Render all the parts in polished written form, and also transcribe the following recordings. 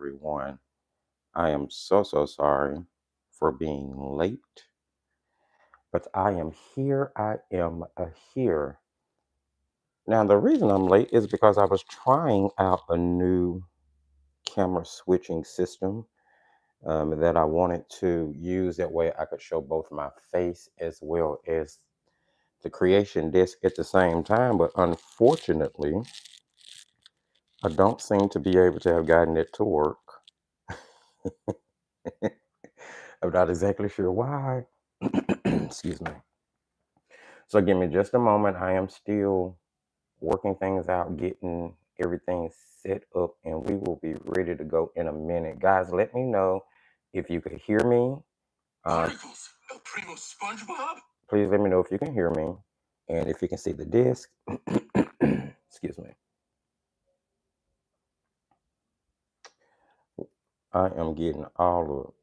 everyone. I am so sorry for being late, but I am here. I am here. Now, the reason I'm late is because I was trying out a new camera switching system that I wanted to use. That way I could show both my face as well as the creation disc at the same time. But unfortunately, I don't seem to be able to have gotten it to work. I'm not exactly sure why. Excuse me. So give me just a moment. I am still working things out, getting everything set up, and we will be ready to go in a minute. Guys, let me know if you could hear me. Particles, El Primo SpongeBob? Please let me know if you can hear me and if you can see the disc. Excuse me. I am getting all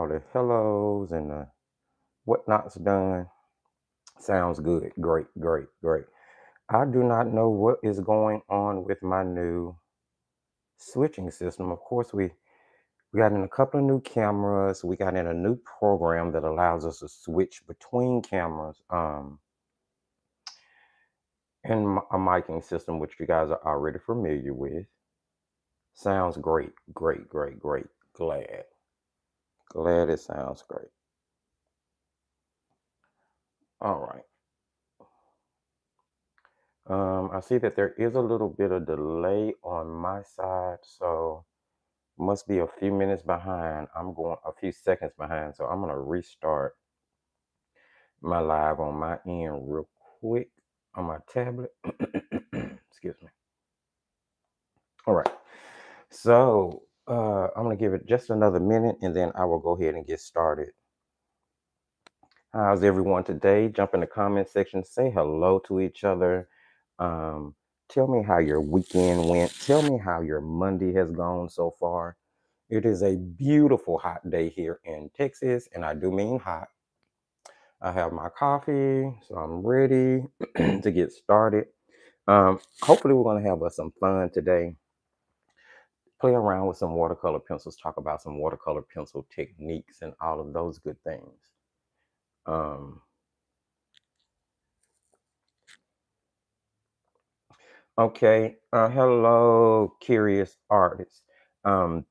the hellos and the whatnots done. Sounds good. Great. I do not know what is going on with my new switching system. Of course, we got in a couple of new cameras. We got in a new program that allows us to switch between cameras. And a miking system, which you guys are already familiar with. Sounds great. Glad it sounds great. All right. I see that there is a little bit of delay on my side, so must be a few minutes behind. I'm going a few seconds behind, so I'm gonna restart my live on my end real quick on my tablet. Excuse me. All right. So I'm gonna give it just another minute, and then I will go ahead and get started. How's everyone today? Jump in the comment section, say hello to each other. Um, Tell me how your weekend went. Tell me how your Monday has gone so far. It is a beautiful hot day here in Texas, and I do mean hot. I have my coffee, so I'm ready to get started. Hopefully, we're going to have some fun today. Play around with some watercolor pencils, talk about some watercolor pencil techniques, and all of those good things. Um, Okay. Hello, curious artists. Um,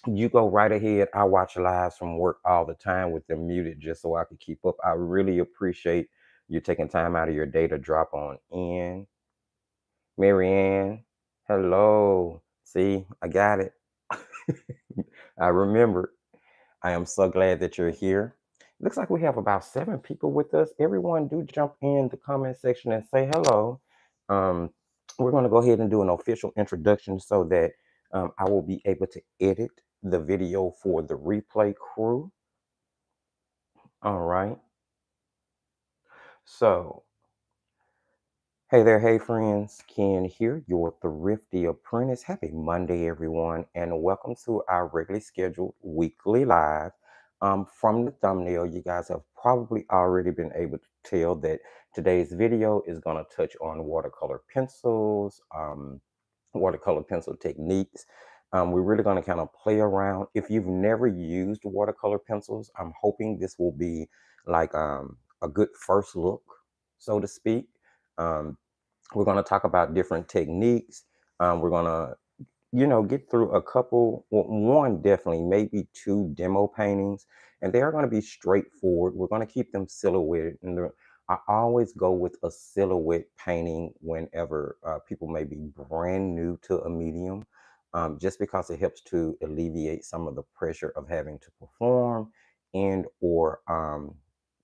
you go right ahead. I watch lives from work all the time with them muted just so I can keep up. I really appreciate you taking time out of your day to drop on in. Marianne, hello. See, I got it. I remember. I am so glad that you're here. Looks like we have about 7 people with us. Everyone, do jump in the comment section and say hello. Um, we're going to go ahead and do an official introduction so that I will be able to edit the video for the replay crew. All right. So, hey there, hey friends. Ken here, your thrifty apprentice. Happy Monday, everyone, and welcome to our regularly scheduled weekly live. From the thumbnail, you guys have probably already been able to tell that today's video is going to touch on watercolor pencils, watercolor pencil techniques. We're really going to kind of play around. If you've never used watercolor pencils, I'm hoping this will be like a good first look, so to speak. Um, we're going to talk about different techniques. We're going to, get through a couple, well, one definitely, maybe two demo paintings, and they are going to be straightforward. We're going to keep them silhouetted. And I always go with a silhouette painting whenever people may be brand new to a medium, just because it helps to alleviate some of the pressure of having to perform and or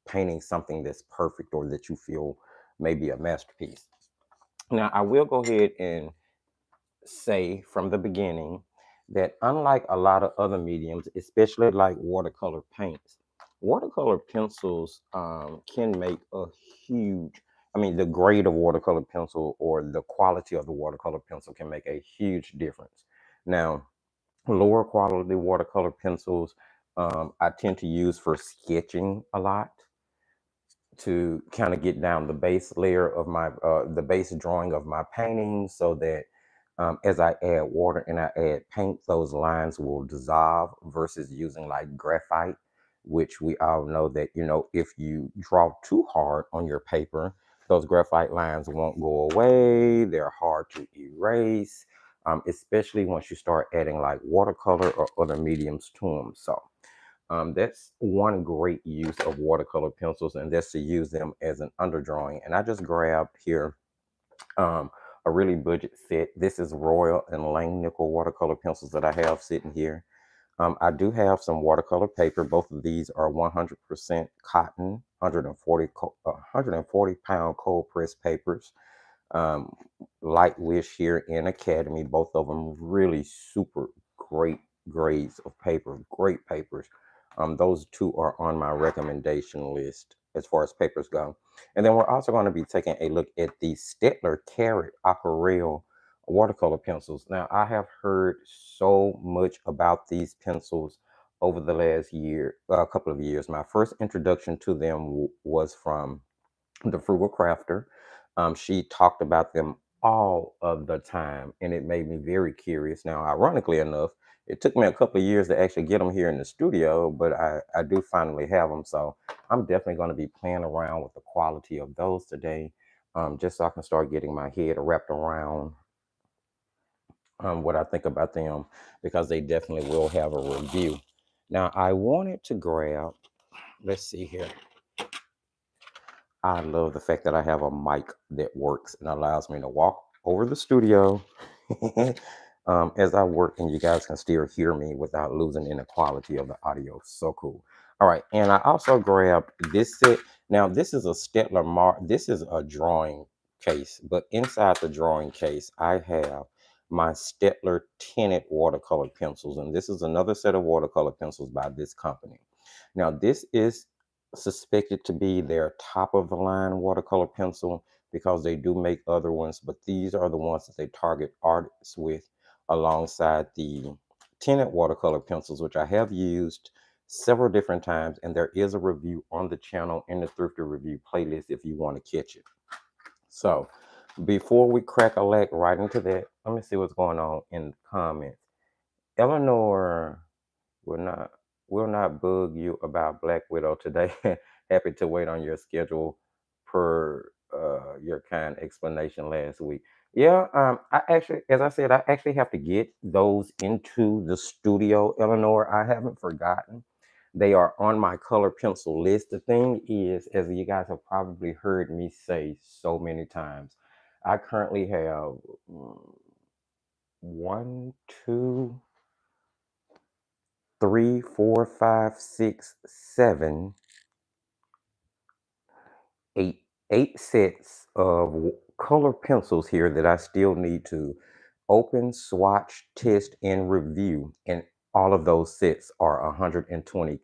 painting something that's perfect or that you feel may be a masterpiece. Now, I will go ahead and say from the beginning that unlike a lot of other mediums, especially like watercolor paints, watercolor pencils can make a huge, I mean, the grade of watercolor pencil or the quality of the watercolor pencil can make a huge difference. Now, lower quality watercolor pencils I tend to use for sketching a lot. to kind of get down the base layer of my the base drawing of my painting, so that as I add water and I add paint, those lines will dissolve, versus using like graphite, which we all know that, if you draw too hard on your paper, those graphite lines won't go away. They're hard to erase, especially once you start adding like watercolor or other mediums to them. So that's one great use of watercolor pencils, and that's to use them as an underdrawing. And I just grabbed here um, a really budget set. This is Royal and Lang nickel watercolor pencils that I have sitting here. I do have some watercolor paper. Both of these are 100% cotton, 140 pound cold press papers. um, Light Wish here in Academy. Both of them really super great grades of paper, great papers. Those two are on my recommendation list as far as papers go. And then we're also going to be taking a look at the Stettler Carrot Aquarelle watercolor pencils. Now, I have heard so much about these pencils over the last year, a couple of years. My first introduction to them was from the Frugal Crafter. She talked about them all of the time, and it made me very curious. Now, ironically enough, it took me a couple of years to actually get them here in the studio, but I do finally have them. So I'm definitely going to be playing around with the quality of those today, just so I can start getting my head wrapped around what I think about them, because they definitely will have a review. Now, I wanted to grab, let's see here. I love the fact that I have a mic that works and allows me to walk over the studio as I work, and you guys can still hear me without losing any quality of the audio. So cool. All right, and I also grabbed this set. Now, this is a Stettler This is a drawing case, but inside the drawing case, I have my Stettler tinted watercolor pencils, and this is another set of watercolor pencils by this company. Now, this is suspected to be their top of the line watercolor pencil, because they do make other ones, but these are the ones that they target artists with, alongside the tinted watercolor pencils, which I have used several different times, and there is a review on the channel in the Thrifty Review playlist if you want to catch it. So before we crack a lack right into that, let me see what's going on in the comments. Eleanor will not will not bug you about Black Widow today. Happy to wait on your schedule per your kind explanation last week. Yeah, I actually, as I said, I actually have to get those into the studio, Eleanor. I haven't forgotten. They are on my color pencil list. The thing is, as you guys have probably heard me say so many times, I currently have one, two, three, four, five, six, seven, eight sets of color pencils here that I still need to open, swatch, test, and review. And all of those sets are 120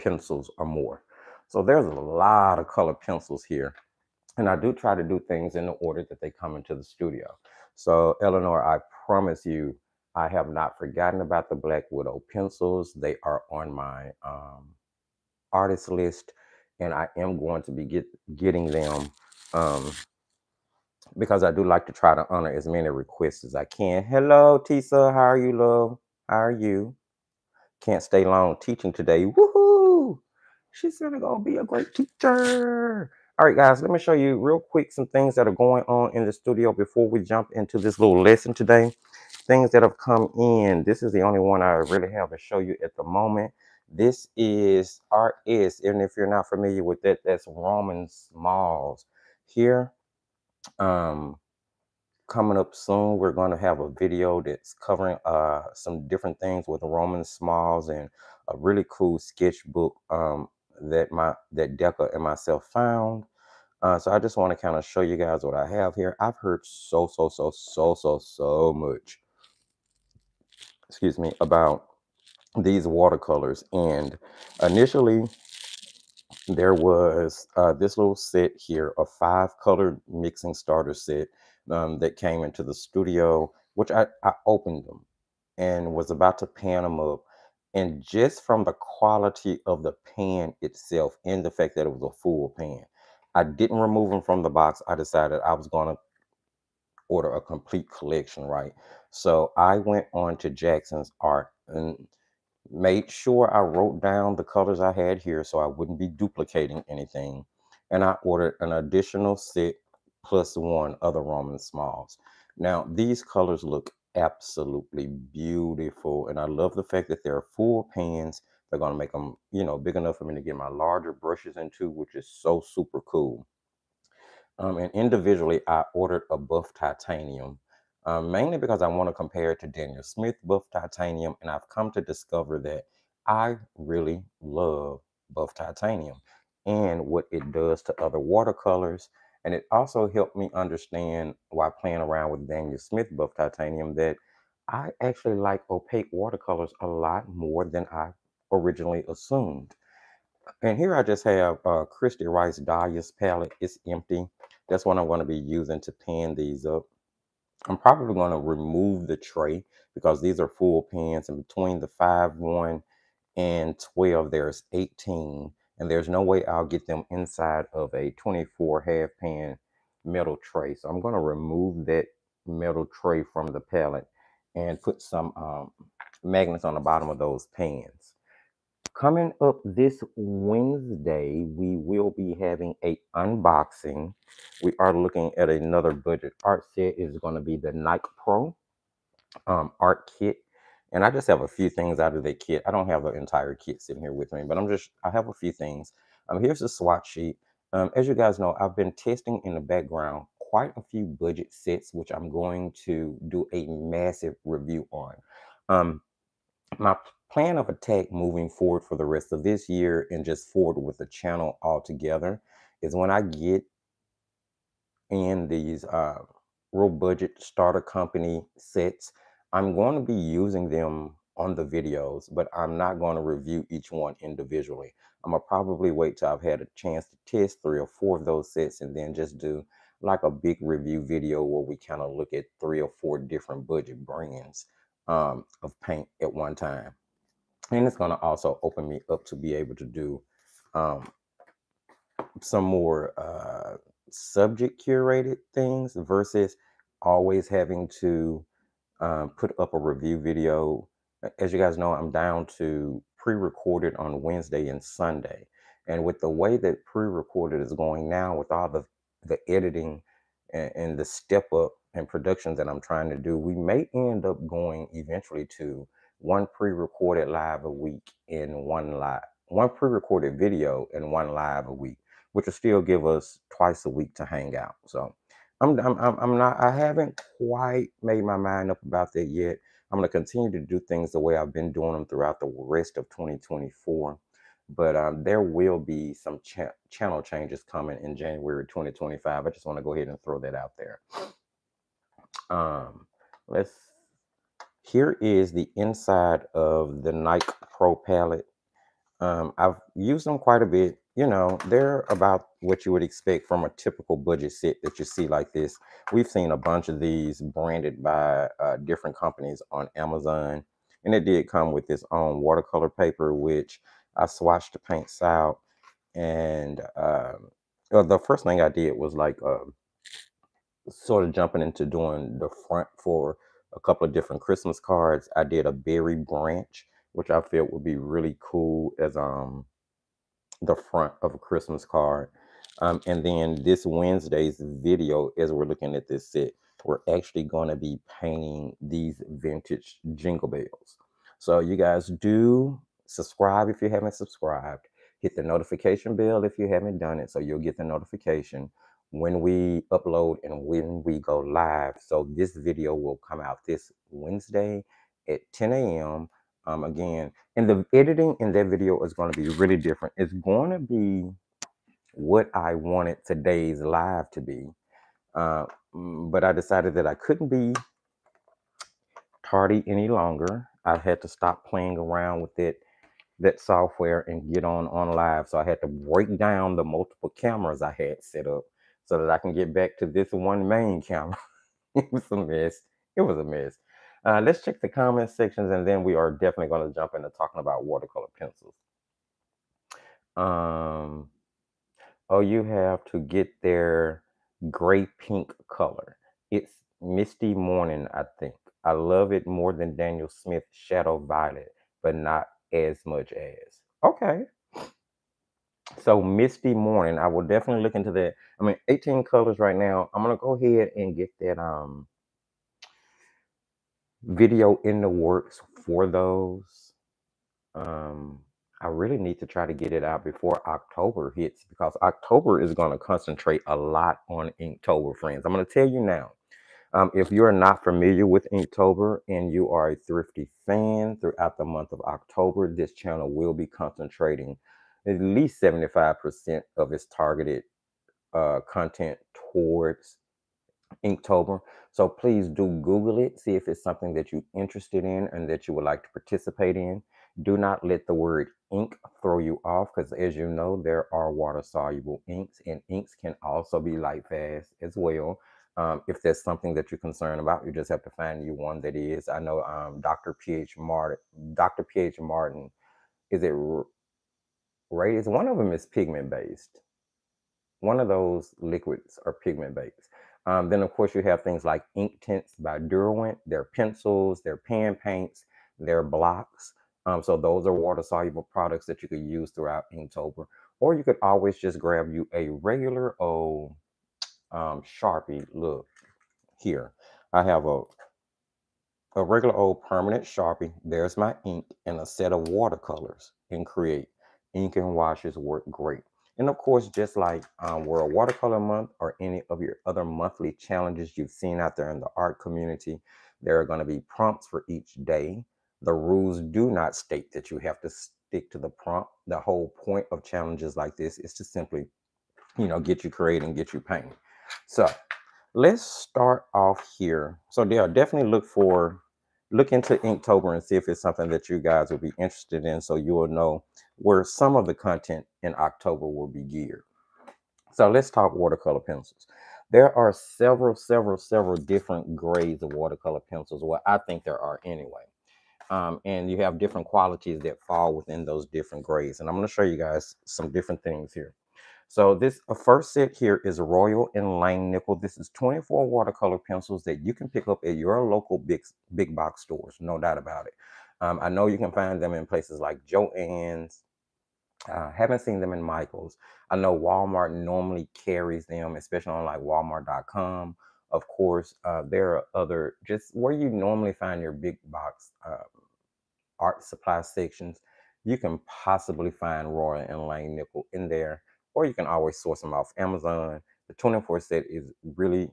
pencils or more. So there's a lot of color pencils here. And I do try to do things in the order that they come into the studio. So, Eleanor, I promise you, I have not forgotten about the Black Widow pencils. They are on my artist list, and I am going to be getting them, um, because I do like to try to honor as many requests as I can. Hello, Tisa. How are you, love? How are you? Can't stay long teaching today. Woohoo! She's gonna go be a great teacher. All right, guys, let me show you real quick some things that are going on in the studio before we jump into this little lesson today. Things that have come in. This is the only one I really have to show you at the moment. This is RS, and if you're not familiar with that, that's Roman Smalls. Here, um, coming up soon, we're going to have a video that's covering some different things with Roman Smalls, and a really cool sketchbook that Deca and myself found. So I just want to kind of show you guys what I have here. I've heard so much, excuse me, about these watercolors, and initially there was this little set here, a 5 color mixing starter set, that came into the studio, which I opened them and was about to pan them up. And just from the quality of the pan itself and the fact that it was a full pan, I didn't remove them from the box. I decided I was going to order a complete collection, right? So I went on to Jackson's Art and made sure I wrote down the colors I had here so I wouldn't be duplicating anything. And I ordered an additional set plus one other Roman smalls. Now, these colors look absolutely beautiful. And I love the fact that they're full pans. They're going to make them, big enough for me to get my larger brushes into, which is so super cool. And individually, I ordered a buff titanium, mainly because I want to compare it to Daniel Smith buff titanium. And I've come to discover that I really love buff titanium and what it does to other watercolors. And it also helped me understand while playing around with Daniel Smith buff titanium that I actually like opaque watercolors a lot more than I originally assumed. And here I just have Christy Rice Dahlia's palette. It's empty. That's what I'm going to be using to pan these up. I'm probably going to remove the tray because these are full pans. And between the 5-1 and 12, there's 18. And there's no way I'll get them inside of a 24 half pan metal tray. So I'm going to remove that metal tray from the palette and put some magnets on the bottom of those pans. Coming up this Wednesday, we will be having a unboxing. We are looking at another budget art set. It's going to be the Nike Pro art kit. And I just have a few things out of the kit. I don't have an entire kit sitting here with me, but I have a few things. Here's the swatch sheet. As you guys know, I've been testing in the background quite a few budget sets, which I'm going to do a massive review on. Um, my plan of attack moving forward for the rest of this year and just forward with the channel altogether is when I get in these real budget starter company sets, I'm going to be using them on the videos, but I'm not going to review each one individually. I'm gonna probably wait till I've had a chance to test 3 or 4 of those sets and then just do like a big review video where we kind of look at 3 or 4 different budget brands of paint at one time. And it's going to also open me up to be able to do um, some more subject curated things versus always having to put up a review video. As you guys know, I'm down to pre-recorded on Wednesday and Sunday. And with the way that pre-recorded is going now, with all the editing and the step up and production that I'm trying to do, we may end up going eventually to one pre-recorded live a week and one pre-recorded video and one live a week, which will still give us twice a week to hang out. So I'm not, I haven't quite made my mind up about that yet. I'm going to continue to do things the way I've been doing them throughout the rest of 2024. But there will be some channel changes coming in January 2025. I just want to go ahead and throw that out there. Um, let's, Here is the inside of the Nike Pro palette. I've used them quite a bit. They're about what you would expect from a typical budget set that you see like this. We've seen a bunch of these branded by different companies on Amazon, and it did come with its own watercolor paper, which I swatched the paints out. And well, the first thing I did was like sort of jumping into doing the front for a couple of different Christmas cards. I did a berry branch, which I felt would be really cool as the front of a Christmas card. And then this Wednesday's video, as we're looking at this set, we're actually going to be painting these vintage jingle bells. So you guys do subscribe if you haven't subscribed. Hit the notification bell if you haven't done it, so you'll get the notification when we upload and when we go live. So this video will come out this Wednesday at 10 a.m. Again, and the editing in that video is going to be really different. It's going to be what I wanted today's live to be. But I decided that I couldn't be tardy any longer. I had to stop playing around with that software and get on live. So I had to break down the multiple cameras I had set up so that I can get back to this one main camera. It was a mess. It was a mess. Let's check the comment sections, and then we are definitely going to jump into talking about watercolor pencils. Um, Oh, you have to get their gray pink color. It's Misty Morning, I think. I love it more than Daniel Smith's Shadow Violet, but not as much as. Okay. So Misty Morning, I will definitely look into that. I mean, 18 colors right now. I'm gonna go ahead and get that video in the works for those. Um, I really need to try to get it out before October hits because October is going to concentrate a lot on Inktober, friends. I'm going to tell you now. If you're not familiar with Inktober and you are a thrifty fan throughout the month of October, this channel will be concentrating at least 75% of its targeted content towards Inktober. So please do Google it, see if it's something that you're interested in and that you would like to participate in. Do not let the word ink throw you off because, as you know, there are water soluble inks, and inks can also be light fast as well. If there's something that you're concerned about, you just have to find you one that is. I know Dr. PH Martin, Dr. PH Martin, is it right? Is one of them is pigment based. One of those liquids are pigment based. Then, of course, you have things like ink tints by Derwent. They're pencils, they're pan paints, they're blocks. So those are water soluble products that you could use throughout Inktober. Or you could always just grab you a regular old Sharpie. Look here, I have a regular old permanent Sharpie. There's my ink and a set of watercolors in Create. Ink and washes work great. And of course, just like World Watercolor Month or any of your other monthly challenges you've seen out there in the art community, there are going to be prompts for each day. The rules do not state that you have to stick to the prompt. The whole point of challenges like this is to simply, get you creating, get you painting. So let's start off here. So yeah, definitely look into Inktober and see if it's something that you guys will be interested in, so you will know where some of the content in October will be geared. So let's talk watercolor pencils. There are several different grades of watercolor pencils. Well, I think there are anyway. And you have different qualities that fall within those different grades. And I'm going to show you guys some different things here. So this first set here is Royal and Lang Nickel. This is 24 watercolor pencils that you can pick up at your local big box stores, no doubt about it. I know you can find them in places like Joann's. Haven't seen them in Michael's. I know Walmart normally carries them, especially on like Walmart.com. Of course, there are other just where you normally find your big box art supply sections, you can possibly find Royal and Lang Nickel in there, or you can always source them off Amazon. The 24 set is really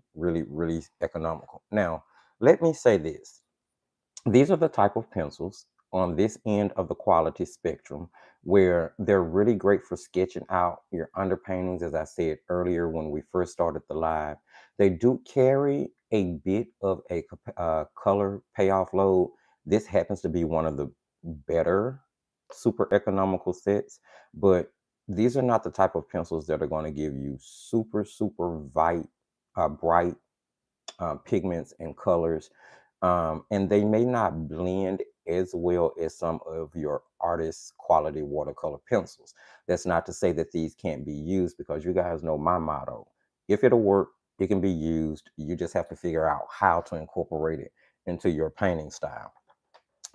economical. Now, let me say this. These are the type of pencils on this end of the quality spectrum where they're really great for sketching out your underpaintings, as I said earlier when we first started the live. They do carry a bit of a color payoff load. This happens to be one of the better super economical sets, but these are not the type of pencils that are going to give you super bright pigments and colors, and they may not blend as well as some of your artist quality watercolor pencils. That's not to say that these can't be used, because you guys know my motto: if it'll work, it can be used. You just have to figure out how to incorporate it into your painting style.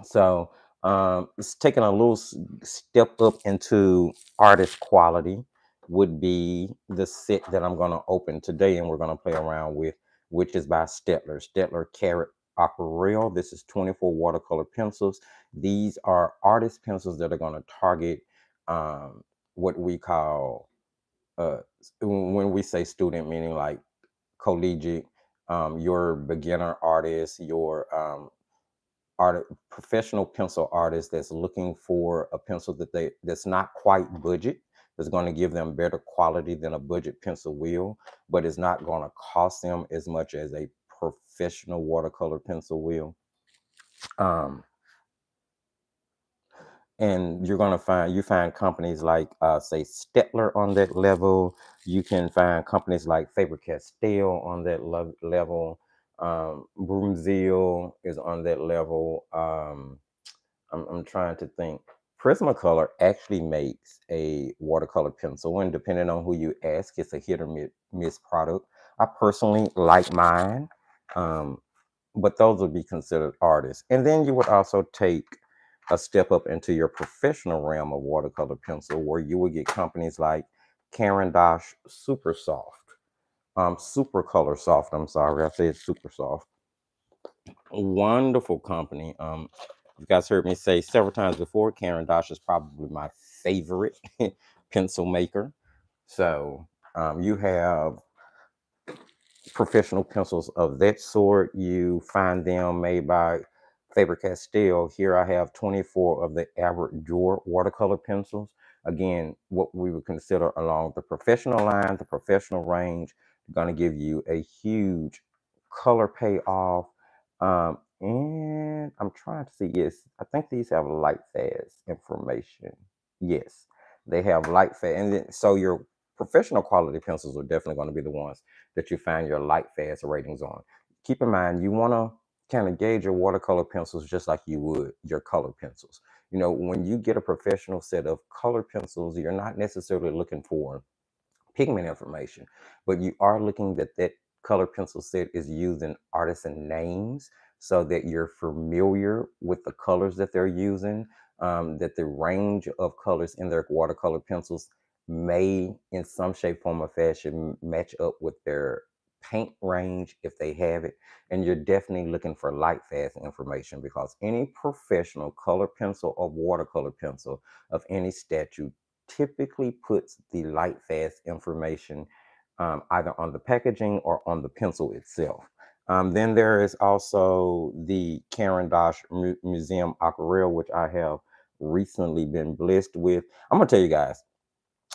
So it's taking a little step up into artist quality would be the set that I'm going to open today and we're going to play around with, which is by Stettler Carrot Aquarelle. This is 24 watercolor pencils. These are artist pencils that are going to target what we call, uh, when we say student, meaning like collegiate, your beginner artist, your professional pencil artist that's looking for a pencil that's not quite budget, that's going to give them better quality than a budget pencil will, but it's not going to cost them as much as a professional watercolor pencil will. um, and you're going to find companies like say Stettler on that level. You can find companies like Faber-Castell on that level. Broomzeal is on that level. I'm trying to think. Prismacolor actually makes a watercolor pencil, and depending on who you ask, it's a hit or miss product. I personally like mine, um, but those would be considered artists. And then you would also take a step up into your professional realm of watercolor pencil, where you would get companies like Caran d'Ache Super Soft, Super Color Soft. I'm sorry, I said Super Soft. Wonderful company. You guys heard me say several times before, Caran d'Ache is probably my favorite pencil maker. So you have professional pencils of that sort. You find them made by Faber-Castell. Here I have 24 of the Albert Dürer watercolor pencils. Again, what we would consider along the professional line, the professional range, going to give you a huge color payoff. And I'm trying to see, yes, I think these have light fast information. Yes, they have light fast. And then, so your professional quality pencils are definitely going to be the ones that you find your light fast ratings on. Keep in mind, you want to kind of gauge your watercolor pencils just like you would your color pencils. You know, when you get a professional set of color pencils, you're not necessarily looking for pigment information, but you are looking that that color pencil set is using artisan names so that you're familiar with the colors that they're using, that the range of colors in their watercolor pencils may in some shape, form, or fashion match up with their paint range if they have it. And you're definitely looking for light fast information, because any professional color pencil or watercolor pencil of any statute typically puts the light fast information either on the packaging or on the pencil itself. Then there is also the Caran d'Ache Museum Aquarelle, which I have recently been blessed with. I'm gonna tell you guys,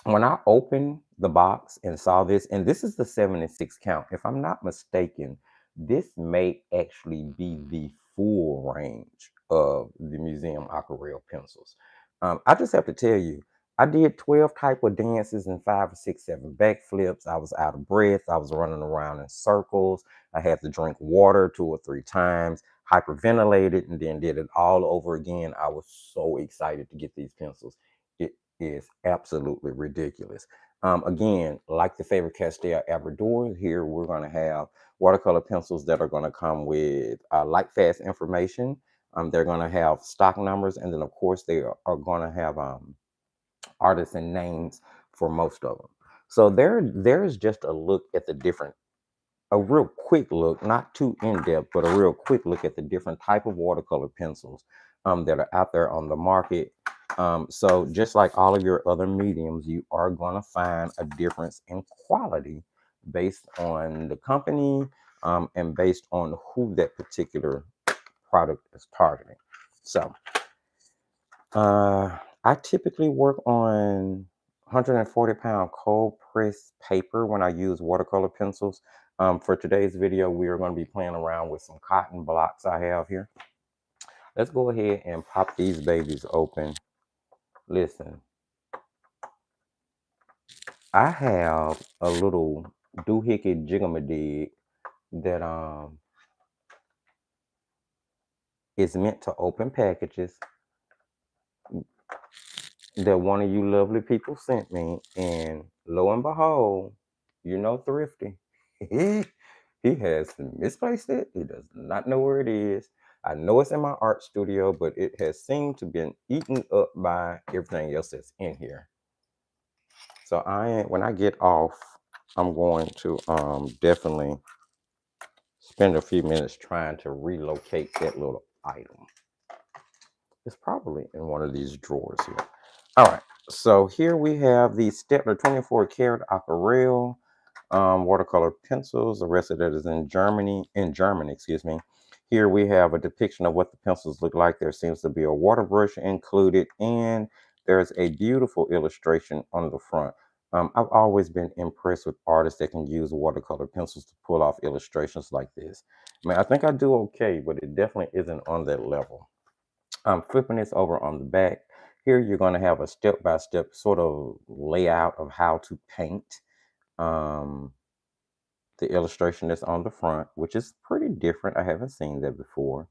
when I opened the box and saw this, and this is the 76 count, if I'm not mistaken, this may actually be the full range of the Museum Aquarelle pencils. I just have to tell you, I did 12 type of dances and 5 or 6, 7 backflips. I was out of breath. I was running around in circles. I had to drink water 2 or 3 times, hyperventilated, and then did it all over again. I was so excited to get these pencils. It is absolutely ridiculous. Again, like the Faber-Castell Abrador, here we're going to have watercolor pencils that are going to come with light fast information. They're going to have stock numbers, and then of course they are going to have artisan names for most of them. So there's just a look at the different, a real quick look, not too in depth, but a real quick look at the different type of watercolor pencils that are out there on the market. So just like all of your other mediums, you are going to find a difference in quality based on the company and based on who that particular product is targeting. So I typically work on 140-pound cold press paper when I use watercolor pencils. For today's video, we are going to be playing around with some cotton blocks I have here. Let's go ahead and pop these babies open. Listen, I have a little doohickey jigamadig that is meant to open packages that one of you lovely people sent me, and lo and behold, you know, Thrifty, he has misplaced it. He does not know where it is. I know it's in my art studio, but it has seemed to been eaten up by everything else that's in here. So when I get off, I'm going to definitely spend a few minutes trying to relocate that little item. It's probably in one of these drawers here. All right, so here we have the Stettler 24 karat aquarelle watercolor pencils. The rest of that is in German, excuse me. Here we have a depiction of what the pencils look like. There seems to be a water brush included, and there's a beautiful illustration on the front. I've always been impressed with artists that can use watercolor pencils to pull off illustrations like this. I mean, I think I do okay, but it definitely isn't on that level. I'm flipping this over on the back. Here you're going to have a step-by-step sort of layout of how to paint um, the illustration that's on the front, which is pretty different. I haven't seen that before.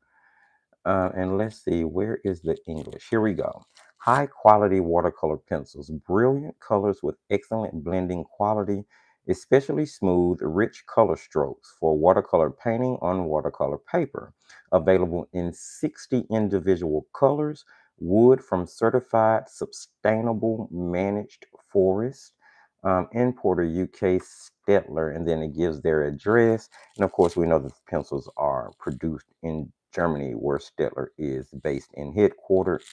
And let's see, where is the English? Here we go. High quality watercolor pencils, brilliant colors with excellent blending quality, especially smooth, rich color strokes for watercolor painting on watercolor paper. Available in 60 individual colors, wood from certified sustainable managed forest. Importer UK Stetler, and then it gives their address. And of course, we know that the pencils are produced in Germany, where Stetler is based in headquarters.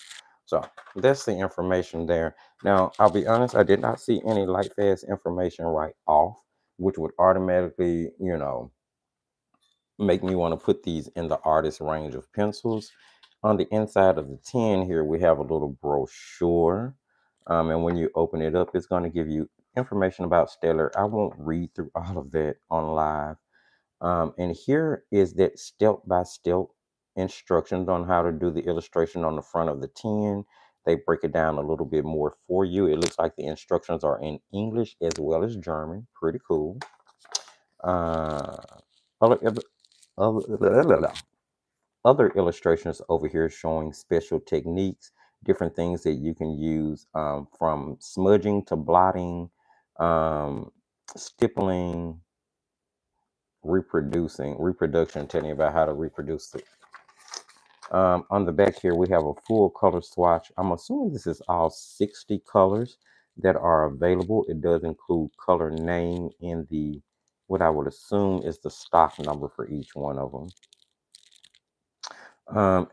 So that's the information there. Now, I'll be honest, I did not see any light fast information right off, which would automatically, make me want to put these in the artist range of pencils. On the inside of the tin here, we have a little brochure. And when you open it up, it's going to give you information about Stellar. I won't read through all of that on live. And here is that step-by-step instructions on how to do the illustration on the front of the tin. They break it down a little bit more for you. It looks like the instructions are in English as well as German. Pretty cool. Uh, other, other, other illustrations over here showing special techniques, different things that you can use, from smudging to blotting, stippling, reproduction, telling you about how to reproduce it. On the back here, we have a full color swatch. I'm assuming this is all 60 colors that are available. It does include color name in the, what I would assume is the stock number for each one of them.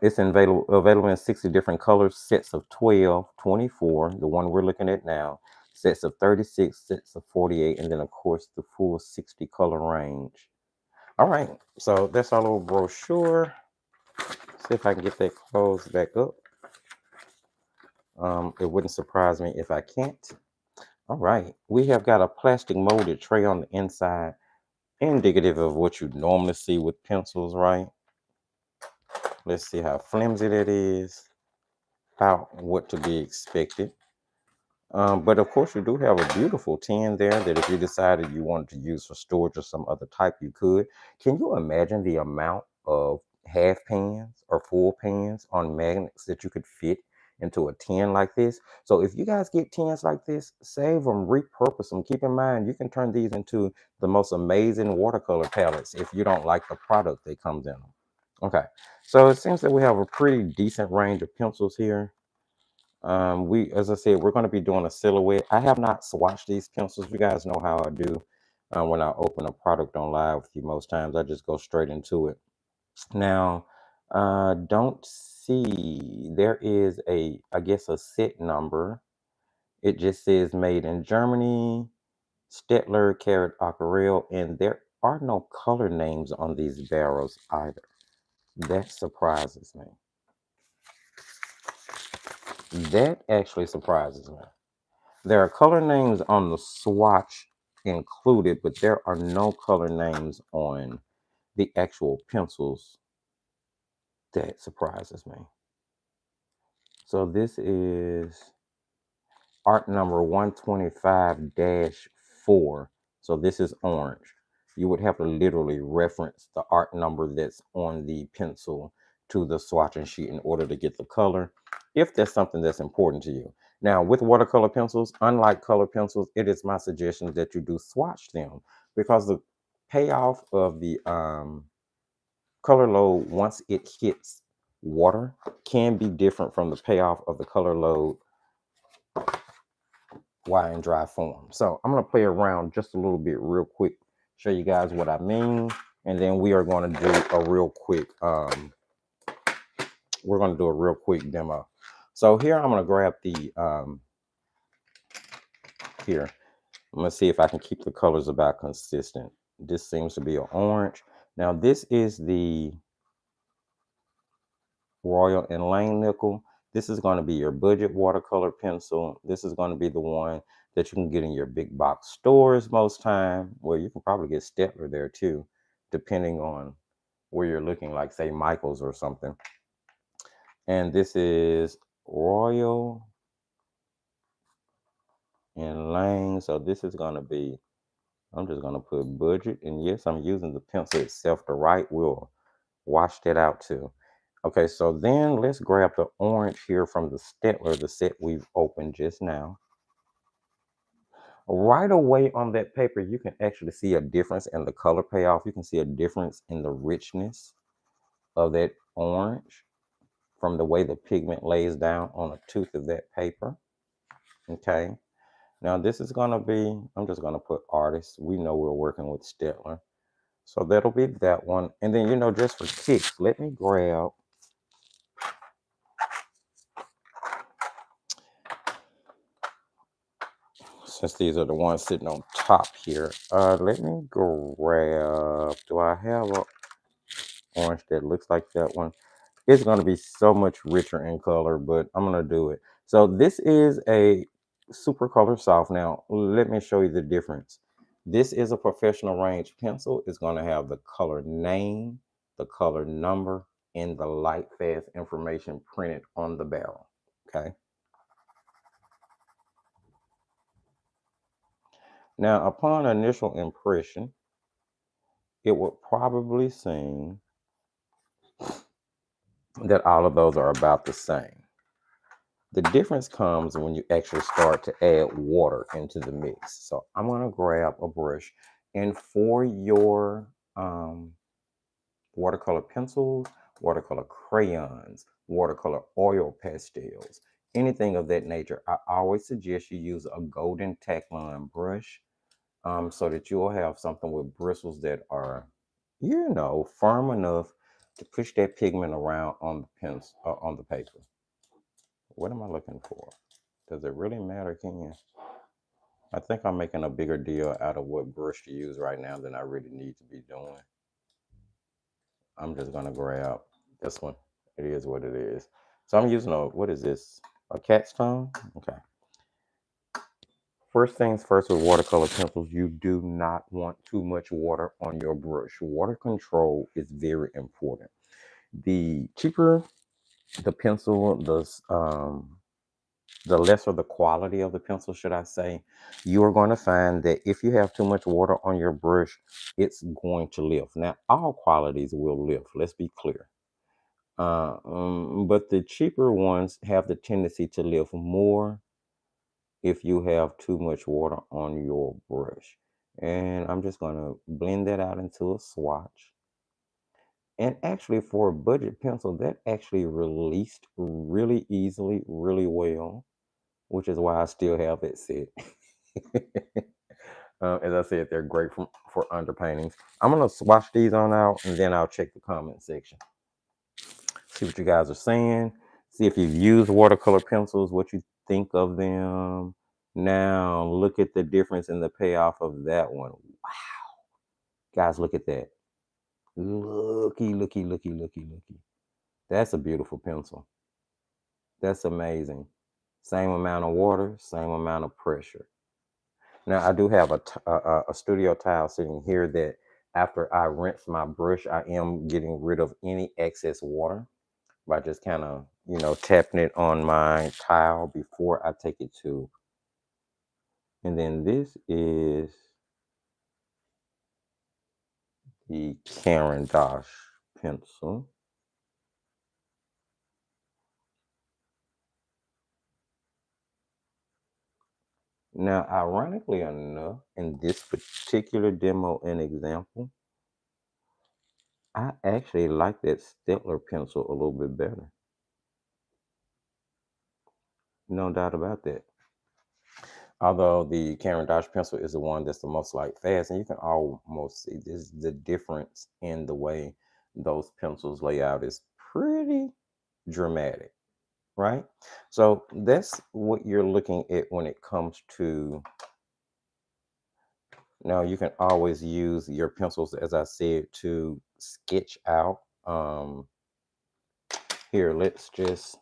It's available in 60 different colors, sets of 12, 24, the one we're looking at now, sets of 36, sets of 48, and then, of course, the full 60 color range. All right, so that's our little brochure. See if I can get that closed back up. It wouldn't surprise me if I can't. All right, we have got a plastic molded tray on the inside, indicative of what you normally see with pencils, right? Let's see how flimsy that is, about what to be expected. But of course, you do have a beautiful tin there that if you decided you wanted to use for storage or some other type, you could. Can you imagine the amount of half pans or full pans on magnets that you could fit into a tin like this? So if you guys get tins like this, save them, repurpose them. Keep in mind, you can turn these into the most amazing watercolor palettes if you don't like the product that comes in them. Okay, so it seems that we have a pretty decent range of pencils here. As I said, we're going to be doing a silhouette. I have not swatched these pencils. You guys know how I do when I open a product on live with you. Most times I just go straight into it. Now, don't see, there is I guess a set number. It just says made in Germany, Stetler, Carrot Aquarelle, and there are no color names on these barrels either. That surprises me. That actually surprises me. There are color names on the swatch included, but there are no color names on the actual pencils. That surprises me. So this is art number 125-4. So this is orange. You would have to literally reference the art number that's on the pencil to the swatching sheet in order to get the color, if that's something that's important to you. Now, with watercolor pencils, unlike color pencils, it is my suggestion that you do swatch them, because the payoff of the color load once it hits water can be different from the payoff of the color load while in dry form. So I'm going to play around just a little bit real quick, show you guys what I mean, and then we are going to do a real quick demo. So here I'm going to grab the here. I'm going to see if I can keep the colors about consistent. This seems to be an orange. Now this is the Royal and Lane nickel. This is going to be your budget watercolor pencil. This is going to be the one that you can get in your big box stores most time. Well, you can probably get Stetler there too, depending on where you're looking, like say Michael's or something. And this is Royal and Lane. So this is going to be, I'm just going to put budget. And yes, I'm using the pencil itself to write. We'll wash that out too. Okay, so then let's grab the orange here from the Stettler, the set we've opened just now. Right away on that paper, you can actually see a difference in the color payoff. You can see a difference in the richness of that orange from the way the pigment lays down on a tooth of that paper. Okay, now this is going to be, I'm just going to put artist. We know we're working with Stettler. So that'll be that one. And then, just for kicks, let me grab, since these are the ones sitting on top here, let me grab, do I have a orange that looks like that one? It's going to be so much richer in color, but I'm going to do it. So this is a super color soft. Now, let me show you the difference. This is a professional range pencil. It's going to have the color name, the color number, and the light fast information printed on the barrel. Okay. Now, upon initial impression, it would probably seem that all of those are about the same. The difference comes when you actually start to add water into the mix. So I'm going to grab a brush, and for your watercolor pencils, watercolor crayons, watercolor oil pastels, anything of that nature, I always suggest you use a golden tack line brush, so that you'll have something with bristles that are, firm enough to push that pigment around on the pencil, on the paper. What am I looking for? Does it really matter, Ken? I think I'm making a bigger deal out of what brush to use right now than I really need to be doing. I'm just gonna grab this one. It is what it is. So I'm using what is this? A cat's tongue? Okay. First things first with watercolor pencils, you do not want too much water on your brush. Water control is very important. The cheaper the pencil, the lesser the quality of the pencil, should I say, you are going to find that if you have too much water on your brush, it's going to lift. Now, all qualities will lift, let's be clear. But the cheaper ones have the tendency to lift more if you have too much water on your brush. And I'm just going to blend that out into a swatch. And actually, for a budget pencil, that actually released really easily, really well, which is why I still have it set. As I said, they're great for underpaintings. I'm going to swatch these on out, and then I'll check the comment section. See what you guys are saying. See if you've used watercolor pencils, what you think of them. Now, look at the difference in the payoff of that one. Wow. Guys, look at that. Looky, looky, looky, looky, looky. That's a beautiful pencil. That's amazing. Same amount of water, same amount of pressure. Now, I do have a studio tile sitting here that after I rinse my brush, I am getting rid of any excess water by just kind of, tapping it on my tile before I take it to. And then this is the Karen Dosh pencil. Now, ironically enough, in this particular demo and example, I actually like that Stettler pencil a little bit better. No doubt about that. Although the Karen Dodge pencil is the one that's the most light fast, and you can almost see this, the difference in the way those pencils lay out is pretty dramatic, right? So that's what you're looking at when it comes to. Now you can always use your pencils, as I said, to sketch out. Here, let's just,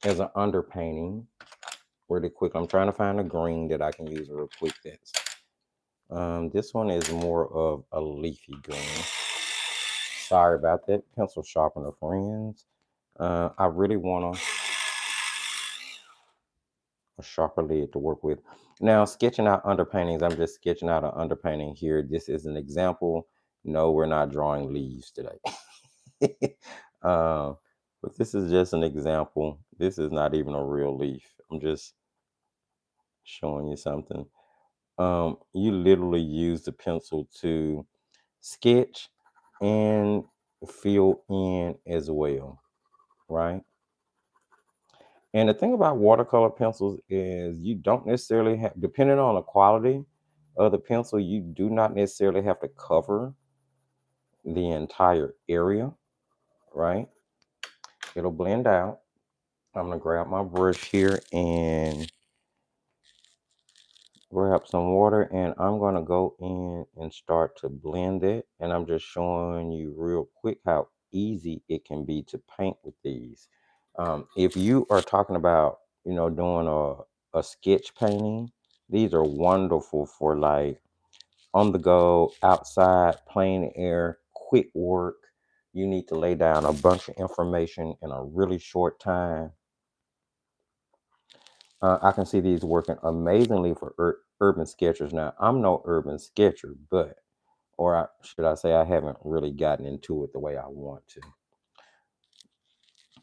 as an underpainting, really quick. I'm trying to find a green that I can use real quick. This one is more of a leafy green. Sorry about that, pencil sharpener friends. I really want a sharper lid to work with. Now, sketching out underpaintings, I'm just sketching out an underpainting here. This is an example. No, we're not drawing leaves today. uh, but this is just an example. This is not even a real leaf. I'm just showing you something. You literally use the pencil to sketch and fill in as well, right? And the thing about watercolor pencils is you don't necessarily have, depending on the quality of the pencil, you do not necessarily have to cover the entire area, right? It'll blend out. I'm gonna grab my brush here and grab some water, and I'm gonna go in and start to blend it. And I'm just showing you real quick how easy it can be to paint with these. If you are talking about, doing a sketch painting, these are wonderful for like on the go, outside, plain air, quick work. You need to lay down a bunch of information in a really short time. I can see these working amazingly for urban sketchers. Now, I'm no urban sketcher, but, should I say, I haven't really gotten into it the way I want to.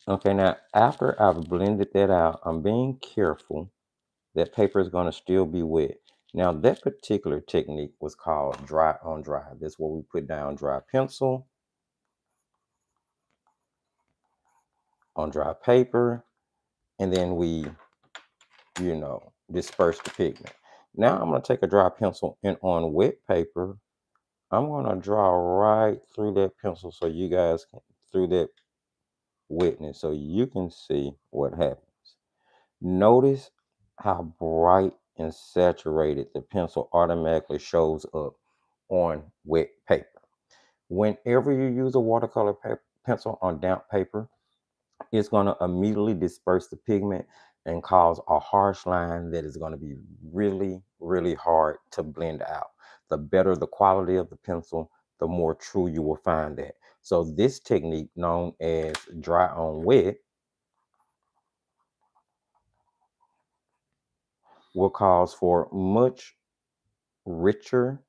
Okay, now after I've blended that out, I'm being careful that paper is going to still be wet. Now, that particular technique was called dry on dry. This is where we put down dry pencil on dry paper, and then we, disperse the pigment. Now I'm going to take a dry pencil and on wet paper, I'm going to draw right through that pencil so you guys can, through that wetness, so you can see what happens. Notice how bright and saturated the pencil automatically shows up on wet paper. Whenever you use a watercolor pencil on damp paper, it's going to immediately disperse the pigment and cause a harsh line that is going to be really, really hard to blend out. The better the quality of the pencil, the more true you will find that. So this technique, known as dry on wet, will cause for much richer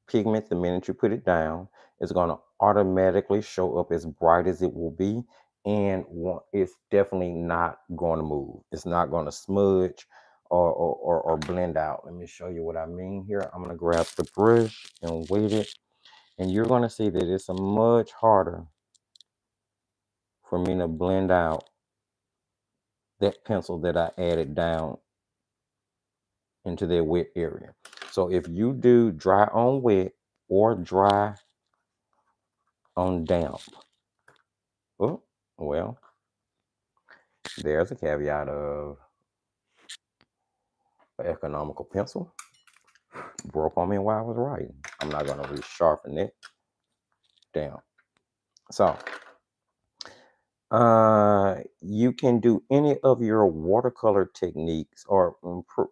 pigment the minute you put it down. It's going to automatically show up as bright as it will be, and it's definitely not going to move. It's not going to smudge or blend out. Let me show you what I mean here. I'm going to grab the brush and weight it, and you're going to see that it's much harder for me to blend out that pencil that I added down into that wet area. So if you do dry on wet or dry on damp, oh, well, there's a caveat of an economical pencil. Broke on me while I was writing. I'm not going to resharpen it down. So, you can do any of your watercolor techniques, or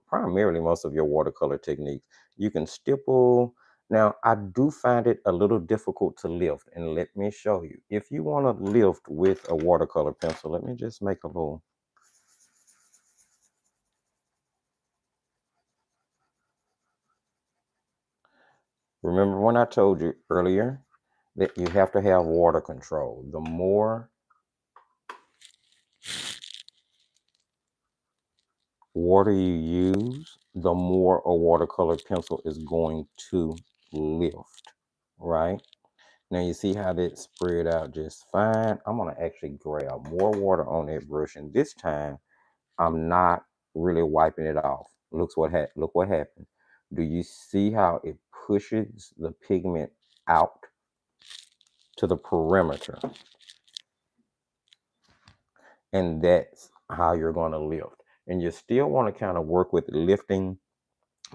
primarily most of your watercolor techniques. You can stipple. Now, I do find it a little difficult to lift, and let me show you. If you want to lift with a watercolor pencil, let me just make a little. Remember when I told you earlier that you have to have water control? The more water you use, the more a watercolor pencil is going to lift, right? Now you see how that spread out just fine. I'm gonna actually grab more water on that brush, and this time I'm not really wiping it off. Look what happened. Do you see how it pushes the pigment out to the perimeter? And that's how you're gonna lift. And you still want to kind of work with lifting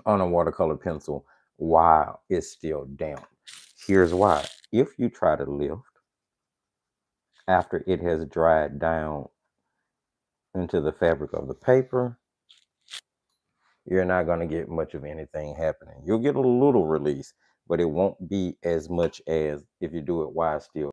on a watercolor pencil while it's still damp. Here's why. If you try to lift after it has dried down into the fabric of the paper, you're not going to get much of anything happening. You'll get a little release, but it won't be as much as if you do it while it's still.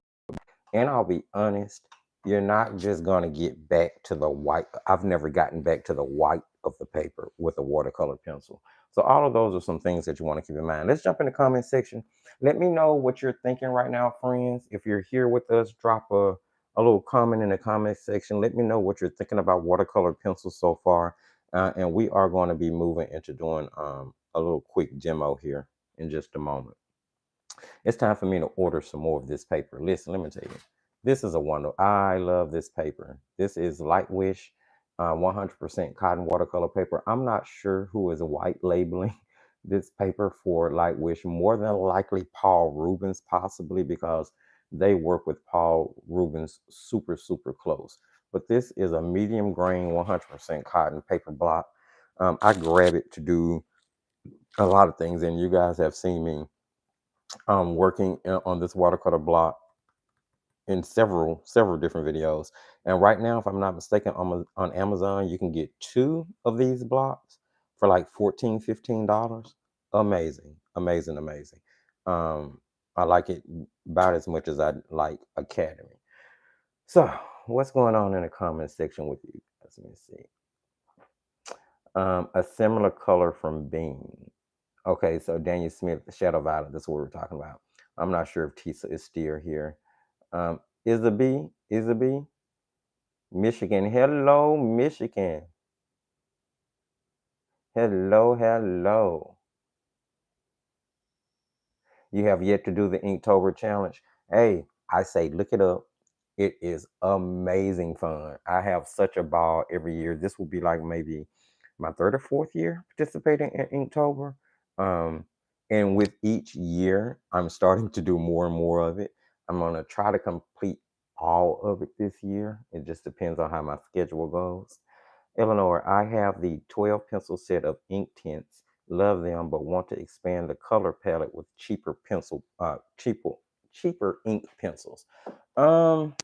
And I'll be honest, you're not just going to get back to the white. I've never gotten back to the white of the paper with a watercolor pencil. So all of those are some things that you want to keep in mind. Let's jump in the comment section. Let me know what you're thinking right now, friends. If you're here with us, drop a little comment in the comment section. Let me know what you're thinking about watercolor pencils so far. And we are going to be moving into doing a little quick demo here in just a moment. It's time for me to order some more of this paper. Listen, let me tell you, this is a wonder. I love this paper. This is Light Wish, 100% cotton watercolor paper. I'm not sure who is white labeling this paper for Light Wish. More than likely Paul Rubens, possibly because they work with Paul Rubens super, super close. But this is a medium grain, 100% cotton paper block. I grab it to do a lot of things, and you guys have seen me working on this watercolor block in several different videos. And right now, if I'm not mistaken, on Amazon, you can get two of these blocks for like $14-15. Amazing, amazing, amazing. I like it about as much as I like Academy. So, what's going on in the comment section with you guys? Let me see. A similar color from Bean. Okay, so Daniel Smith, the Shadow Violet, that's what we're talking about. I'm not sure if Tisa is still here. Isabel, Michigan. Hello, Michigan. Hello, hello. You have yet to do the Inktober challenge. Hey, I say look it up. It is amazing fun. I have such a ball every year. This will be like maybe my third or fourth year participating in Inktober. Um, and with each year, I'm starting to do more and more of it. I'm gonna try to complete all of it this year. It just depends on how my schedule goes. Eleanor, I have the 12 pencil set of ink tints. Love them, but want to expand the color palette with cheaper ink pencils. Um,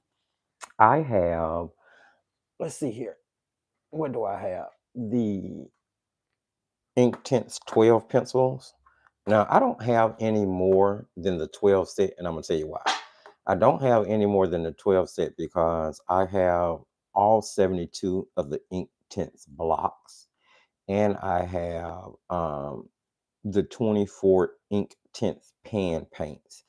I have, let's see here. What do I have? The ink tints 12 pencils. Now, I don't have any more than the 12 set, and I'm gonna tell you why. I don't have any more than the 12 set because I have all 72 of the ink tints blocks, and I have the 24 ink tints pan paints.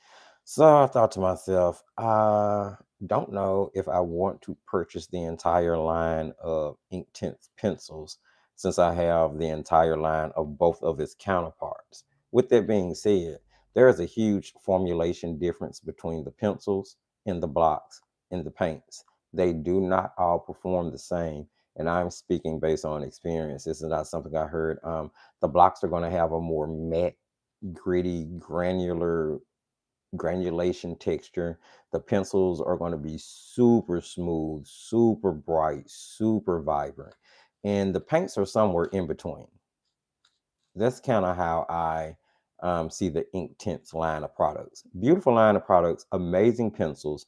So I thought to myself, I don't know if I want to purchase the entire line of ink tints pencils since I have the entire line of both of its counterparts. With that being said, there is a huge formulation difference between the pencils and the blocks and the paints. They do not all perform the same, and I'm speaking based on experience. This is not something I heard. The blocks are going to have a more matte, gritty, granulation texture. The pencils are going to be super smooth, super bright, super vibrant. And the paints are somewhere in between. That's kind of how I see the ink tints line of products. Beautiful line of products, amazing pencils.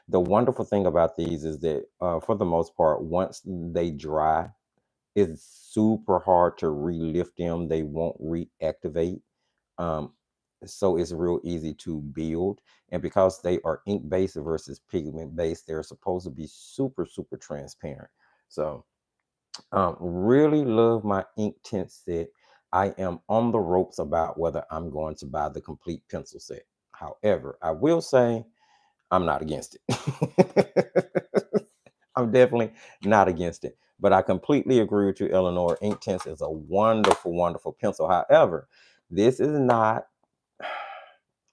The wonderful thing about these is that, for the most part, once they dry, it's super hard to relift them. They won't reactivate. Um, so it's real easy to build. And because they are ink based versus pigment based, they're supposed to be super, super transparent. So really love my ink tint set. I am on the ropes about whether I'm going to buy the complete pencil set. However, I will say I'm not against it. I'm definitely not against it. But I completely agree with you, Eleanor. Ink Tints is a wonderful, wonderful pencil. However, this is not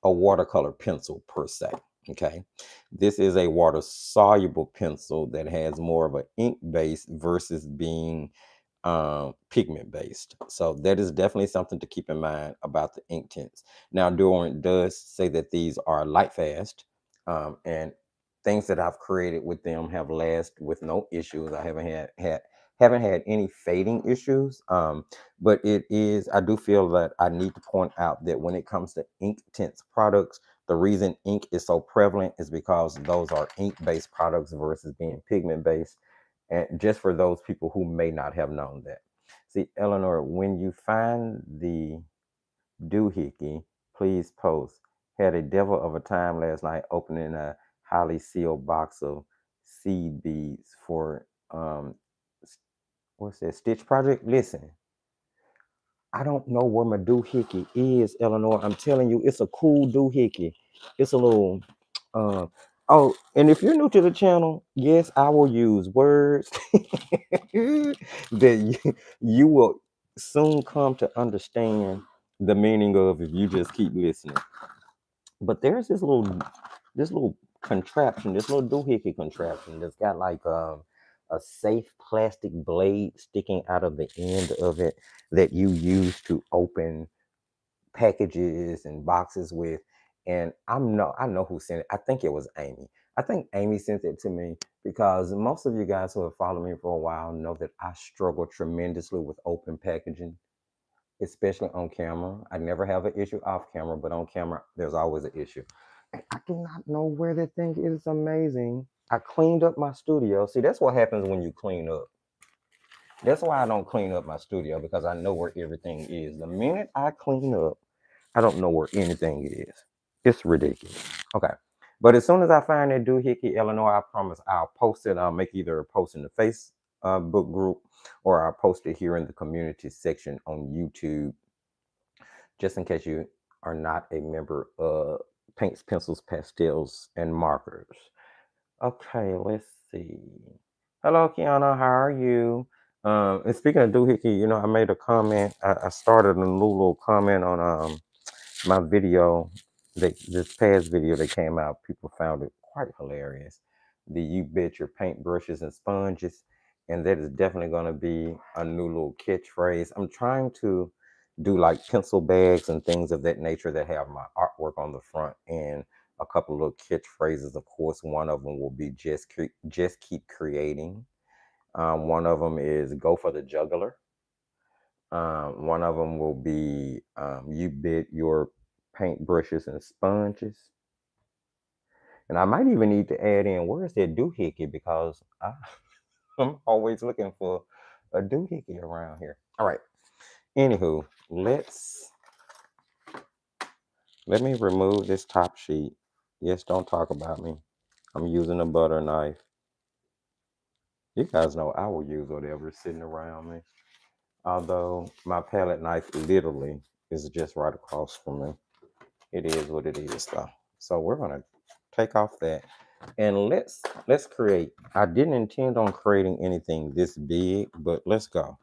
a watercolor pencil per se. Okay. This is a water soluble pencil that has more of an ink base versus being pigment based. So that is definitely something to keep in mind about the ink tints. Now, Doran does say that these are light fast, and things that I've created with them have lasted with no issues. I haven't had any fading issues. But it is, I do feel that I need to point out that when it comes to ink tints products, the reason ink is so prevalent is because those are ink based products versus being pigment based. And just for those people who may not have known that. See, Eleanor, when you find the doohickey, please post. Had a devil of a time last night opening a highly sealed box of seed beads for What's that? Stitch Project? Listen, I don't know where my doohickey is, Eleanor. I'm telling you, it's a cool doohickey. It's a little uh oh, and if you're new to the channel, yes, I will use words that you will soon come to understand the meaning of if you just keep listening. But there's this little contraption, this little doohickey contraption that's got like a safe plastic blade sticking out of the end of it that you use to open packages and boxes with. And I know who sent it. I think it was Amy. I think Amy sent it to me because most of you guys who have followed me for a while know that I struggle tremendously with open packaging, especially on camera. I never have an issue off camera, but on camera, there's always an issue. And I do not know where the thing is. Amazing. I cleaned up my studio. See, that's what happens when you clean up. That's why I don't clean up my studio because I know where everything is. The minute I clean up, I don't know where anything is. It's ridiculous. Okay. But as soon as I find that doohickey, Eleanor, I promise I'll post it. I'll make either a post in the Facebook group or I'll post it here in the community section on YouTube, just in case you are not a member of Paints, Pencils, Pastels, and Markers. Okay, let's see. Hello, Kiana. How are you? And speaking of doohickey, I made a comment. I started a little comment on my video, this past video that came out. People found it quite hilarious. The "You Bet Your Paint Brushes and Sponges," and that is definitely going to be a new little catchphrase. I'm trying to do like pencil bags and things of that nature that have my artwork on the front and a couple of little catchphrases. Of course, one of them will be just keep creating. One of them is "Go for the juggler." One of them will be "You bet your paint brushes and sponges." And I might even need to add in, where's that doohickey? Because I'm always looking for a doohickey around here. All right. Anywho, let me remove this top sheet. Yes, don't talk about me. I'm using a butter knife. You guys know I will use whatever's sitting around me. Although my palette knife literally is just right across from me. It is what it is though. So we're gonna take off that and let's create. I didn't intend on creating anything this big, but let's go.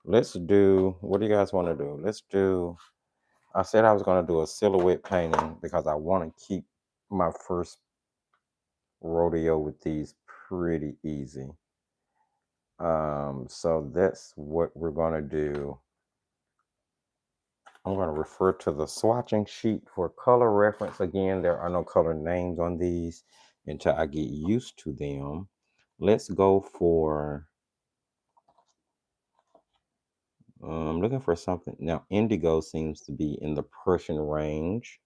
Let's do, what do you guys want to do? I said I was gonna do a silhouette painting because I want to keep my first rodeo with these pretty easy. So that's what we're gonna do. I'm going to refer to the swatching sheet for color reference. Again, there are no color names on these until I get used to them. Let's go for, I'm looking for something. Now, indigo seems to be in the Prussian range.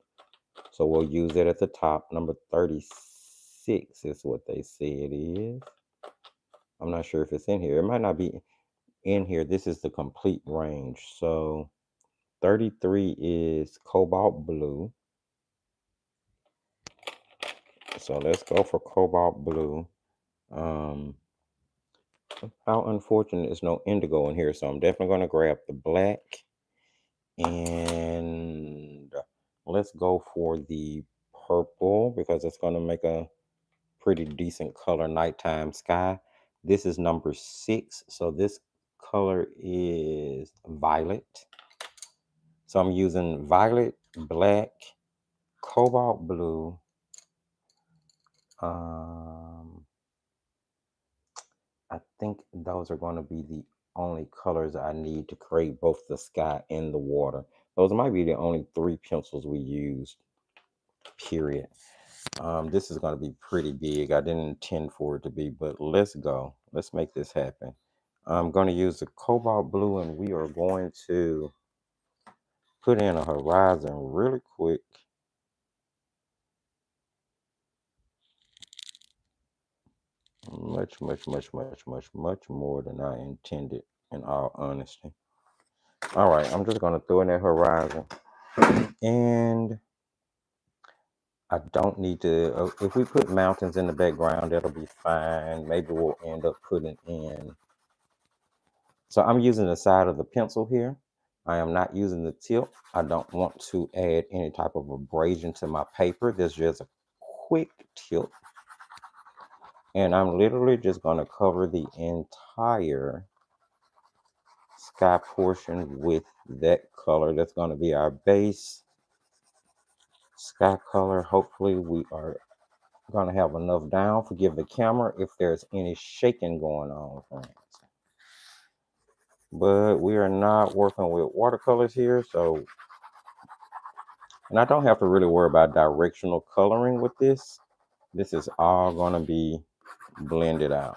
So we'll use it at the top. Number 36 is what they say it is. I'm not sure if it's in here. It might not be in here. This is the complete range. So 33 is cobalt blue. So let's go for cobalt blue. How unfortunate there's no indigo in here. So I'm definitely going to grab the black. And let's go for the purple because it's going to make a pretty decent color nighttime sky. This is number 6. So this color is violet. So I'm using violet, black, cobalt blue, I think those are going to be the only colors I need to create both the sky and the water. Those might be the only 3 pencils we used, period. This is going to be pretty big. I didn't intend for it to be, but let's go. Let's make this happen. I'm going to use the cobalt blue, and we are going to put in a horizon really quick. Much, much, much, much, much, much more than I intended, in all honesty. All right, I'm just going to throw in that horizon. And I don't need to, if we put mountains in the background, that'll be fine. Maybe we'll end up putting in So I'm using the side of the pencil here. I am not using the tip. I don't want to add any type of abrasion to my paper. There's just a quick tip. And I'm literally just going to cover the entire sky portion with that color. That's going to be our base sky color. Hopefully we are going to have enough down. Forgive the camera if there's any shaking going on, friends. But we are not working with watercolors here, so, and I don't have to really worry about directional coloring with this. This is all going to be blended out.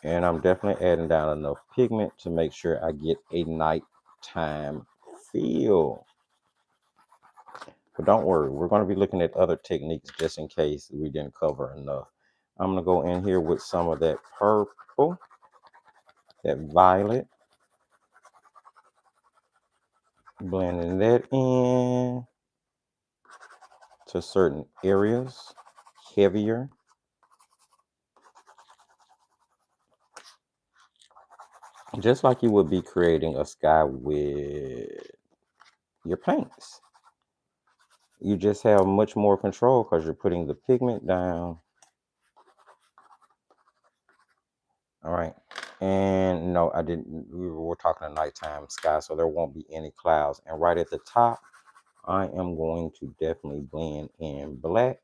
And I'm definitely adding down enough pigment to make sure I get a nighttime feel. But don't worry, we're going to be looking at other techniques just in case we didn't cover enough. I'm going to go in here with some of that purple, that violet, blending that in to certain areas, heavier. Just like you would be creating a sky with your paints. You just have much more control because you're putting the pigment down. All right. And no, I didn't. We were talking a nighttime sky, so there won't be any clouds. And right at the top, I am going to definitely blend in black.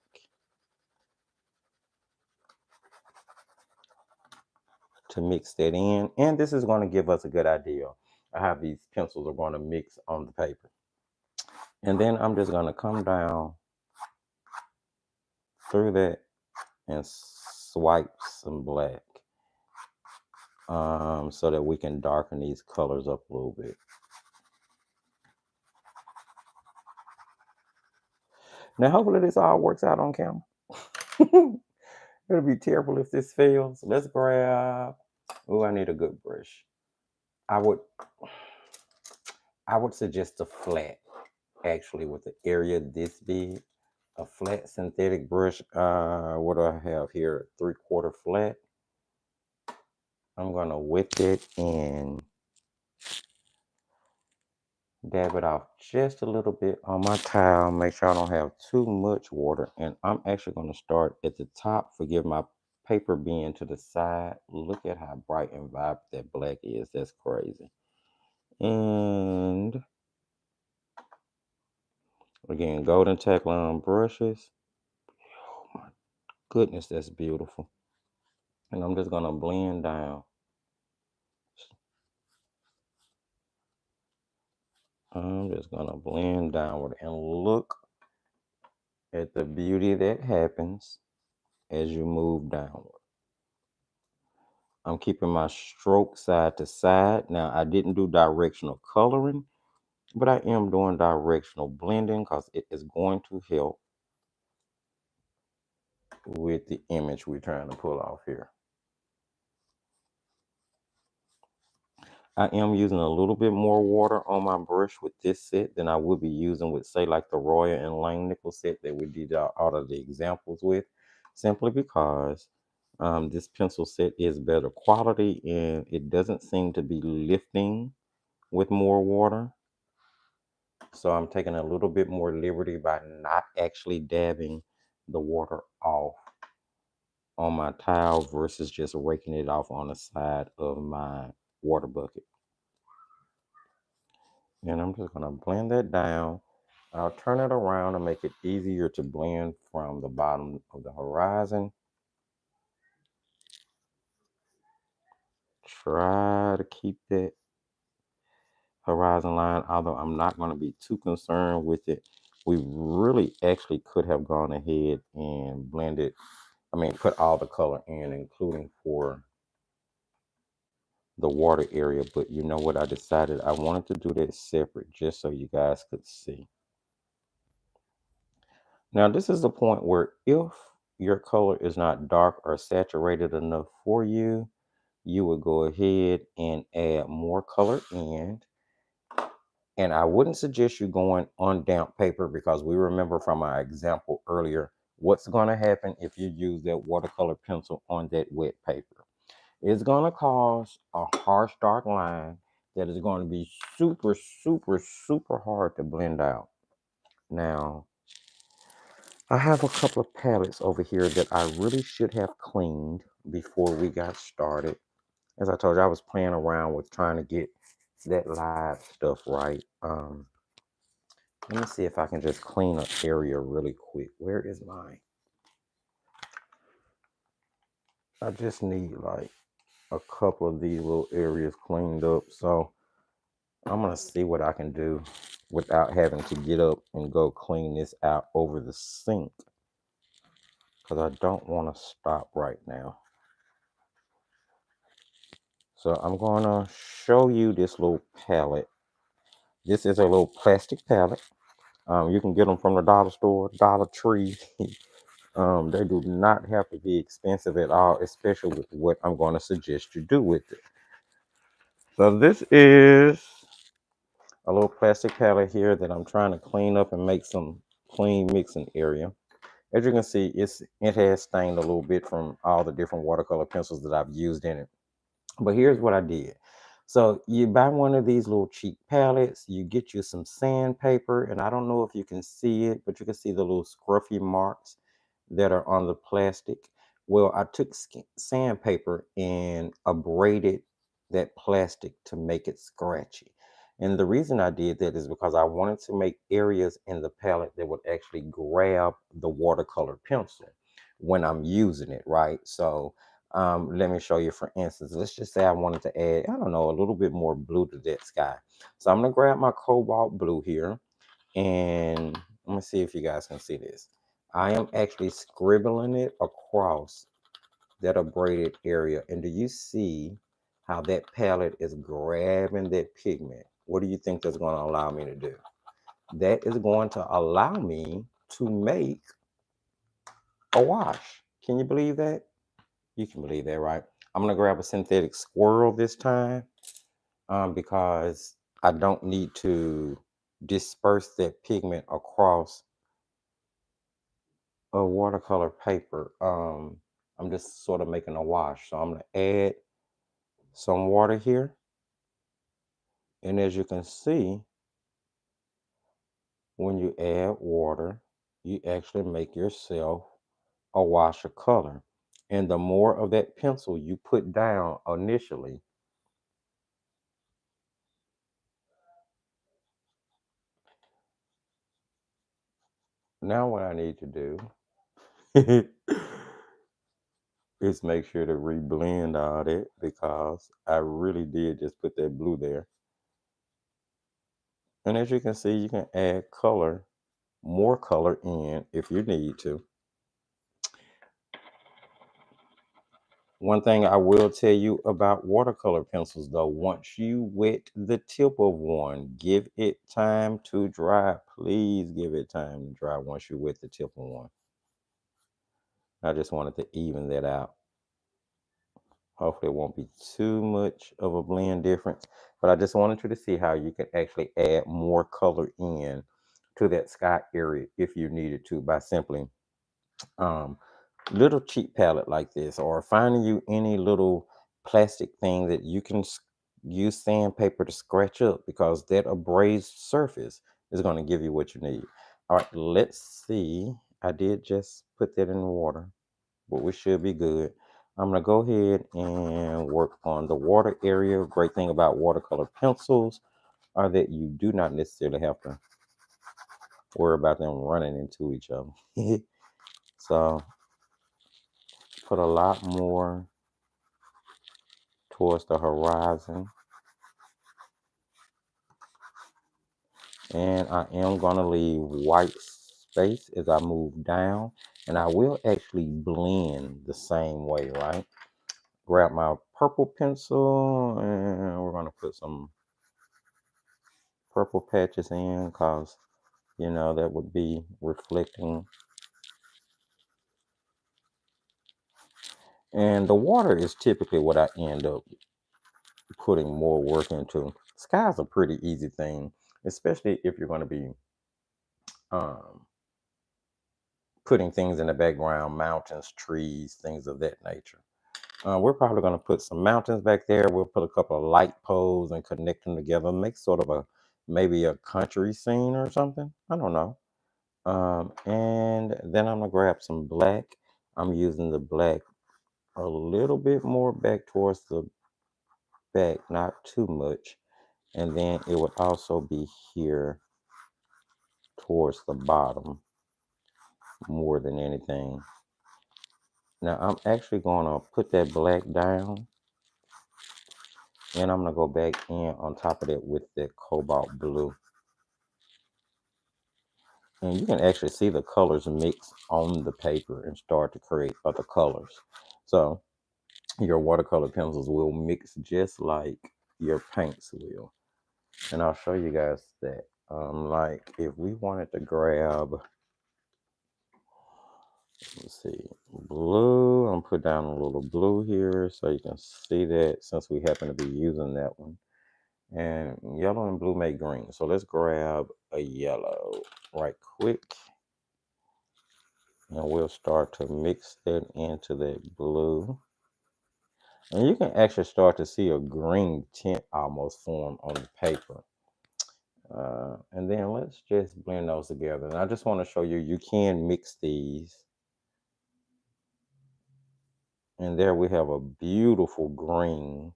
To mix that in. And this is going to give us a good idea of how these pencils are going to mix on the paper. And then I'm just going to come down through that and swipe some black so that we can darken these colors up a little bit. Now, hopefully this all works out on camera. It'll be terrible if this fails. Let's grab, oh, I need a good brush. I would suggest a flat, actually, with the area this big. A flat synthetic brush. What do I have here? 3/4 flat. I'm gonna wet it and dab it off just a little bit on my towel. Make sure I don't have too much water. And I'm actually gonna start at the top. Forgive my paper being to the side. Look at how bright and vibrant that black is. That's crazy. And again, golden Taklon brushes. Oh my goodness, that's beautiful. And I'm just gonna blend down. I'm just gonna blend downward and look at the beauty that happens as you move downward. I'm keeping my stroke side to side. Now, I didn't do directional coloring, but I am doing directional blending because it is going to help with the image we're trying to pull off here. I am using a little bit more water on my brush with this set than I would be using with, say, like the Royal and Langnickel set that we did all of the examples with, simply because this pencil set is better quality and it doesn't seem to be lifting with more water. So I'm taking a little bit more liberty by not actually dabbing the water off on my towel versus just raking it off on the side of my water bucket. And I'm just going to blend that down. I'll turn it around to make it easier to blend from the bottom of the horizon. Try to keep that horizon line, although I'm not going to be too concerned with it. We really actually could have gone ahead and blended, put all the color in, including for the water area. But you know what? I decided I wanted to do that separate just so you guys could see. Now, this is the point where if your color is not dark or saturated enough for you, you would go ahead and add more color in. And I wouldn't suggest you going on damp paper because we remember from our example earlier what's going to happen if you use that watercolor pencil on that wet paper. It's going to cause a harsh dark line that is going to be super, super, super hard to blend out. Now, I have a couple of palettes over here that I really should have cleaned before we got started. As I told you, I was playing around with trying to get that live stuff right. Let me see if I can just clean an area really quick. Where is mine? I just need like a couple of these little areas cleaned up. So I'm going to see what I can do without having to get up and go clean this out over the sink, because I don't want to stop right now. So I'm going to show you this little palette. This is a little plastic palette. You can get them from the dollar store, Dollar Tree. They do not have to be expensive at all, especially with what I'm going to suggest you do with it. So this is a little plastic palette here that I'm trying to clean up and make some clean mixing area. As you can see, it has stained a little bit from all the different watercolor pencils that I've used in it. But here's what I did. So you buy one of these little cheap palettes, you get you some sandpaper, and I don't know if you can see it, but you can see the little scruffy marks that are on the plastic. Well, I took sandpaper and abraded that plastic to make it scratchy. And the reason I did that is because I wanted to make areas in the palette that would actually grab the watercolor pencil when I'm using it, right? So let me show you, for instance, let's just say I wanted to add, I don't know, a little bit more blue to that sky. So I'm going to grab my cobalt blue here, and let me see if you guys can see this. I am actually scribbling it across that abraded area. And do you see how that palette is grabbing that pigment? What do you think that's going to allow me to do? That is going to allow me to make a wash. Can you believe that? You can believe that, right? I'm going to grab a synthetic squirrel this time, because I don't need to disperse that pigment across a watercolor paper. I'm just sort of making a wash. So I'm going to add some water here. And as you can see, when you add water, you actually make yourself a wash of color. And the more of that pencil you put down initially, now what I need to do is make sure to reblend all that, because I really did just put that blue there. And as you can see, you can add color, more color in if you need to. One thing I will tell you about watercolor pencils though, once you wet the tip of one, give it time to dry. Please give it time to dry once you wet the tip of one. I just wanted to even that out. Hopefully it won't be too much of a blend difference, but I just wanted you to see how you can actually add more color in to that sky area if you needed to, by simply um, little cheap palette like this, or finding you any little plastic thing that you can use sandpaper to scratch up, because that abrased surface is going to give you what you need. All right, let's see. I did just put that in the water, but we should be good. I'm going to go ahead and work on the water area. Great thing about watercolor pencils are that you do not necessarily have to worry about them running into each other. So put a lot more towards the horizon. And I am going to leave white space as I move down. And I will actually blend the same way, right? Grab my purple pencil, and we're going to put some purple patches in, because, you know, that would be reflecting. And the water is typically what I end up putting more work into. Sky's a pretty easy thing, especially if you're going to be um, putting things in the background, mountains, trees, things of that nature. We're probably going to put some mountains back there. We'll put a couple of light poles and connect them together, make sort of a maybe a country scene or something. I don't know. And then I'm gonna grab some black. I'm using the black a little bit more back towards the back, not too much. And then it would also be here towards the bottom more than anything. Now I'm actually gonna put that black down and I'm gonna go back in on top of that with that cobalt blue. And you can actually see the colors mix on the paper and start to create other colors. So your watercolor pencils will mix just like your paints will. And I'll show you guys that. Like if we wanted to grab, let's see, blue, I'm put down a little blue here so you can see that since we happen to be using that one. And yellow and blue make green. So let's grab a yellow right quick. And we'll start to mix that into that blue. And you can actually start to see a green tint almost form on the paper. And then let's just blend those together. And I just want to show you, you can mix these. And there we have a beautiful green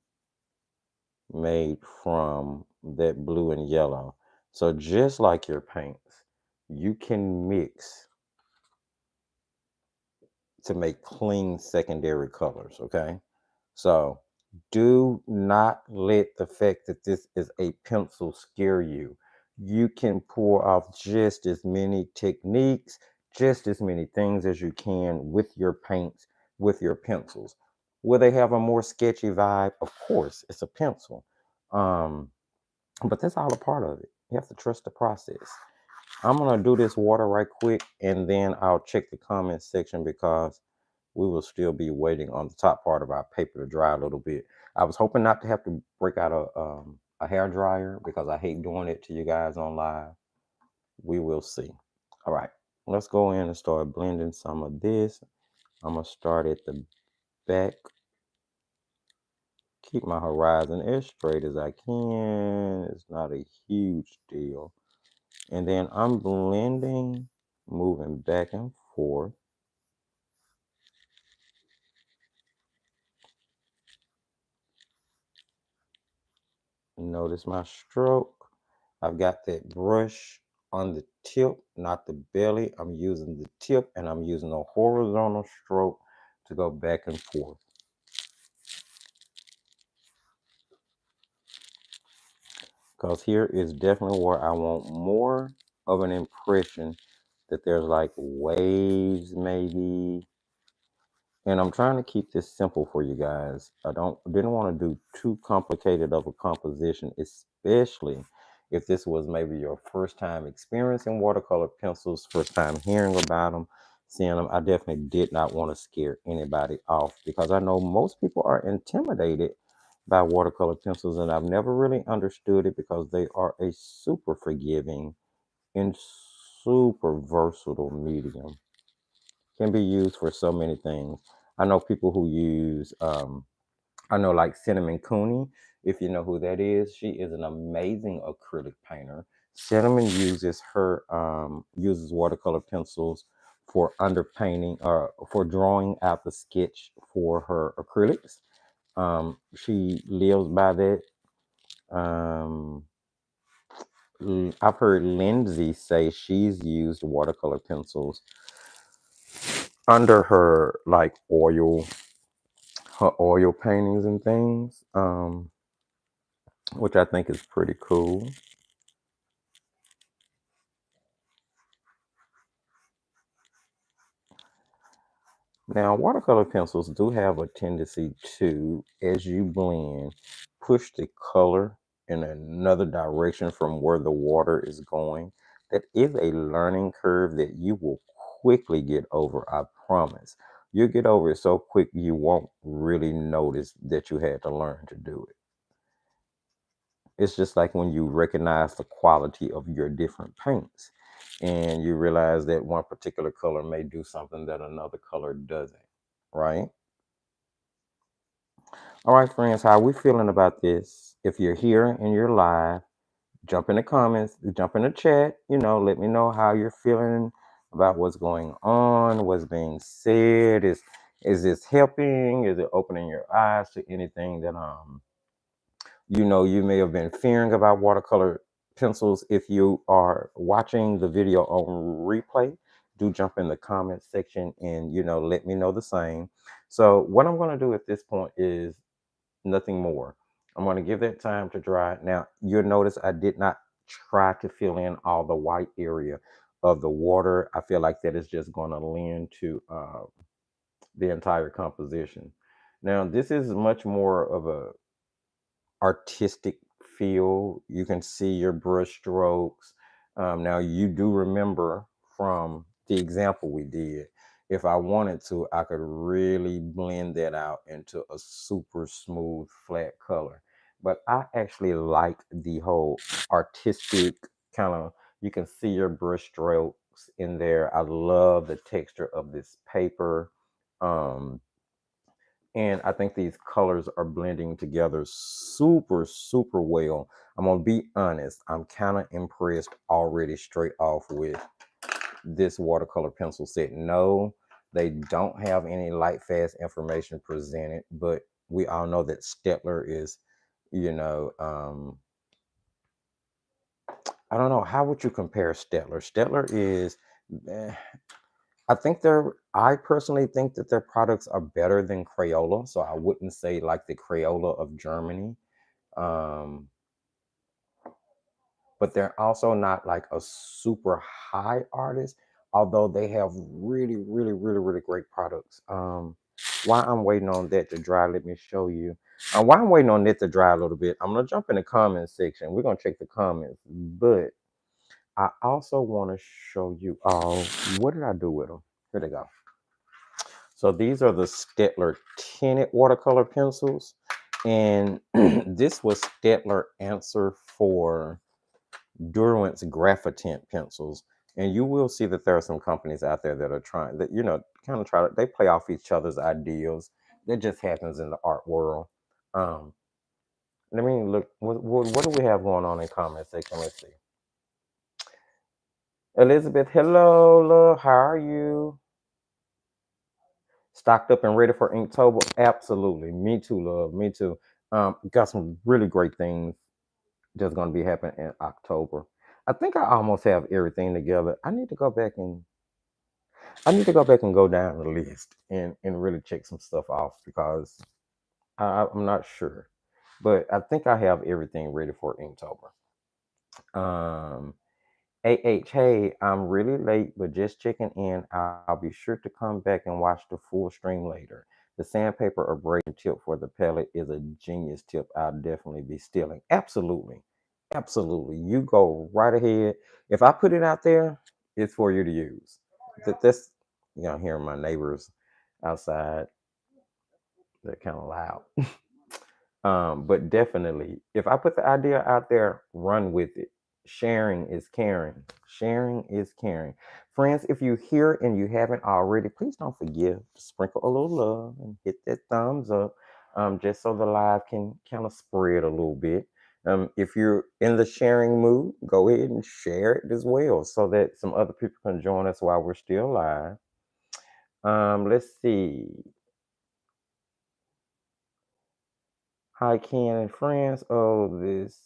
made from that blue and yellow. So just like your paints, you can mix to make clean secondary colors, okay? So do not let the fact that this is a pencil scare you. You can pull off just as many techniques, just as many things as you can with your paints, with your pencils. Will they have a more sketchy vibe? Of course, it's a pencil. Um, but that's all a part of it. You have to trust the process. I'm gonna do this water right quick and then I'll check the comments section because we will still be waiting on the top part of our paper to dry a little bit. I was hoping not to have to break out a hair dryer because I hate doing it to you guys on live. We will see. All right, let's go in and start blending some of this. I'm gonna start at the back. Keep my horizon as straight as I can. It's not a huge deal. And then I'm blending, moving back and forth. Notice my stroke. I've got that brush on the tip, not the belly. I'm using the tip and I'm using a horizontal stroke to go back and forth. Because here is definitely where I want more of an impression that there's like waves maybe. And I'm trying to keep this simple for you guys. Didn't want to do too complicated of a composition, especially if this was maybe your first time experiencing watercolor pencils, first time hearing about them, seeing them. I definitely did not want to scare anybody off because I know most people are intimidated by watercolor pencils, and I've never really understood it because they are a super forgiving and super versatile medium, can be used for so many things. I know people who use, I know like Cinnamon Cooney, if you know who that is, she is an amazing acrylic painter. Cinnamon uses uses watercolor pencils for underpainting or for drawing out the sketch for her acrylics. She lives by that. Um, I've heard Lindsay say she's used watercolor pencils under her oil paintings and things, which I think is pretty cool. Now, watercolor pencils do have a tendency to, as you blend, push the color in another direction from where the water is going. That is a learning curve that you will quickly get over, I promise. You'll get over it so quick you won't really notice that you had to learn to do it. It's just like when you recognize the quality of your different paints and you realize that one particular color may do something that another color doesn't, right? All right, friends, how are we feeling about this? If you're here and you're live, jump in the comments, jump in the chat, let me know how you're feeling about what's going on, what's being said. Is this helping? Is it opening your eyes to anything that you may have been fearing about watercolor pencils? If you are watching the video on replay, do jump in the comment section and let me know the same. So what I'm going to do at this point is nothing more. I'm going to give that time to dry. Now, you'll notice I did not try to fill in all the white area of the water. I feel like that is just going to lend to the entire composition. Now, this is much more of a artistic feel. You can see your brush strokes. Now, you do remember from the example we did, if I wanted to, I could really blend that out into a super smooth, flat color. But I actually like the whole artistic kind of, you can see your brush strokes in there. I love the texture of this paper. Um, and I think these colors are blending together super, super well. I'm gonna be honest, I'm kind of impressed already straight off with this watercolor pencil set. No, they don't have any light fast information presented, but we all know that Stettler is, you know, I don't know, how would you compare Stettler? Stettler is, eh, I personally think that their products are better than Crayola. So I wouldn't say like the Crayola of Germany. Um, but they're also not like a super high artist, although they have really, really, really, really great products. While I'm waiting on that to dry, let me show you. While I'm waiting on it to dry a little bit, I'm gonna jump in the comments section. We're gonna check the comments, but I also want to show you all what did I do with them. Here they go. So these are the Stettler tinted watercolor pencils. And this was Stettler answer for Derwent's Graphitint pencils. And you will see that there are some companies out there that are trying that, kind of try to, they play off each other's ideals. That just happens in the art world. Um, Let me look, what do we have going on in comment section? Let's see. Elizabeth, hello, love, how are you? Stocked up and ready for Inktober? Absolutely. Me too, love. Me too. Got some really great things that's going to be happening in October. I think I almost have everything together. I need to go back and go down the list and really check some stuff off because I'm not sure, but I think I have everything ready for Inktober. Um, hey, I'm really late, but just checking in. I'll be sure to come back and watch the full stream later. The sandpaper abrasion tip for the palette is a genius tip. I'll definitely be stealing. Absolutely. Absolutely. You go right ahead. If I put it out there, it's for you to use. That's, hearing my neighbors outside, they're kind of loud. But definitely, if I put the idea out there, run with it. Sharing is caring. Sharing is caring. Friends, if you're here and you haven't already, please don't forget to sprinkle a little love and hit that thumbs up, just so the live can kind of spread a little bit. If you're in the sharing mood, go ahead and share it as well so that some other people can join us while we're still live. Let's see. Hi, Ken and friends. Oh, this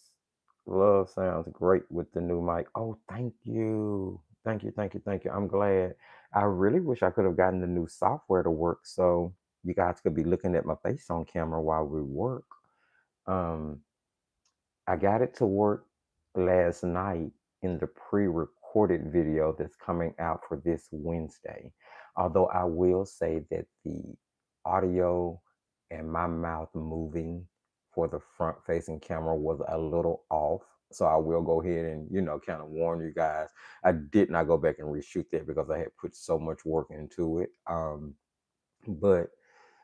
love sounds great with the new mic. Oh, thank you. Thank you, thank you, thank you. I'm glad. I really wish I could have gotten the new software to work so you guys could be looking at my face on camera while we work. Um, I got it to work last night in the pre recorded video that's coming out for this Wednesday. Although I will say that the audio and my mouth moving for the front facing camera was a little off. So I will go ahead and, kind of warn you guys. I did not go back and reshoot that because I had put so much work into it. But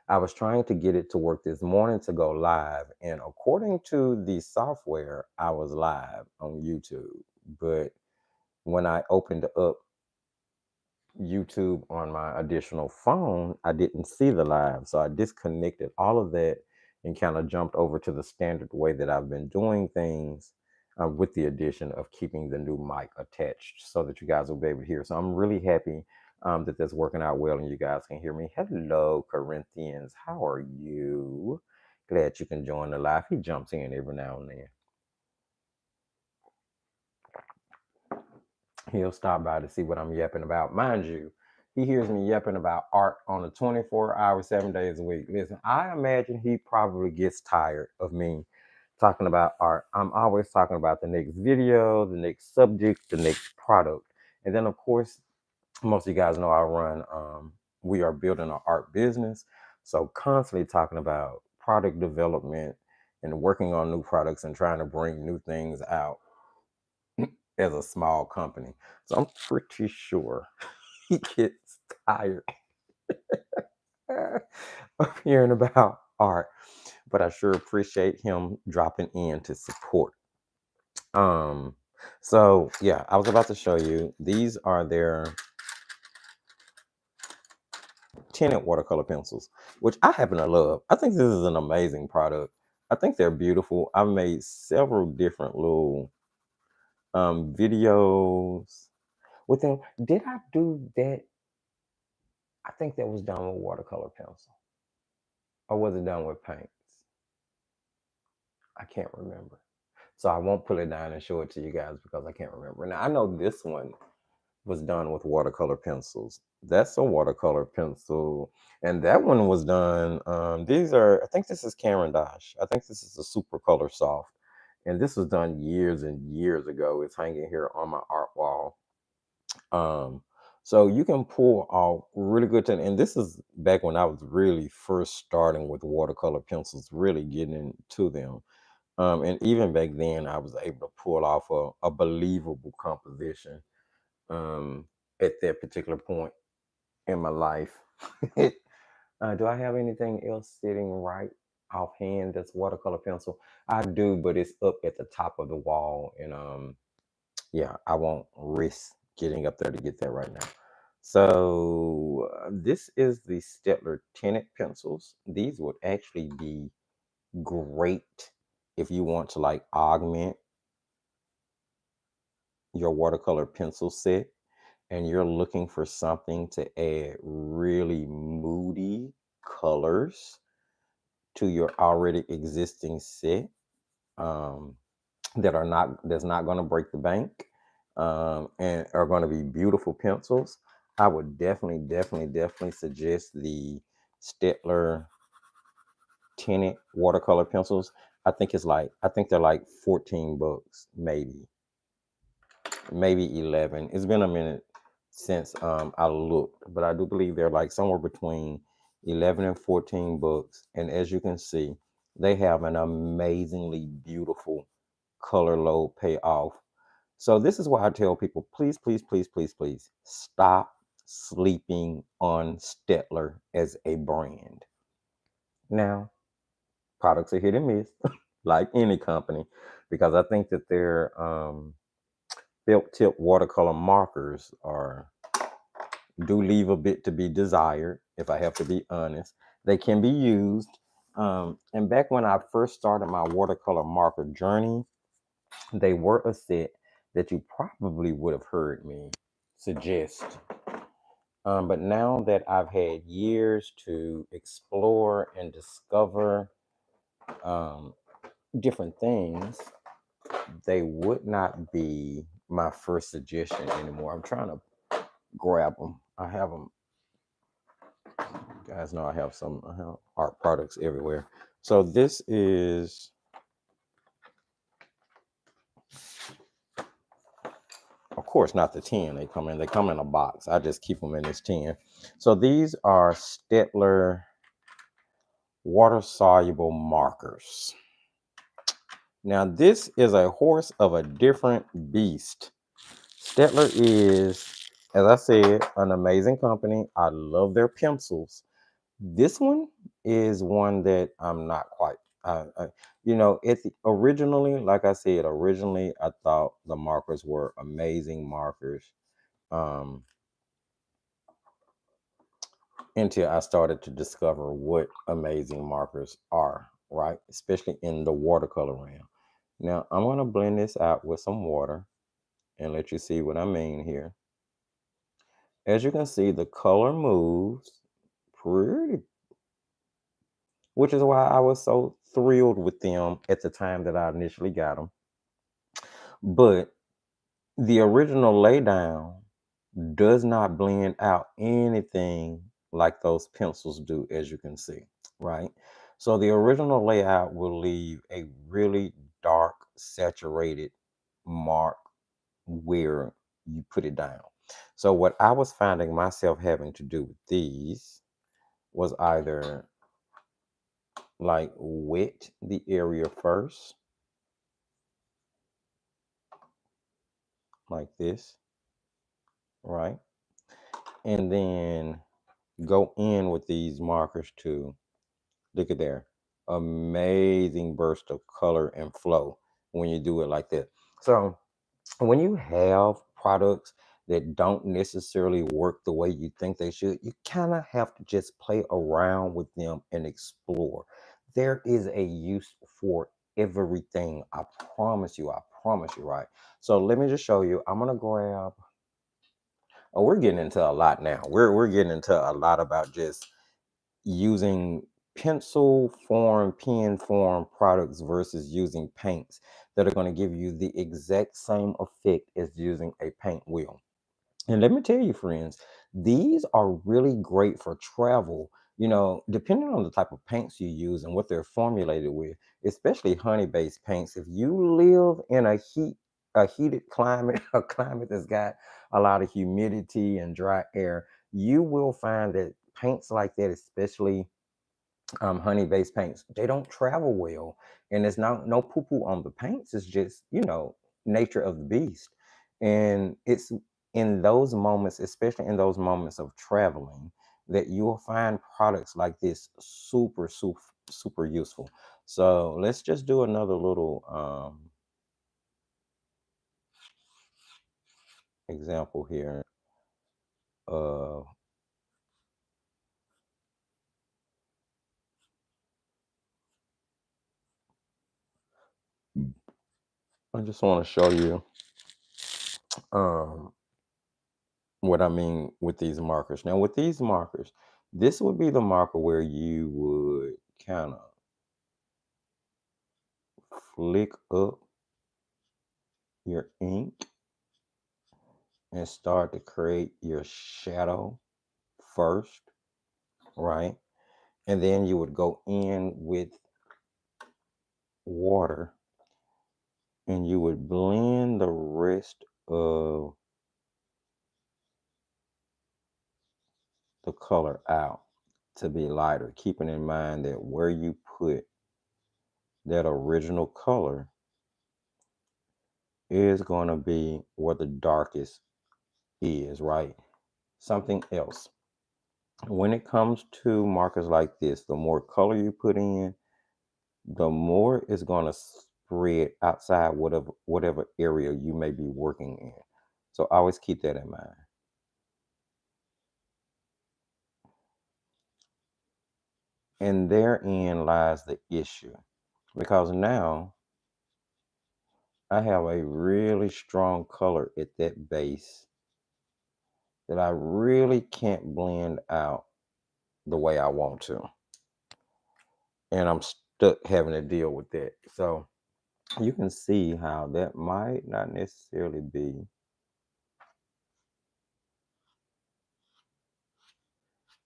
I was trying to get it to work this morning to go live, and according to the software, I was live on YouTube. But when I opened up YouTube on my additional phone, I didn't see the live. So I disconnected all of that and kind of jumped over to the standard way that I've been doing things, with the addition of keeping the new mic attached so that you guys will be able to hear. So I'm really happy that that's working out well and you guys can hear me. Hello, Corinthians. How are you? Glad you can join the live. He jumps in every now and then. He'll stop by to see what I'm yapping about. Mind you, he hears me yapping about art on a 24-hour, 7 days a week. Listen, I imagine he probably gets tired of me talking about art. I'm always talking about the next video, the next subject, the next product. And then, of course, most of you guys know I run, we are building an art business. So, constantly talking about product development and working on new products and trying to bring new things out as a small company. So I'm pretty sure he gets tired of hearing about art, but I sure appreciate him dropping in to support. Um, so yeah, I was about to show you. These are their tinted watercolor pencils, which I happen to love. I think this is an amazing product. I think they're beautiful. I've made several different little videos with them. Did I do that? I think that was done with watercolor pencil. Or was it done with paints? I can't remember. So I won't pull it down and show it to you guys because I can't remember. Now I know this one was done with watercolor pencils. That's a watercolor pencil. And that one was done. These are, I think this is Caran d'Ache. I think this is a super color soft. And this was done years and years ago. It's hanging here on my art wall. Um, so you can pull off really good tin, and this is back when I was really first starting with watercolor pencils, really getting into them. And even back then, I was able to pull off a believable composition at that particular point in my life. Do I have anything else sitting right offhand that's watercolor pencil? I do, but it's up at the top of the wall, and yeah, I won't risk getting up there to get that right now. So this is the Stettler tinted pencils. These would actually be great if you want to like augment your watercolor pencil set and you're looking for something to add really moody colors to your already existing set. Um, that's not going to break the bank, and are going to be beautiful pencils. I would definitely suggest the Stettler tinted watercolor pencils. I think they're like 14 bucks, maybe 11. It's been a minute since I looked, but I do believe they're like somewhere between 11 and 14 bucks. And as you can see, they have an amazingly beautiful color load payoff. So this is why I tell people, please stop sleeping on Stettler as a brand. Now, products are hit and miss, like any company, because I think that their felt tip watercolor markers are do leave a bit to be desired, if I have to be honest. They can be used. And back when I first started my watercolor marker journey, they were a set that you probably would have heard me suggest. But now that I've had years to explore and discover um, different things, they would not be my first suggestion anymore. I'm trying to grab them. I have them. You guys know I have art products everywhere. So this is, of course, not the tin they come in. They come in a box. I just keep them in this tin. So these are Stettler water soluble markers. Now this is a horse of a different beast. Stettler is, as I said, an amazing company. I love their pencils. This one is one that I'm not quite. It's originally, like I said, originally I thought the markers were amazing markers. Um, until I started to discover what amazing markers are. right? Especially in the watercolor realm. Now I'm going to blend this out with some water and let you see what I mean here. As you can see, the color moves pretty, which is why I was so thrilled with them at the time that I initially got them. But the original laydown does not blend out anything like those pencils do, as you can see, right? So the original layout will leave a really dark, saturated mark where you put it down. So what I was finding myself having to do with these was either like wet the area first, like this, right? And then go in with these markers too. Look at there. Amazing burst of color and flow when you do it like that. So when you have products that don't necessarily work the way you think they should, you kind of have to just play around with them and explore. There is a use for everything. I promise you. I promise you, right? So let me just show you. I'm gonna grab. Oh, we're getting into a lot now. We're getting into a lot about just using pencil form, pen form products versus using paints that are going to give you the exact same effect as using a paint wheel. And let me tell you, friends, these are really great for travel. Depending on the type of paints you use and what they're formulated with, especially honey-based paints. If you live in a heated climate, a climate that's got a lot of humidity and dry air, you will find that paints like that, especially honey-based paints, they don't travel well, and it's not no poo-poo on the paints. It's just nature of the beast, and it's in those moments, especially in those moments of traveling, that you'll find products like this super, super, super useful. So let's just do another little example here. Uh, I just want to show you um, what I mean with these markers. Now, with these markers, this would be the marker where you would kind of flick up your ink and start to create your shadow first, right? And then you would go in with water and you would blend the rest of the color out to be lighter, keeping in mind that where you put that original color is going to be where the darkest is, right? Something else. When it comes to markers like this, the more color you put in, the more it's going to spread outside whatever area you may be working in. So always keep that in mind. And therein lies the issue. Because now I have a really strong color at that base that I really can't blend out the way I want to. And I'm stuck having to deal with that. So you can see how that might not necessarily be.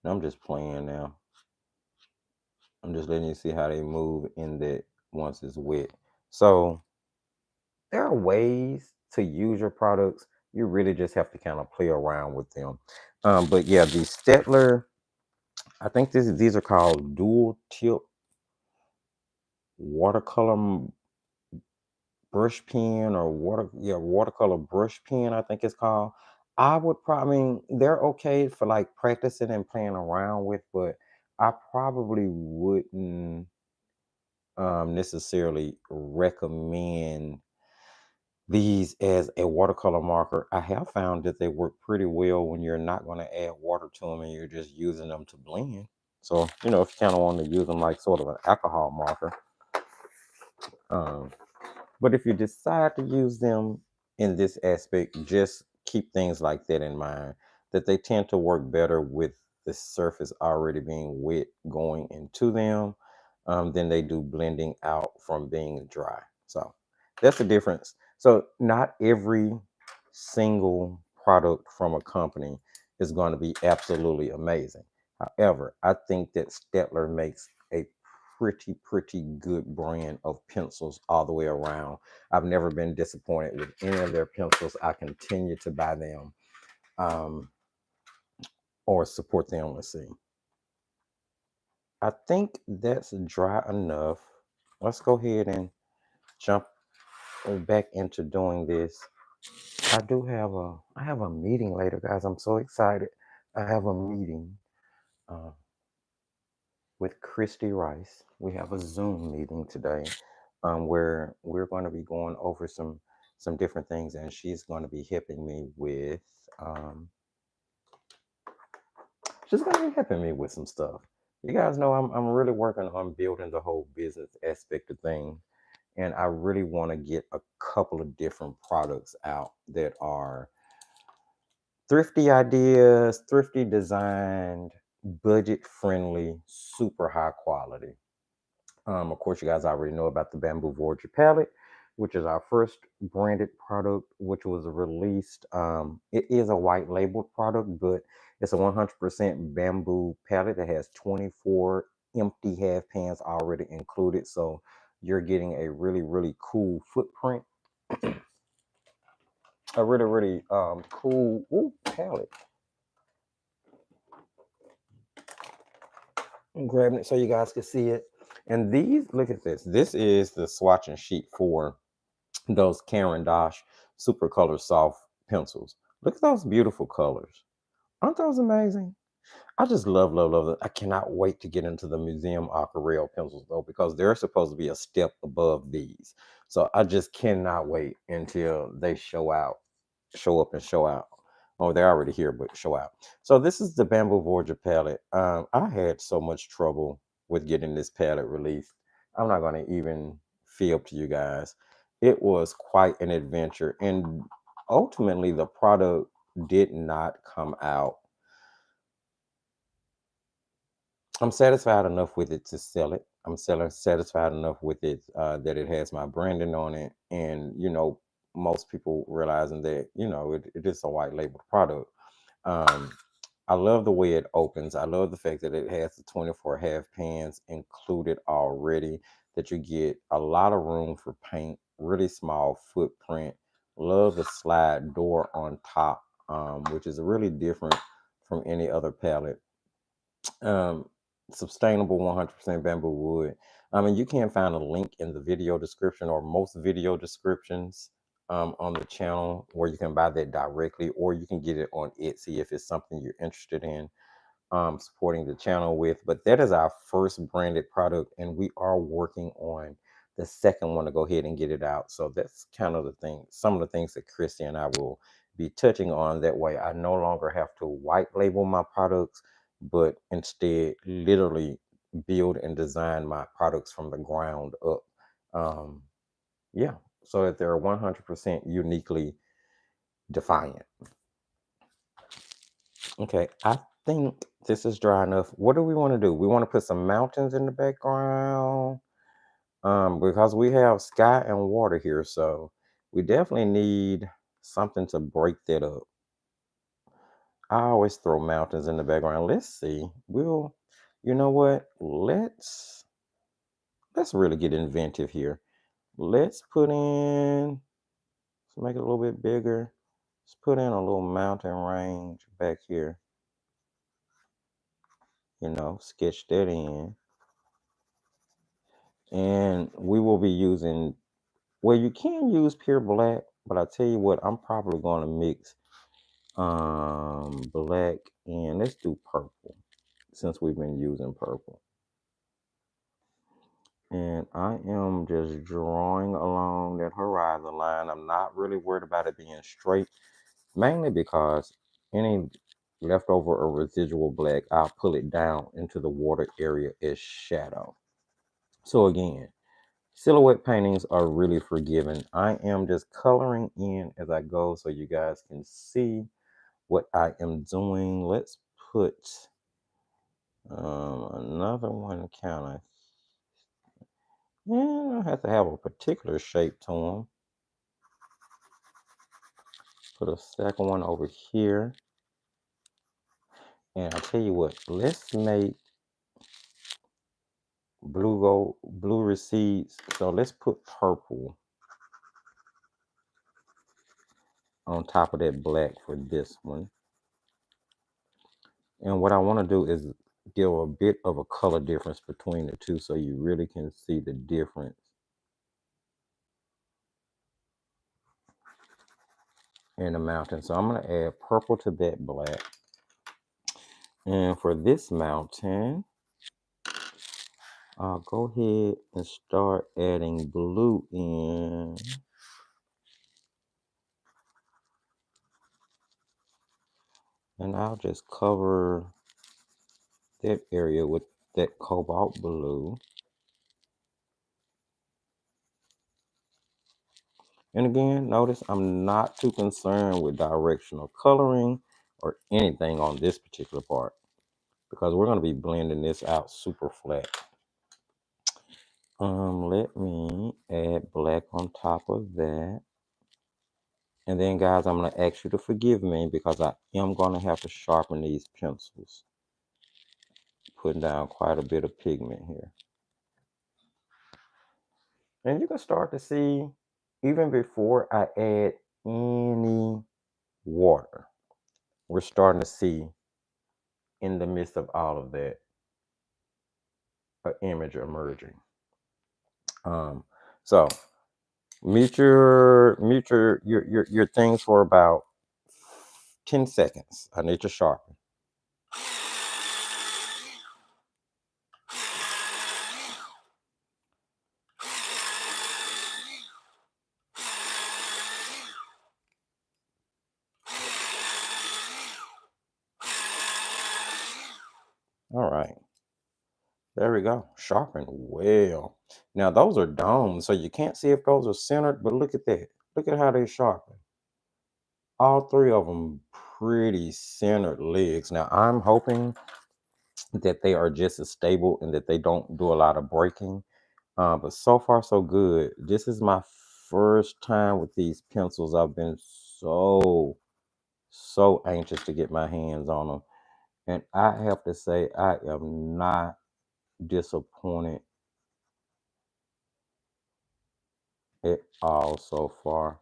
I'm just playing now. I'm just letting you see how they move in that once it's wet. So there are ways to use your products. You really just have to kind of play around with them. But yeah, the Stettler, I think these are called dual tip watercolor brush pen or watercolor brush pen, I think it's called. I would probably, I mean, they're okay for like practicing and playing around with, but I probably wouldn't necessarily recommend these as a watercolor marker. I have found that they work pretty well when you're not going to add water to them and you're just using them to blend. So, you know, if you kind of want to use them like sort of an alcohol marker. Um, but if you decide to use them in this aspect, just keep things like that in mind, that they tend to work better with the surface already being wet going into them than they do blending out from being dry. So that's the difference. So not every single product from a company is going to be absolutely amazing. However, I think that Stetler makes a pretty good brand of pencils all the way around. I've never been disappointed with any of their pencils. I continue to buy them um, or support them. Let's see. I think that's dry enough. Let's go ahead and jump back into doing this. I have a meeting later, guys. I'm so excited. I have a meeting uh, with Christy Rice. We have a Zoom meeting today where we're going to be going over some different things, and she's going to be helping me with um, she's going to be helping me with some stuff. You guys know I'm really working on building the whole business aspect of things, and I really want to get a couple of different products out that are thrifty ideas, thrifty designed, budget friendly, super high quality. Of course, you guys already know about the Bamboo Voyager palette, which is our first branded product, which was released. It is a white labeled product, but it's a 100% bamboo palette that has 24 empty half pans already included. So you're getting a really cool footprint, a really cool palette. I'm grabbing it so you guys can see it. And these, look at this. This is the swatching sheet for those Karen Dosh Super Color Soft pencils. Look at those beautiful colors. Aren't those amazing? I just love them. I cannot wait to get into the Museum Aquarelle pencils though, because they're supposed to be a step above these. So I just cannot wait until they show up and show out. Oh, they're already here, but show out. So this is the Bamboo Voyager palette. I had so much trouble with getting this palette released. I'm not going to even fib to you guys. It was quite an adventure, and ultimately the product did not come out. I'm satisfied enough with it to sell it. Satisfied enough with it that it has my branding on it, and you know, most people realizing that it is a white label product. Um, I love the way it opens. I love the fact that it has the 24 half pans included already. That you get a lot of room for paint, really small footprint. Love the slide door on top, which is really different from any other palette. um, Sustainable 100% bamboo wood. I mean, you can find a link in the video description or most video descriptions on the channel where you can buy that directly, or you can get it on Etsy if it's something you're interested in supporting the channel with. But that is our first branded product, and we are working on the second one to go ahead and get it out. So that's kind of the thing, some of the things that Christy and I will be touching on. That way, I no longer have to white label my products, but instead, literally build and design my products from the ground up. Um, yeah, so that they're 100% uniquely defiant. Okay, I think this is dry enough. What do we want to do? We want to put some mountains in the background because we have sky and water here, so we definitely need something to break that up. I always throw mountains in the background. Let's see. You know what? Let's really get inventive here. Let's put in, let's make it a little bit bigger. Let's put in a little mountain range back here. Sketch that in. And we will be using, well, you can use pure black, but I tell you what, I'm probably going to mix black and let's do purple since we've been using purple. And I am just drawing along that horizon line. I'm not really worried about it being straight, mainly because any leftover or residual black, I'll pull it down into the water area as shadow. So again, silhouette paintings are really forgiving. I am just coloring in as I go so you guys can see what I am doing. Let's put another one kind of, yeah, I have to have a particular shape to them. Put a second one over here. And I tell you what, let's make blue recedes. So let's put purple on top of that black for this one. And what I want to do is give a bit of a color difference between the two so you really can see the difference in the mountain. So I'm going to add purple to that black. And for this mountain, I'll go ahead and start adding blue in. And I'll just cover that area with that cobalt blue. And again, notice I'm not too concerned with directional coloring or anything on this particular part because we're going to be blending this out super flat. Let me add black on top of that. And then guys, I'm going to ask you to forgive me because I am going to have to sharpen these pencils. Putting down quite a bit of pigment here. And you can start to see, even before I add any water, we're starting to see in the midst of all of that, an image emerging. So mute your things for about 10 seconds. I need to sharpen. All right. There we go. Sharpen well. Now those are domes, so you can't see if those are centered, but look at that. Look at how they sharpen. All three of them pretty centered legs. Now I'm hoping that they are just as stable and that they don't do a lot of breaking. But so far so good. This is my first time with these pencils. I've been so anxious to get my hands on them. And I have to say I am not disappointed at all so far.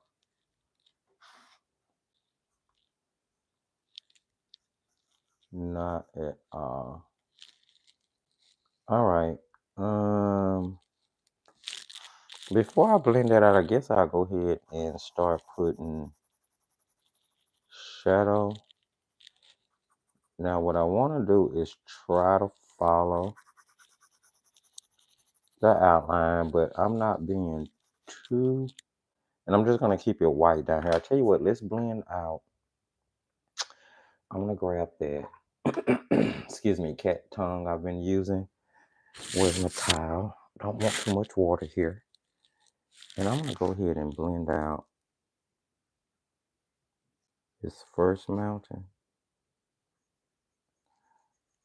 Not at all. All right. Before I blend that out, I guess I'll go ahead and start putting shadow. Now, what I want to do is try to follow the outline, but I'm not being too, and I'm just going to keep it white down here. I tell you what, let's blend out. I'm going to grab that, excuse me, cat tongue I've been using with my towel. Don't want too much water here. And I'm going to go ahead and blend out this first mountain.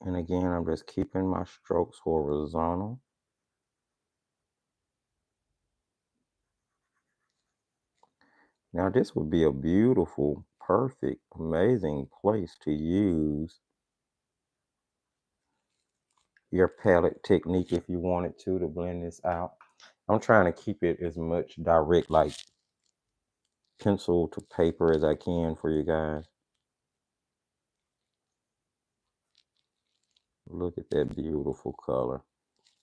And again, I'm just keeping my strokes horizontal. Now, this would be a beautiful, perfect, amazing place to use your palette technique if you wanted to blend this out. I'm trying to keep it as much direct, like pencil to paper as I can for you guys. Look at that beautiful color.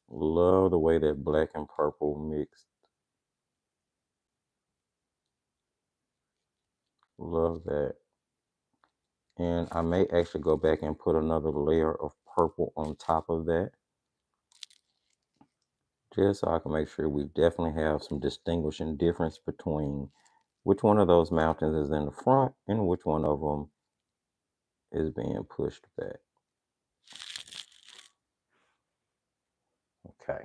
Love the way that black and purple mixed. Love that. And I may actually go back and put another layer of purple on top of that, just so I can make sure we definitely have some distinguishing difference between which one of those mountains is in the front and which one of them is being pushed back. Okay,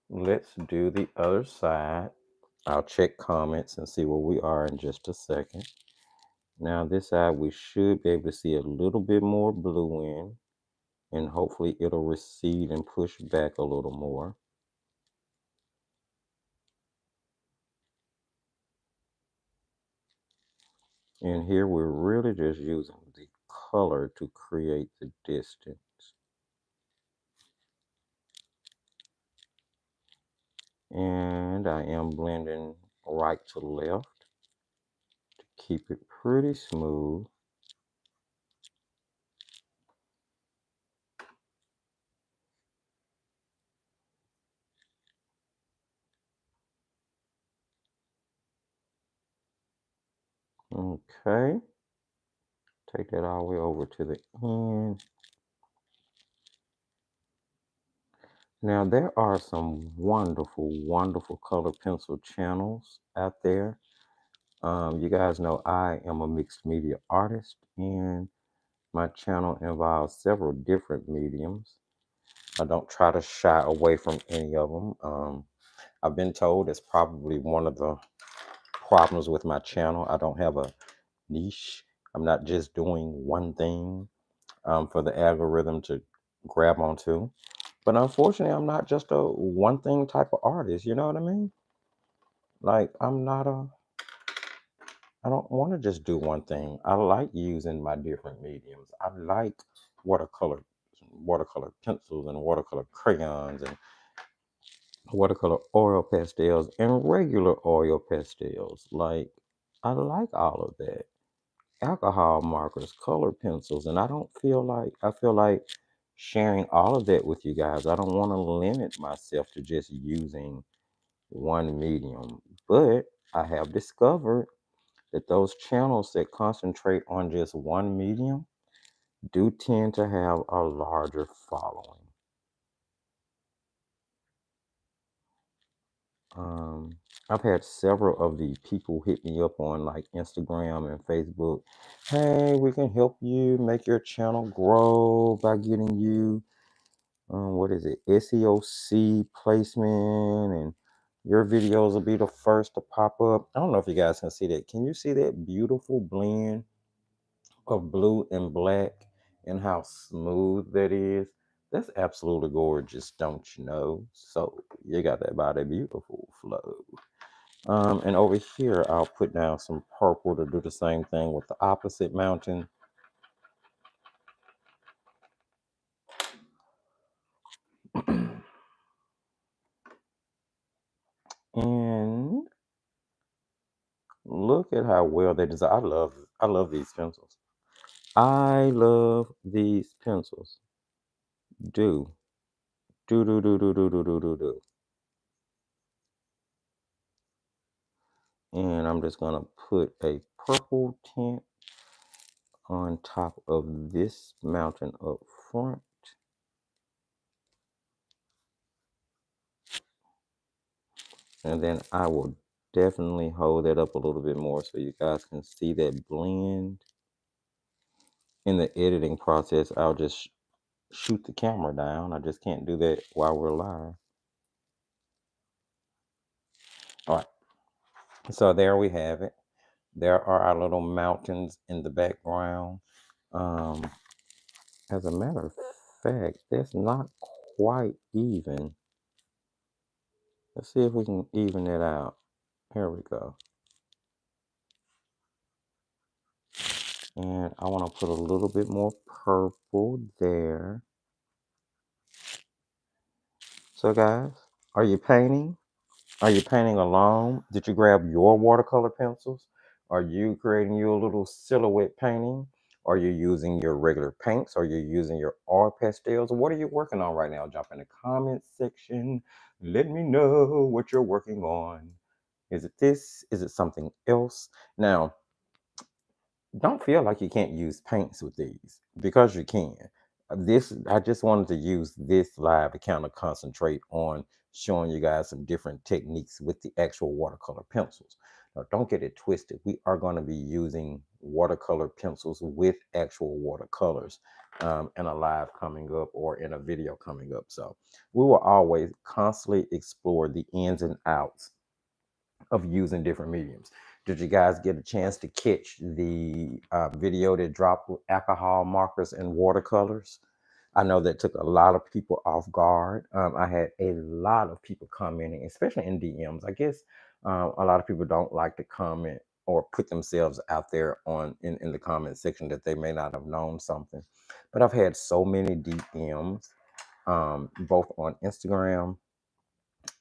let's do the other side. I'll check comments and see where we are in just a second. Now this side we should be able to see a little bit more blue in, and hopefully it'll recede and push back a little more. And here we're really just using the color to create the distance. And I am blending right to left to keep it pretty smooth. Okay, take that all the way over to the end. Now there are some wonderful, wonderful color pencil channels out there. You guys know I am a mixed media artist, and my channel involves several different mediums. I don't try to shy away from any of them. I've been told it's probably one of the problems with my channel. I don't have a niche. I'm not just doing one thing for the algorithm to grab onto. But unfortunately, I'm not just a one thing type of artist. You know what I mean? Like, I don't want to just do one thing. I like using my different mediums. I like watercolor, watercolor pencils and watercolor crayons and watercolor oil pastels and regular oil pastels. Like, I like all of that. Alcohol markers, color pencils, and I feel like sharing all of that with you guys. I don't want to limit myself to just using one medium, but I have discovered that those channels that concentrate on just one medium do tend to have a larger following. Um, I've had several of the people hit me up on like Instagram and Facebook. Hey, we can help you make your channel grow by getting you, what is it, SEOC placement, and your videos will be the first to pop up. I don't know if you guys can see that. Can you see that beautiful blend of blue and black and how smooth that is? That's absolutely gorgeous, don't you know? So you got that body beautiful flow. And over here, I'll put down some purple to do the same thing with the opposite mountain. And look at how well they design. I love these pencils. I love these pencils. Do, do. And I'm just gonna put a purple tint on top of this mountain up front. And then I will definitely hold that up a little bit more so you guys can see that blend. In the editing process, I'll just shoot the camera down. I just can't do that while we're live. All right, so there we have it. There are our little mountains in the background. Um, as a matter of fact, that's not quite even. Let's see if we can even it out. Here we go. And I want to put a little bit more purple there. So guys, are you painting? Are you painting alone? Did you grab your watercolor pencils? Are you creating your little silhouette painting? Are you using your regular paints? Are you using your oil pastels? What are you working on right now? Jump in the comments section. Let me know what you're working on. Is it this? Is it something else? Now, don't feel like you can't use paints with these because you can. This I just wanted to use this live to kind of concentrate on showing you guys some different techniques with the actual watercolor pencils. Now, don't get it twisted. We are going to be using watercolor pencils with actual watercolors in a live coming up or in a video coming up. So we will always constantly explore the ins and outs of using different mediums. Did you guys get a chance to catch the video that dropped with alcohol markers and watercolors? I know that took a lot of people off guard. I had a lot of people commenting, especially in DMs. I guess a lot of people don't like to comment or put themselves out there in the comment section that they may not have known something. But I've had so many DMs, both on Instagram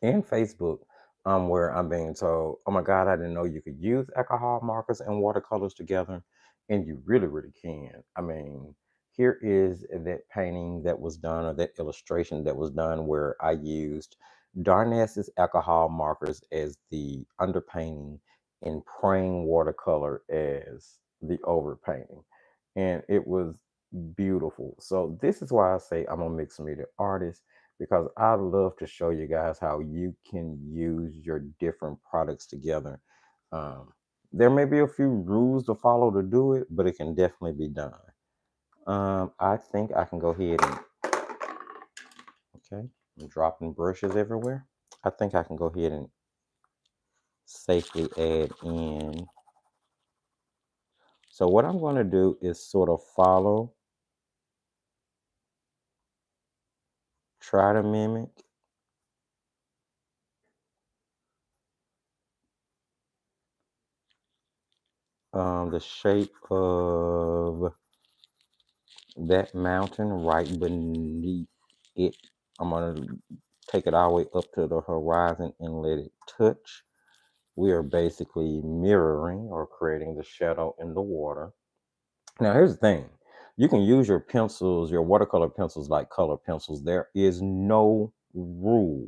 and Facebook, where I'm being told, "Oh my God, I didn't know you could use alcohol markers and watercolors together," and you really, really can. I mean, here is that painting that was done, or that illustration that was done, where I used Darnas's alcohol markers as the underpainting and praying watercolor as the overpainting, and it was beautiful. So this is why I say I'm a mixed media artist, because I love to show you guys how you can use your different products together. Um, there may be a few rules to follow to do it, but it can definitely be done. I think I can go ahead and, okay, I'm dropping brushes everywhere. I think I can go ahead and safely add in. So what I'm going to do is sort of follow, try to mimic the shape of that mountain right beneath it. I'm going to take it all the way up to the horizon and let it touch. We are basically mirroring or creating the shadow in the water. Now, here's the thing. You can use your pencils, your watercolor pencils, like color pencils. There is no rule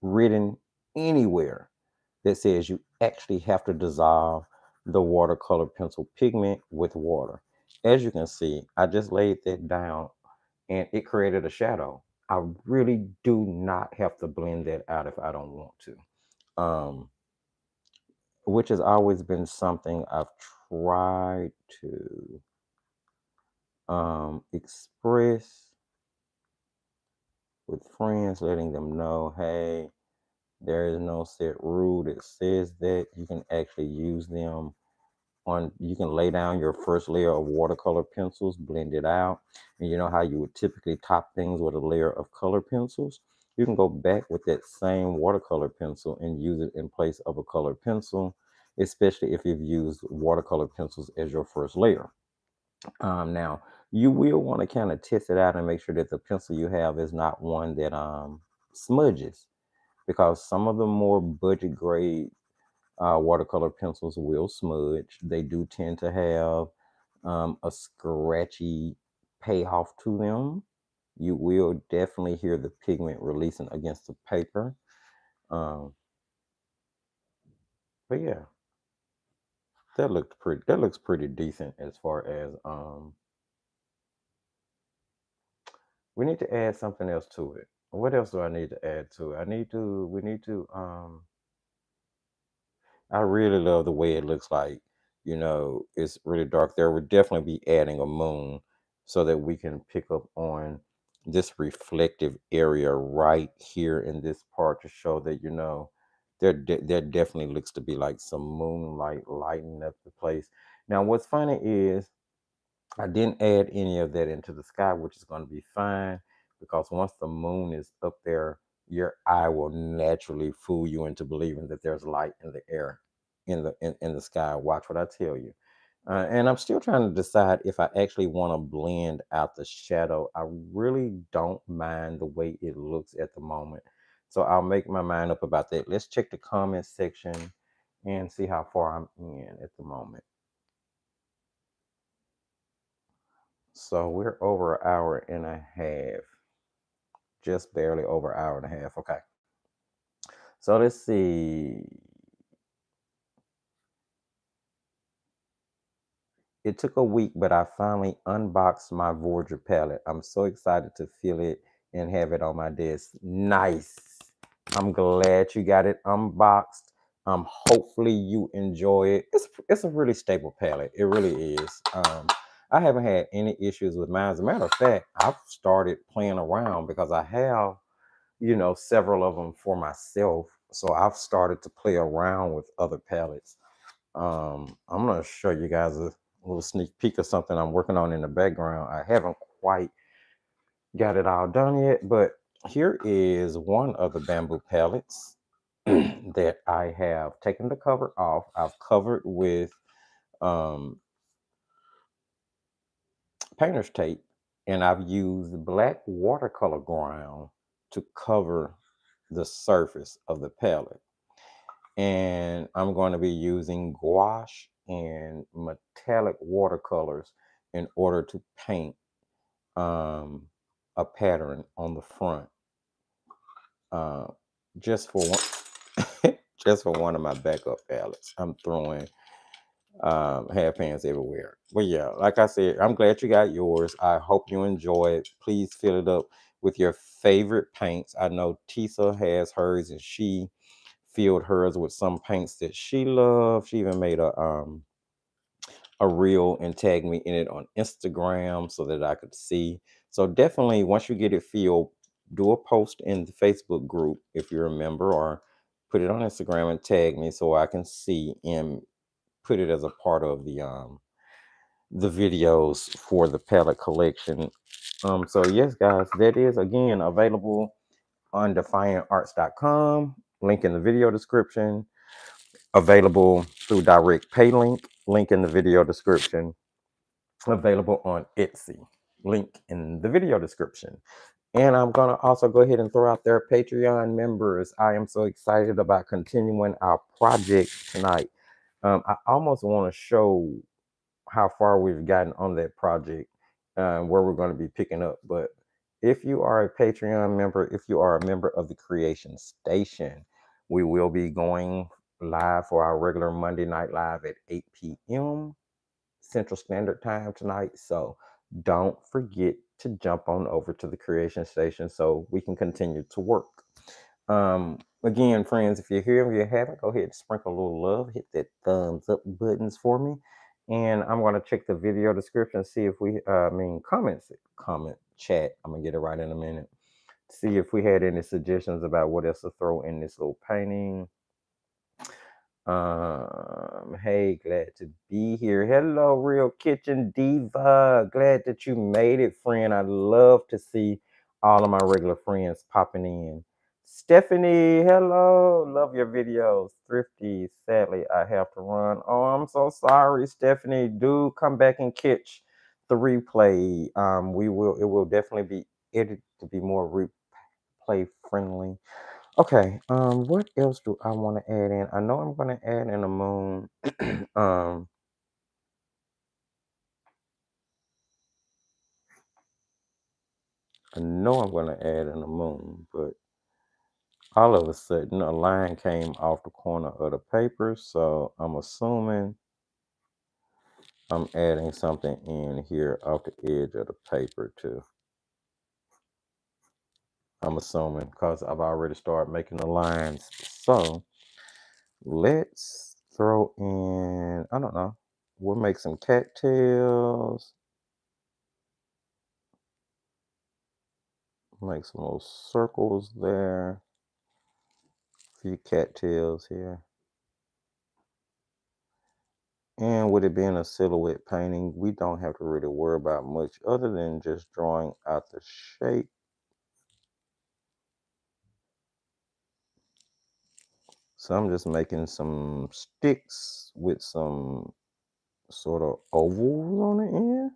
written anywhere that says you actually have to dissolve the watercolor pencil pigment with water. As you can see, I just laid that down and it created a shadow. I really do not have to blend that out if I don't want to. Which has always been something I've tried to express with friends, letting them know, hey, there is no set rule that says that. You can actually use them on, you can lay down your first layer of watercolor pencils, blend it out, and you know how you would typically top things with a layer of color pencils. You can go back with that same watercolor pencil and use it in place of a color pencil, especially if you've used watercolor pencils as your first layer. Now you will want to kind of test it out and make sure that the pencil you have is not one that smudges, because some of the more budget grade watercolor pencils will smudge. They do tend to have a scratchy payoff to them. You will definitely hear the pigment releasing against the paper. Um, but yeah, that looks pretty decent. As far as we need to add something else to it. What else do I need to add to it? We need to I really love the way it looks like. You know, it's really dark there. We'll definitely be adding a moon so that we can pick up on this reflective area right here in this part to show that, you know, there definitely looks to be like some moonlight lighting up the place. Now, what's funny is I didn't add any of that into the sky, which is going to be fine, because once the moon is up there, your eye will naturally fool you into believing that there's light in the air, in the sky. Watch what I tell you. And I'm still trying to decide if I actually want to blend out the shadow. I really don't mind the way it looks at the moment. So I'll make my mind up about that. Let's check the comment section and see how far I'm in at the moment. So we're over an hour and a half, just barely over an hour and a half. Okay. So let's see. It took a week, but I finally unboxed my Voyager palette. I'm so excited to feel it and have it on my desk. Nice. I'm glad you got it unboxed. Hopefully you enjoy it. It's a really stable palette. It really is. I haven't had any issues with mine. As a matter of fact, I've started playing around because I have, several of them for myself. So I've started to play around with other palettes. I'm gonna show you guys a little sneak peek of something I'm working on in the background. I haven't quite got it all done yet, but here is one of the bamboo palettes that I have taken the cover off. I've covered with um, painter's tape, and I've used black watercolor ground to cover the surface of the palette. And I'm going to be using gouache and metallic watercolors in order to paint a pattern on the front, uh, just for one, just for one of my backup palettes. I'm throwing half pans everywhere. But yeah, like I said, I'm glad you got yours. I hope you enjoy it. Please fill it up with your favorite paints. I know Tisa has hers, and she filled hers with some paints that she loves. She even made a reel and tagged me in it on Instagram so that I could see. So definitely, once you get it filled, do a post in the Facebook group if you're a member, or put it on Instagram and tag me so I can see and put it as a part of the videos for the palette collection. So yes, guys, that is again available on defiantarts.com. Link in the video description. Available through direct pay link in the video description. Available on Etsy, link in the video description. And I'm gonna also go ahead and throw out their Patreon members. I am so excited about continuing our project tonight. I almost want to show how far we've gotten on that project, where we're going to be picking up. But if you are a Patreon member, if you are a member of the Creation Station, we will be going live for our regular Monday Night Live at 8 p.m. Central Standard Time tonight. So don't forget to jump on over to the Creation Station so we can continue to work. Again, friends, if you're here and you haven't, go ahead and sprinkle a little love, hit that thumbs up buttons for me. And I'm going to check the video description, see if we, comment chat. I'm going to get it right in a minute. See if we had any suggestions about what else to throw in this little painting. Hey, glad to be here. Hello, Real Kitchen Diva. Glad that you made it, friend. I love to see all of my regular friends popping in. Stephanie, hello. Love your videos. Thrifty, sadly, I have to run. Oh, I'm so sorry, Stephanie. Do come back and catch the replay. It will definitely be edited to be more replay friendly. Okay, what else do I want to add in? I know I'm going to add in a moon. um, I know I'm going to add in a moon, but all of a sudden a line came off the corner of the paper, so I'm assuming I'm adding something in here off the edge of the paper too. I'm assuming because I've already started making the lines. So let's throw in, I don't know, we'll make some cattails. Make some little circles there. A few cattails here. And with it being a silhouette painting, we don't have to really worry about much other than just drawing out the shape. So I'm just making some sticks with some sort of ovals on the end.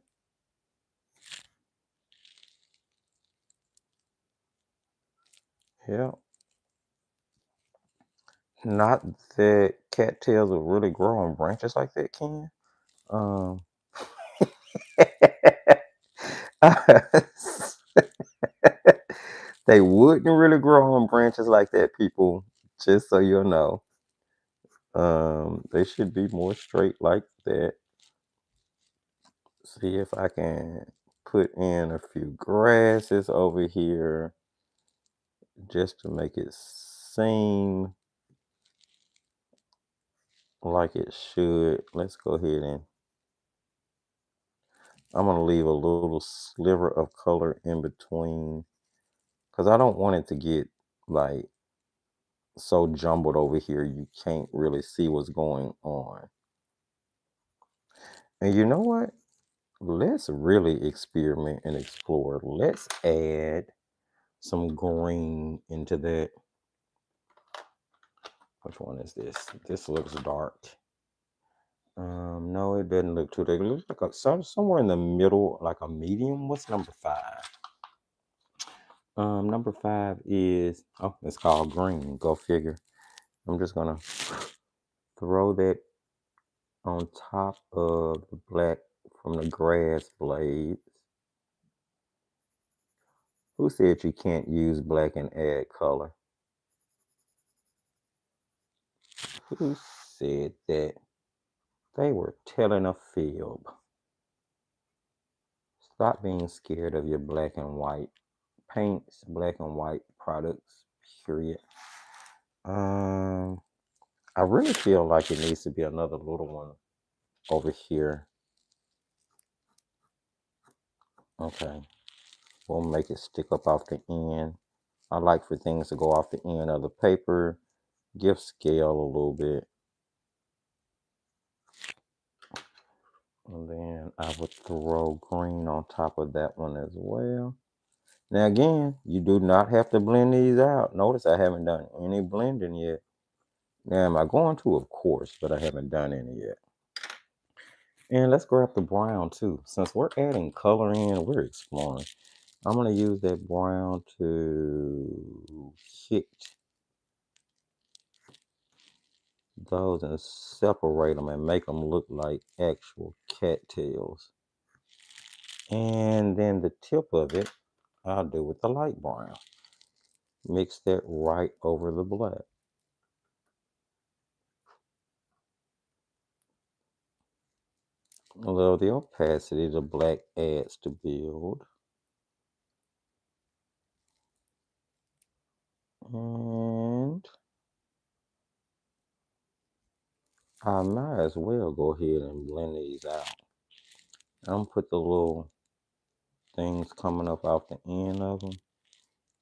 Yeah. Not that cattails will really grow on branches like that, Ken. Um, they wouldn't really grow on branches like that, people. Just so you'll know. They should be more straight like that. See if I can put in a few grasses over here just to make it seem like it should. Let's go ahead and I'm going to leave a little sliver of color in between because I don't want it to get like so jumbled over here you can't really see what's going on. And you know what? Let's really experiment and explore. Let's add some green into that. Which one is this? This looks dark. No, it doesn't look too dark. It looks like somewhere in the middle, like a medium. What's number 5? Number 5 is, oh, it's called green. Go figure. I'm just gonna throw that on top of the black from the grass blades. Who said you can't use black and add color? Who said that? They were telling a fib. Stop being scared of your black and white paints, black and white products, period. I really feel like it needs to be another little one over here. Okay, we'll make it stick up off the end. I like for things to go off the end of the paper, give scale a little bit. And then I would throw green on top of that one as well. Now again, you do not have to blend these out. Notice I haven't done any blending yet. Now am I going to? Of course, but I haven't done any yet. And let's grab the brown too. Since we're adding color in, we're exploring. I'm going to use that brown to hit those and separate them and make them look like actual cattails. And then the tip of it, I'll do with the light brown. Mix that right over the black. Although the opacity the black adds to build. And I might as well go ahead and blend these out. I'm gonna put the little things coming up out the end of them,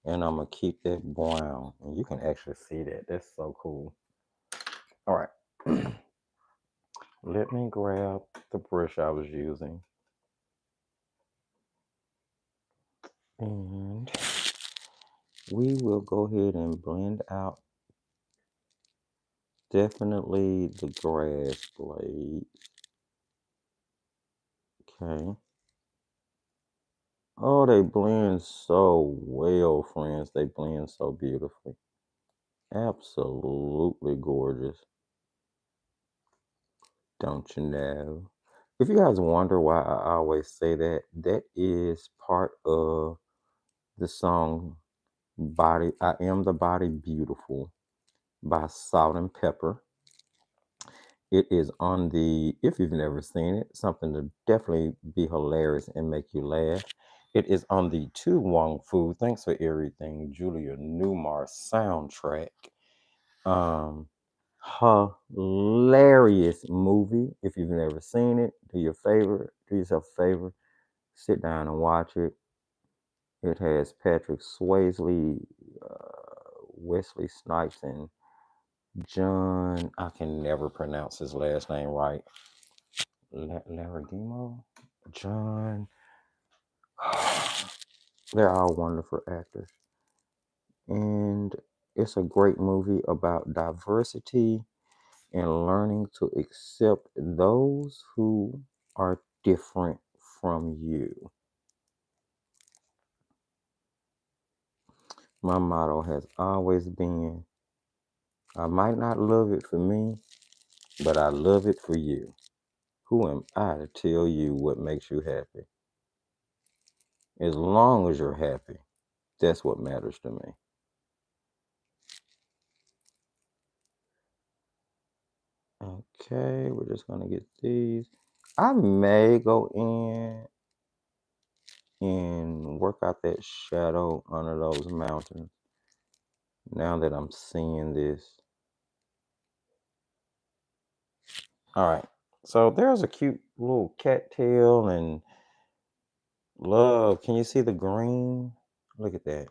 and I'm gonna keep that brown. And you can actually see that. That's so cool. All right. Let me grab the brush I was using. And we will go ahead and blend out definitely the grass blade. Okay. Oh, they blend so well, friends. They blend so beautifully. Absolutely gorgeous. Don't you know? If you guys wonder why I always say that, that is part of the song Body I Am the Body Beautiful by Salt and Pepper. It is on the, if you've never seen it, something to definitely be hilarious and make you laugh. It is on the To Wong Fu, Thanks for Everything, Julia Newmar soundtrack. Um, Hilarious movie. If you've never seen it, do yourself a favor, sit down and watch it. It has Patrick Swayze, Wesley Snipes, and John. I can never pronounce his last name right. Laragimo? John. They're all wonderful actors. And it's a great movie about diversity and learning to accept those who are different from you. My motto has always been I might not love it for me, but I love it for you. Who am I to tell you what makes you happy? As long as you're happy, that's what matters to me. Okay, we're just gonna get these. I may go in and work out that shadow under those mountains now that I'm seeing this. All right. So there's a cute little cattail and love. Can you see the green? Look at that.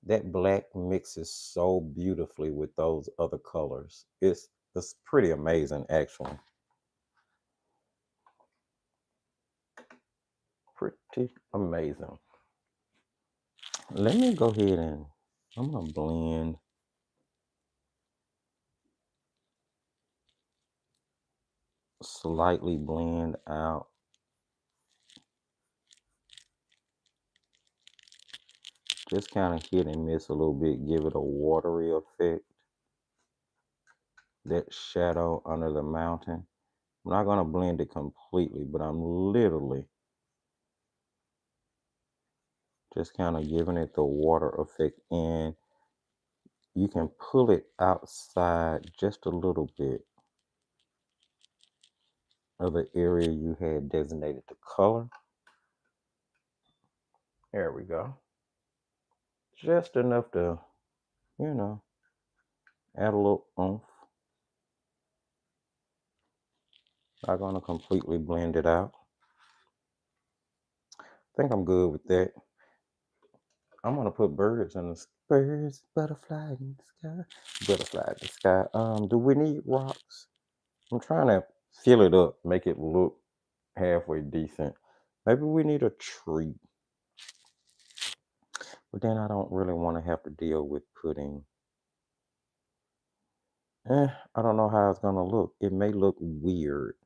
That black mixes so beautifully with those other colors. It's pretty amazing, actually. Pretty amazing. Let me go ahead and I'm gonna blend slightly blend out. Just kind of hit and miss a little bit, give it a watery effect. That shadow under the mountain. I'm not gonna blend it completely, but I'm literally just kind of giving it the water effect, and you can pull it outside just a little bit of the area you had designated to color. There we go. Just enough to, you know, add a little oomph. Not gonna completely blend it out. I think I'm good with that. I'm gonna put birds in the birds, butterfly in the sky, butterfly in the sky. Do we need rocks? I'm trying to fill it up, make it look halfway decent. Maybe we need a tree, but then I don't really want to have to deal with putting. I don't know how it's gonna look. It may look weird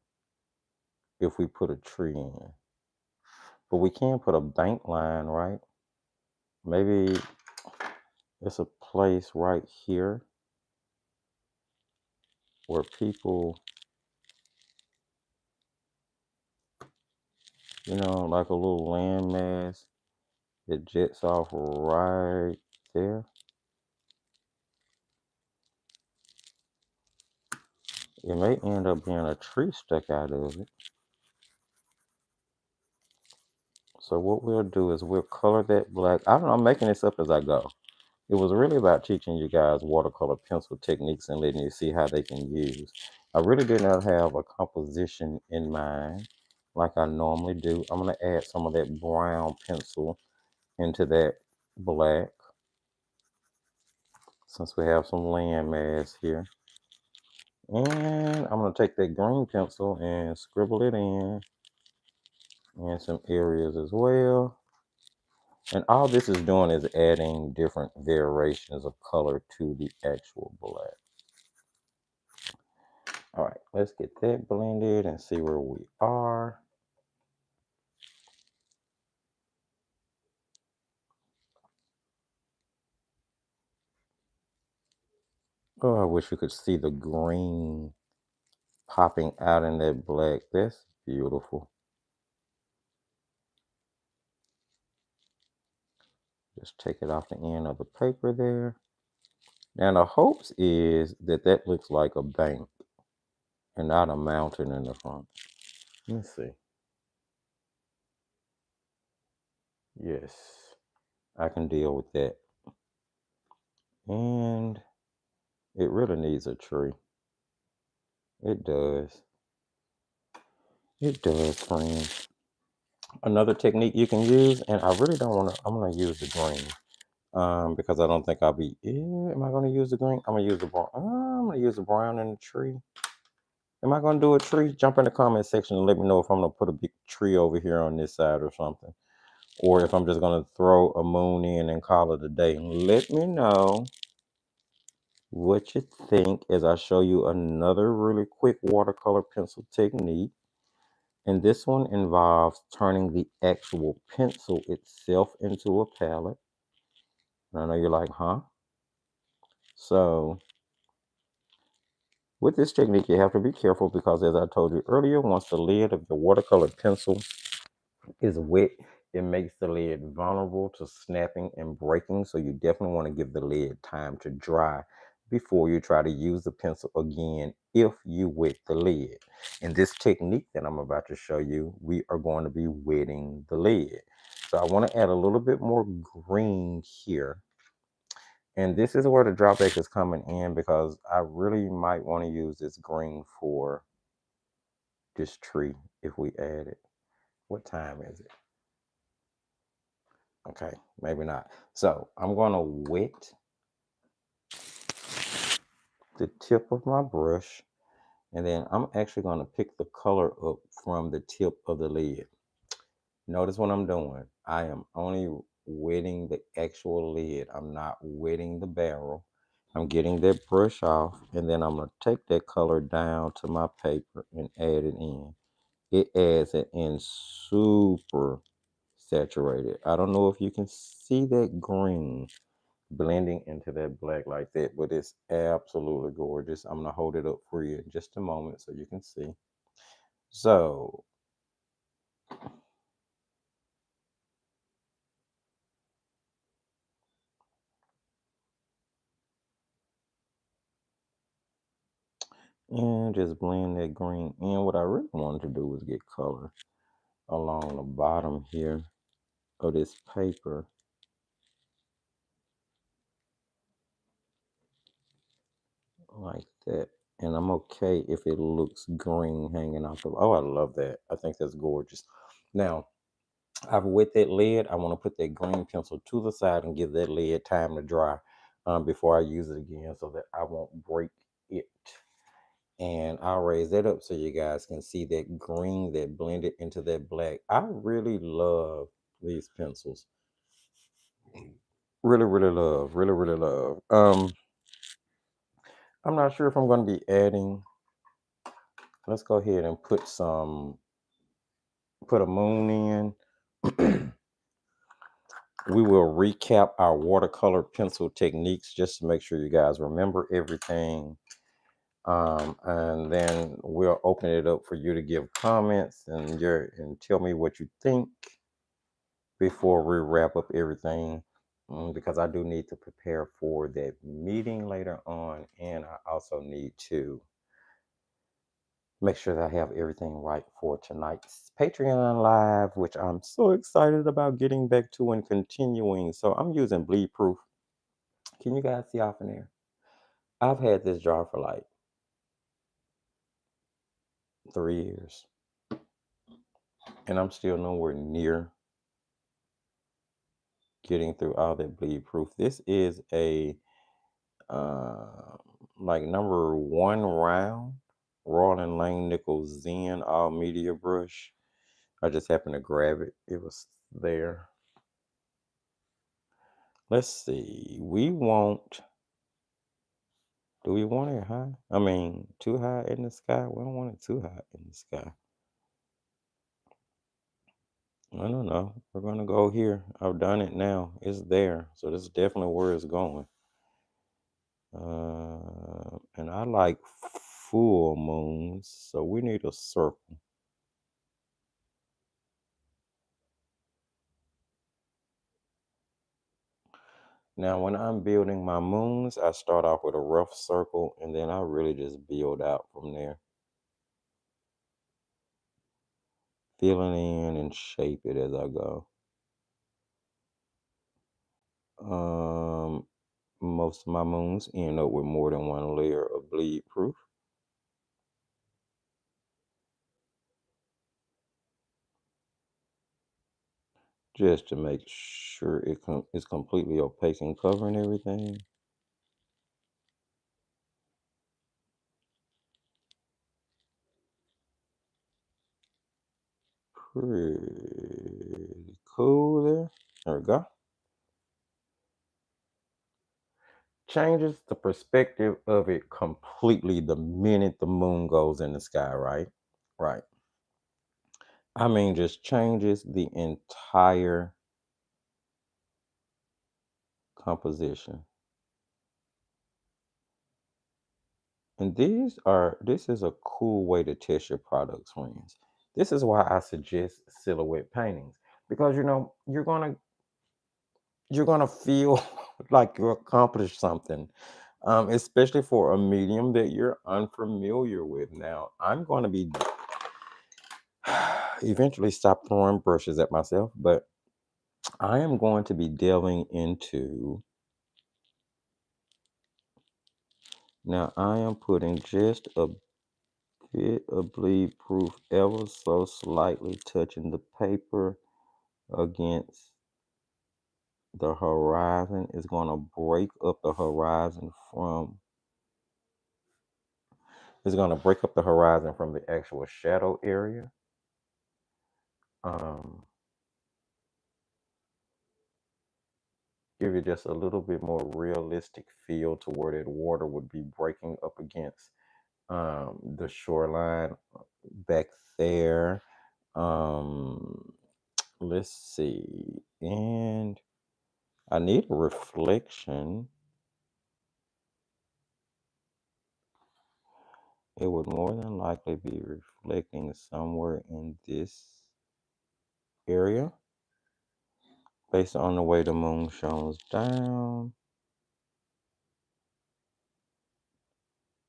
if we put a tree in, but we can put a bank line, right? Maybe it's a place right here where people, like a little landmass, it jets off right there. It may end up being a tree stuck out of it. So what we'll do is we'll color that black. I don't know, I'm making this up as I go. It was really about teaching you guys watercolor pencil techniques and letting you see how they can use. I really did not have a composition in mind like I normally do. I'm going to add some of that brown pencil into that black since we have some landmass here. And I'm going to take that green pencil and scribble it in some areas as well. And all this is doing is adding different variations of color to the actual black. All right, let's get that blended and see where we are. Oh, I wish you could see the green popping out in that black. That's beautiful. Just take it off the end of the paper there. Now the hopes is that that looks like a bank and not a mountain in the front. Let's see. Yes, I can deal with that. And it really needs a tree. It does. It does, friends. Another technique you can use, and I really don't want to, I'm going to use the green because I don't think I'll be, am I going to use the green? I'm going to use the brown. I'm going to use the brown in the tree. Am I going to do a tree? Jump in the comment section and let me know if I'm going to put a big tree over here on this side or something. Or if I'm just going to throw a moon in and call it a day. Let me know what you think as I show you another really quick watercolor pencil technique. And this one involves turning the actual pencil itself into a palette. And I know you're like, huh? So with this technique, you have to be careful because as I told you earlier, once the lid of your watercolor pencil is wet, it makes the lid vulnerable to snapping and breaking. So you definitely want to give the lid time to dry before you try to use the pencil again if you wet the lid. In this technique that I'm about to show you, we are going to be wetting the lid. So I want to add a little bit more green here. And this is where the drawback is coming in because I really might want to use this green for this tree if we add it. What time is it? Okay, maybe not. So I'm gonna wet the tip of my brush, and then I'm actually gonna pick the color up from the tip of the lid. Notice what I'm doing. I am only wetting the actual lid. I'm not wetting the barrel. I'm getting that brush off, and then I'm gonna take that color down to my paper and add it in. It adds it in super saturated. I don't know if you can see that green blending into that black like that, but it's absolutely gorgeous. I'm gonna hold it up for you in just a moment so you can see. So, and just blend that green in. What I really wanted to do was get color along the bottom here of this paper like that. And I'm okay if it looks green hanging off the, oh, I love that. I think that's gorgeous. Now, I've wet that lid. I want to put that green pencil to the side and give that lid time to dry before I use it again so that I won't break it. And I'll raise that up so you guys can see that green that blended into that black. I really love these pencils. Really, really love. I'm not sure if I'm going to be adding. Let's go ahead and put a moon in. We will recap our watercolor pencil techniques just to make sure you guys remember everything. And then we'll open it up for you to give comments and tell me what you think before we wrap up everything. Because I do need to prepare for that meeting later on, and I also need to make sure that I have everything right for tonight's Patreon live, which I'm so excited about getting back to and continuing. So I'm using bleed proof. Can you guys see off in there? I've had this jar for like 3 years, and I'm still nowhere near getting through all that bleed proof. This is a uh, like number one round Royal and Lang Nichols Zen all media brush. I just happened to grab it. It was there. Let's see. Do we want it high? I mean, too high in the sky? We don't want it too high in the sky. I don't know. We're going to go here. I've done it now. It's there. So this is definitely where it's going. And I like full moons. So we need a circle. Now, when I'm building my moons, I start off with a rough circle and then I really just build out from there. Fill it in and shape it as I go. Most of my moons end up with more than one layer of bleed proof. Just to make sure it's completely opaque and covering everything. Pretty cool there. There we go. Changes the perspective of it completely the minute the moon goes in the sky, right? Right. I mean, just changes the entire composition. And this is a cool way to test your products, friends. This is why I suggest silhouette paintings because you're gonna feel like you accomplished something, especially for a medium that you're unfamiliar with. Now, I'm going to be eventually stop throwing brushes at myself, but I am going to be delving into. Now, I am putting just a bit of bleed proof ever so slightly touching the paper against the horizon is going to break up the horizon from the actual shadow area. Um, Give you just a little bit more realistic feel to where that water would be breaking up against the shoreline back there. Um, let's see. And I need a reflection. It would more than likely be reflecting somewhere in this area based on the way the moon shines down.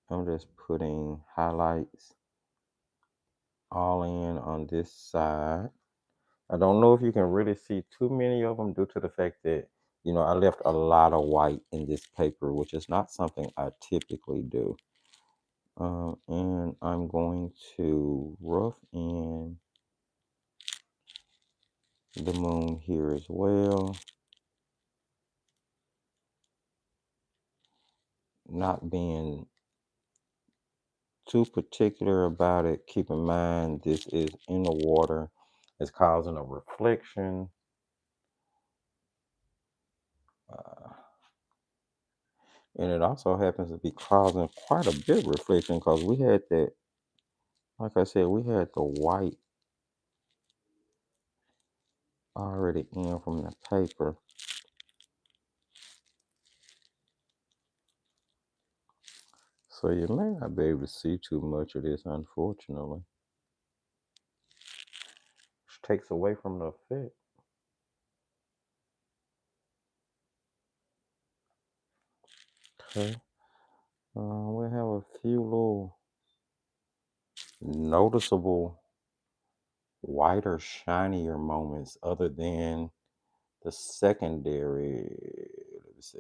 I'm just putting highlights all in on this side. I don't know if you can really see too many of them due to the fact that, I left a lot of white in this paper, which is not something I typically do. And I'm going to rough in the moon here as well. Not being too particular about it. Keep in mind, this is in the water. It's causing a reflection. And it also happens to be causing quite a bit of reflection because we had that, like I said, we had the white already in from the paper. So you may not be able to see too much of this, unfortunately. Which takes away from the effect. Okay. We have a few little noticeable whiter, shinier moments other than the secondary. Let me see.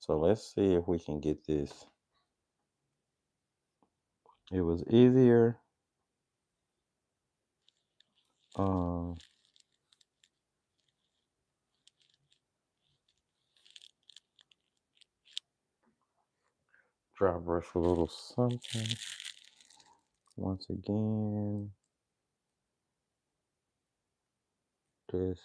So let's see if we can get this. It was easier. Um, Dry brush a little something. Once again, this.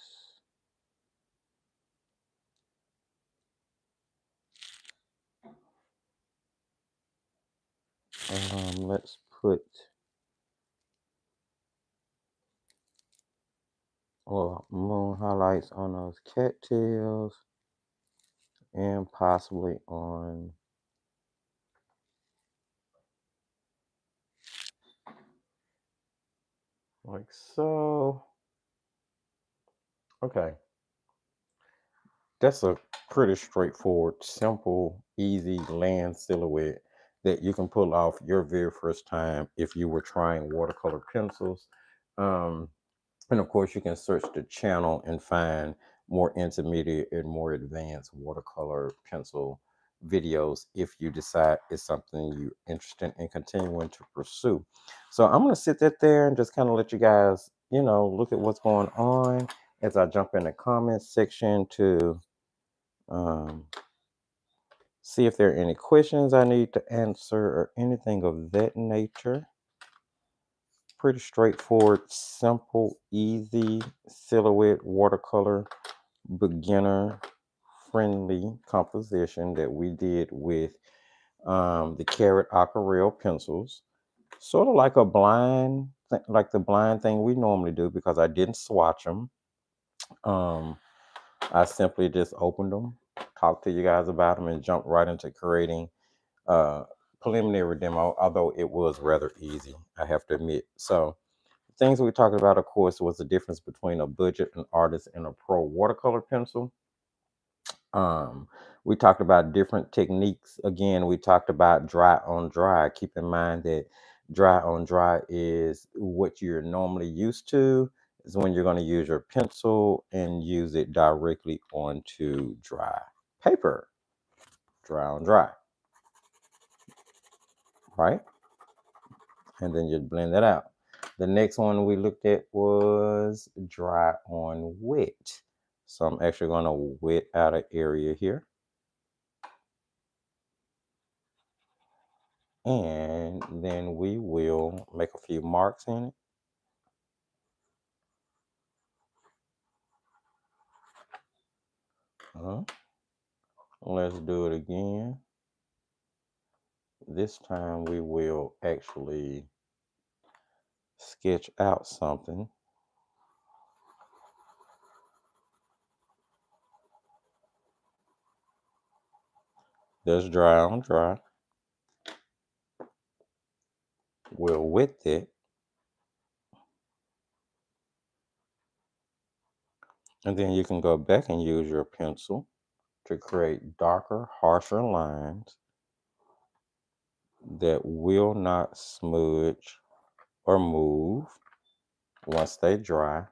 Let's put moon highlights on those cattails and possibly on like so. Okay. That's a pretty straightforward, simple, easy land silhouette that you can pull off your very first time if you were trying watercolor pencils. Um, And of course, you can search the channel and find more intermediate and more advanced watercolor pencil videos if you decide it's something you're interested in continuing to pursue. So I'm going to sit that there and just kind of let you guys, look at what's going on as I jump in the comments section to um, see if there are any questions I need to answer or anything of that nature. Pretty straightforward, simple, easy silhouette watercolor beginner friendly composition that we did with the Carrot Aquarelle pencils. Sort of like like the blind thing we normally do because I didn't swatch them. I simply just opened them, talked to you guys about them, and jumped right into creating preliminary demo, although it was rather easy, I have to admit. So things we talked about, of course, was the difference between a budget, an artist, and a pro watercolor pencil. Um, we talked about different techniques. Again, we talked about dry on dry. Keep in mind that dry on dry is what you're normally used to, is when you're going to use your pencil and use it directly onto dry paper. Dry on dry, right? and then you blend it out. The next one we looked at was dry on wet. So I'm actually going to wet out an area here. And then we will make a few marks in it. Let's do it again. This time we will actually sketch out something. That's dry on dry. We'll wet it. And then you can go back and use your pencil to create darker, harsher lines that will not smudge or move once they dry.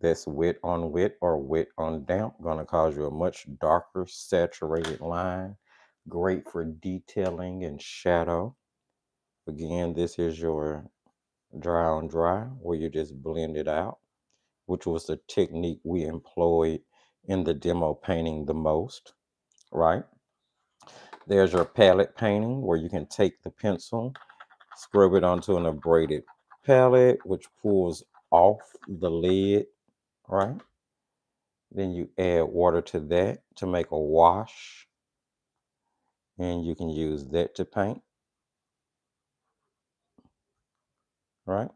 That's wet on wet or wet on damp, going to cause you a much darker saturated line. Great for detailing and shadow. Again, this is your dry on dry, where you just blend it out, which was the technique we employed in the demo painting the most, right? There's your palette painting, where you can take the pencil, scrub it onto an abraded palette, which pulls off the lid, right? Then you add water to that to make a wash, and you can use that to paint, right?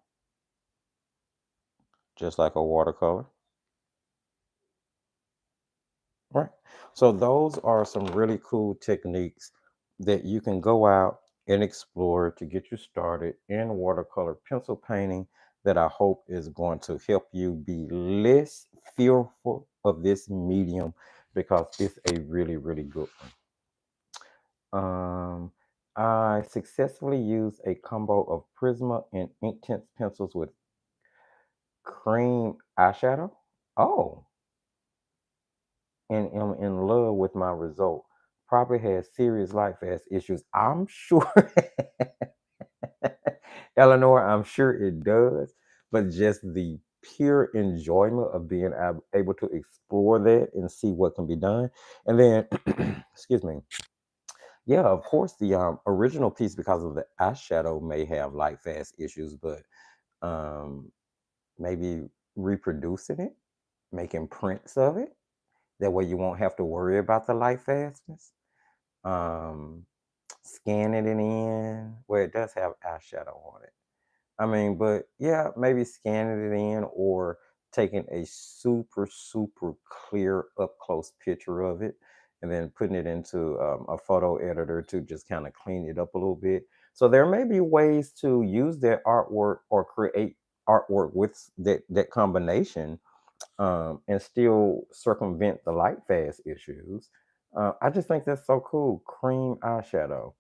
Just like a watercolor, right? So those are some really cool techniques that you can go out and explore to get you started in watercolor pencil painting, that I hope is going to help you be less fearful of this medium, because it's a really, really good one. I successfully used a combo of Prisma and Inktense pencils with cream eyeshadow. Oh, and am in love with my result. Probably has serious life fast issues. I'm sure, Eleanor, I'm sure it does, but just the pure enjoyment of being able to explore that and see what can be done. And then, excuse me, yeah, of course, the original piece, because of the eyeshadow, may have light fast issues, but um, maybe reproducing it, making prints of it. That way you won't have to worry about the light fastness. Um, Scanning it in where it does have eyeshadow on it. I mean, but yeah, maybe scanning it in, or taking a super, super clear up close picture of it, and then putting it into a photo editor to just kind of clean it up a little bit. So there may be ways to use that artwork or create artwork with that combination, and still circumvent the light fast issues. I just think that's so cool. Cream eyeshadow,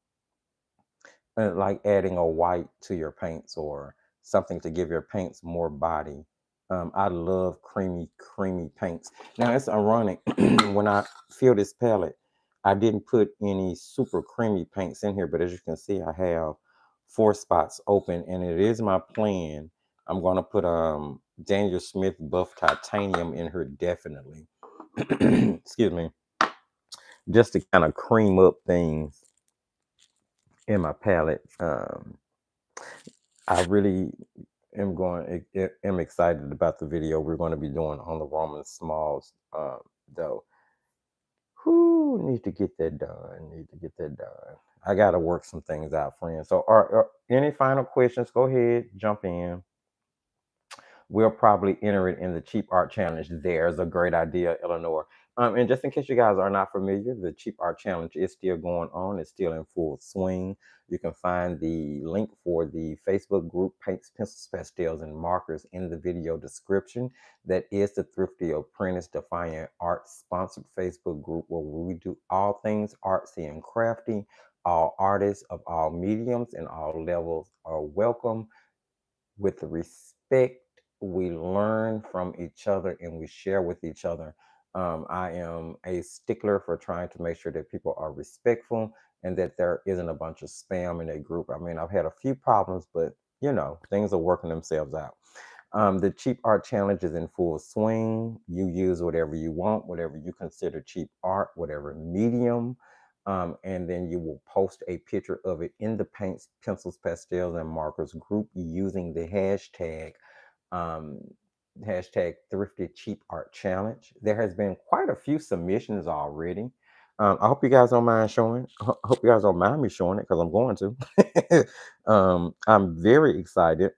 like adding a white to your paints or something to give your paints more body. I love creamy, creamy paints. Now it's ironic, when I fill this palette, I didn't put any super creamy paints in here, but as you can see, I have 4 spots open, and it is my plan. I'm gonna put Daniel Smith Buff Titanium in here definitely. Excuse me, just to kind of cream up things in my palette. I really am excited about the video we're going to be doing on the Roman Smalls, though. Who need to get that done? Need to get that done. I got to work some things out, friends. So, are any final questions? Go ahead, jump in. We'll probably enter it in the cheap art challenge. There's a great idea, Eleanor. And just in case you guys are not familiar, the cheap art challenge is still going on. It's still in full swing. You can find the link for the Facebook group Paints, Pencils, Pastels, and Markers in the video description. That is the Thrifty Apprentice Defying Art sponsored Facebook group, where we do all things artsy and crafty. All artists of all mediums and all levels are welcome. With respect, we learn from each other and we share with each other. I am a stickler for trying to make sure that people are respectful and that there isn't a bunch of spam in that group. I mean, I've had a few problems, but things are working themselves out. The cheap art challenge is in full swing. You use whatever you want, whatever you consider cheap art, whatever medium, and then you will post a picture of it in the paints, pencils, pastels, and markers group using the um, hashtag thrifty cheap art challenge. There has been quite a few submissions already. I hope you guys don't mind showing. Hope you guys don't mind me showing it because I'm going to. I'm very excited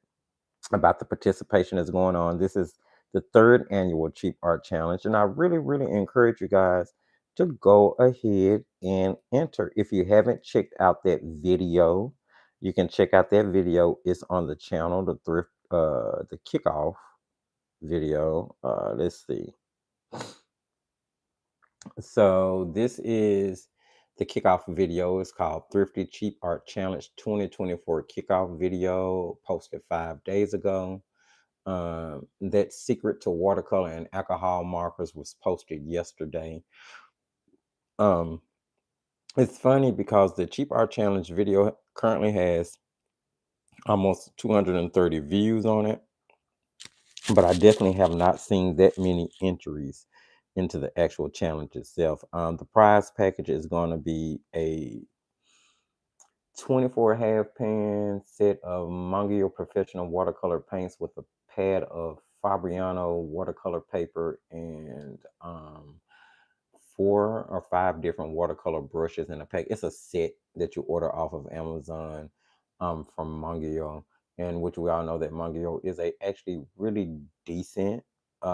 about the participation that's going on. This is the third annual Cheap Art Challenge, and I really, really encourage you guys to go ahead and enter. If you haven't checked out that video, you can check out that video. It's on the channel, the kickoff video. Let's see. So this is the kickoff video. It's called Thrifty Cheap Art Challenge 2024 kickoff video, posted 5 days ago. That secret to watercolor and alcohol markers was posted yesterday. Um, it's funny because the cheap art challenge video currently has almost 230 views on it, but I definitely have not seen that many entries into the actual challenge itself. The prize package is going to be a 24 half pan set of Mangio professional watercolor paints with a pad of Fabriano watercolor paper and 4 or 5 different watercolor brushes in a pack. It's a set that you order off of Amazon from Mangio, and which we all know that Mangio is a actually really decent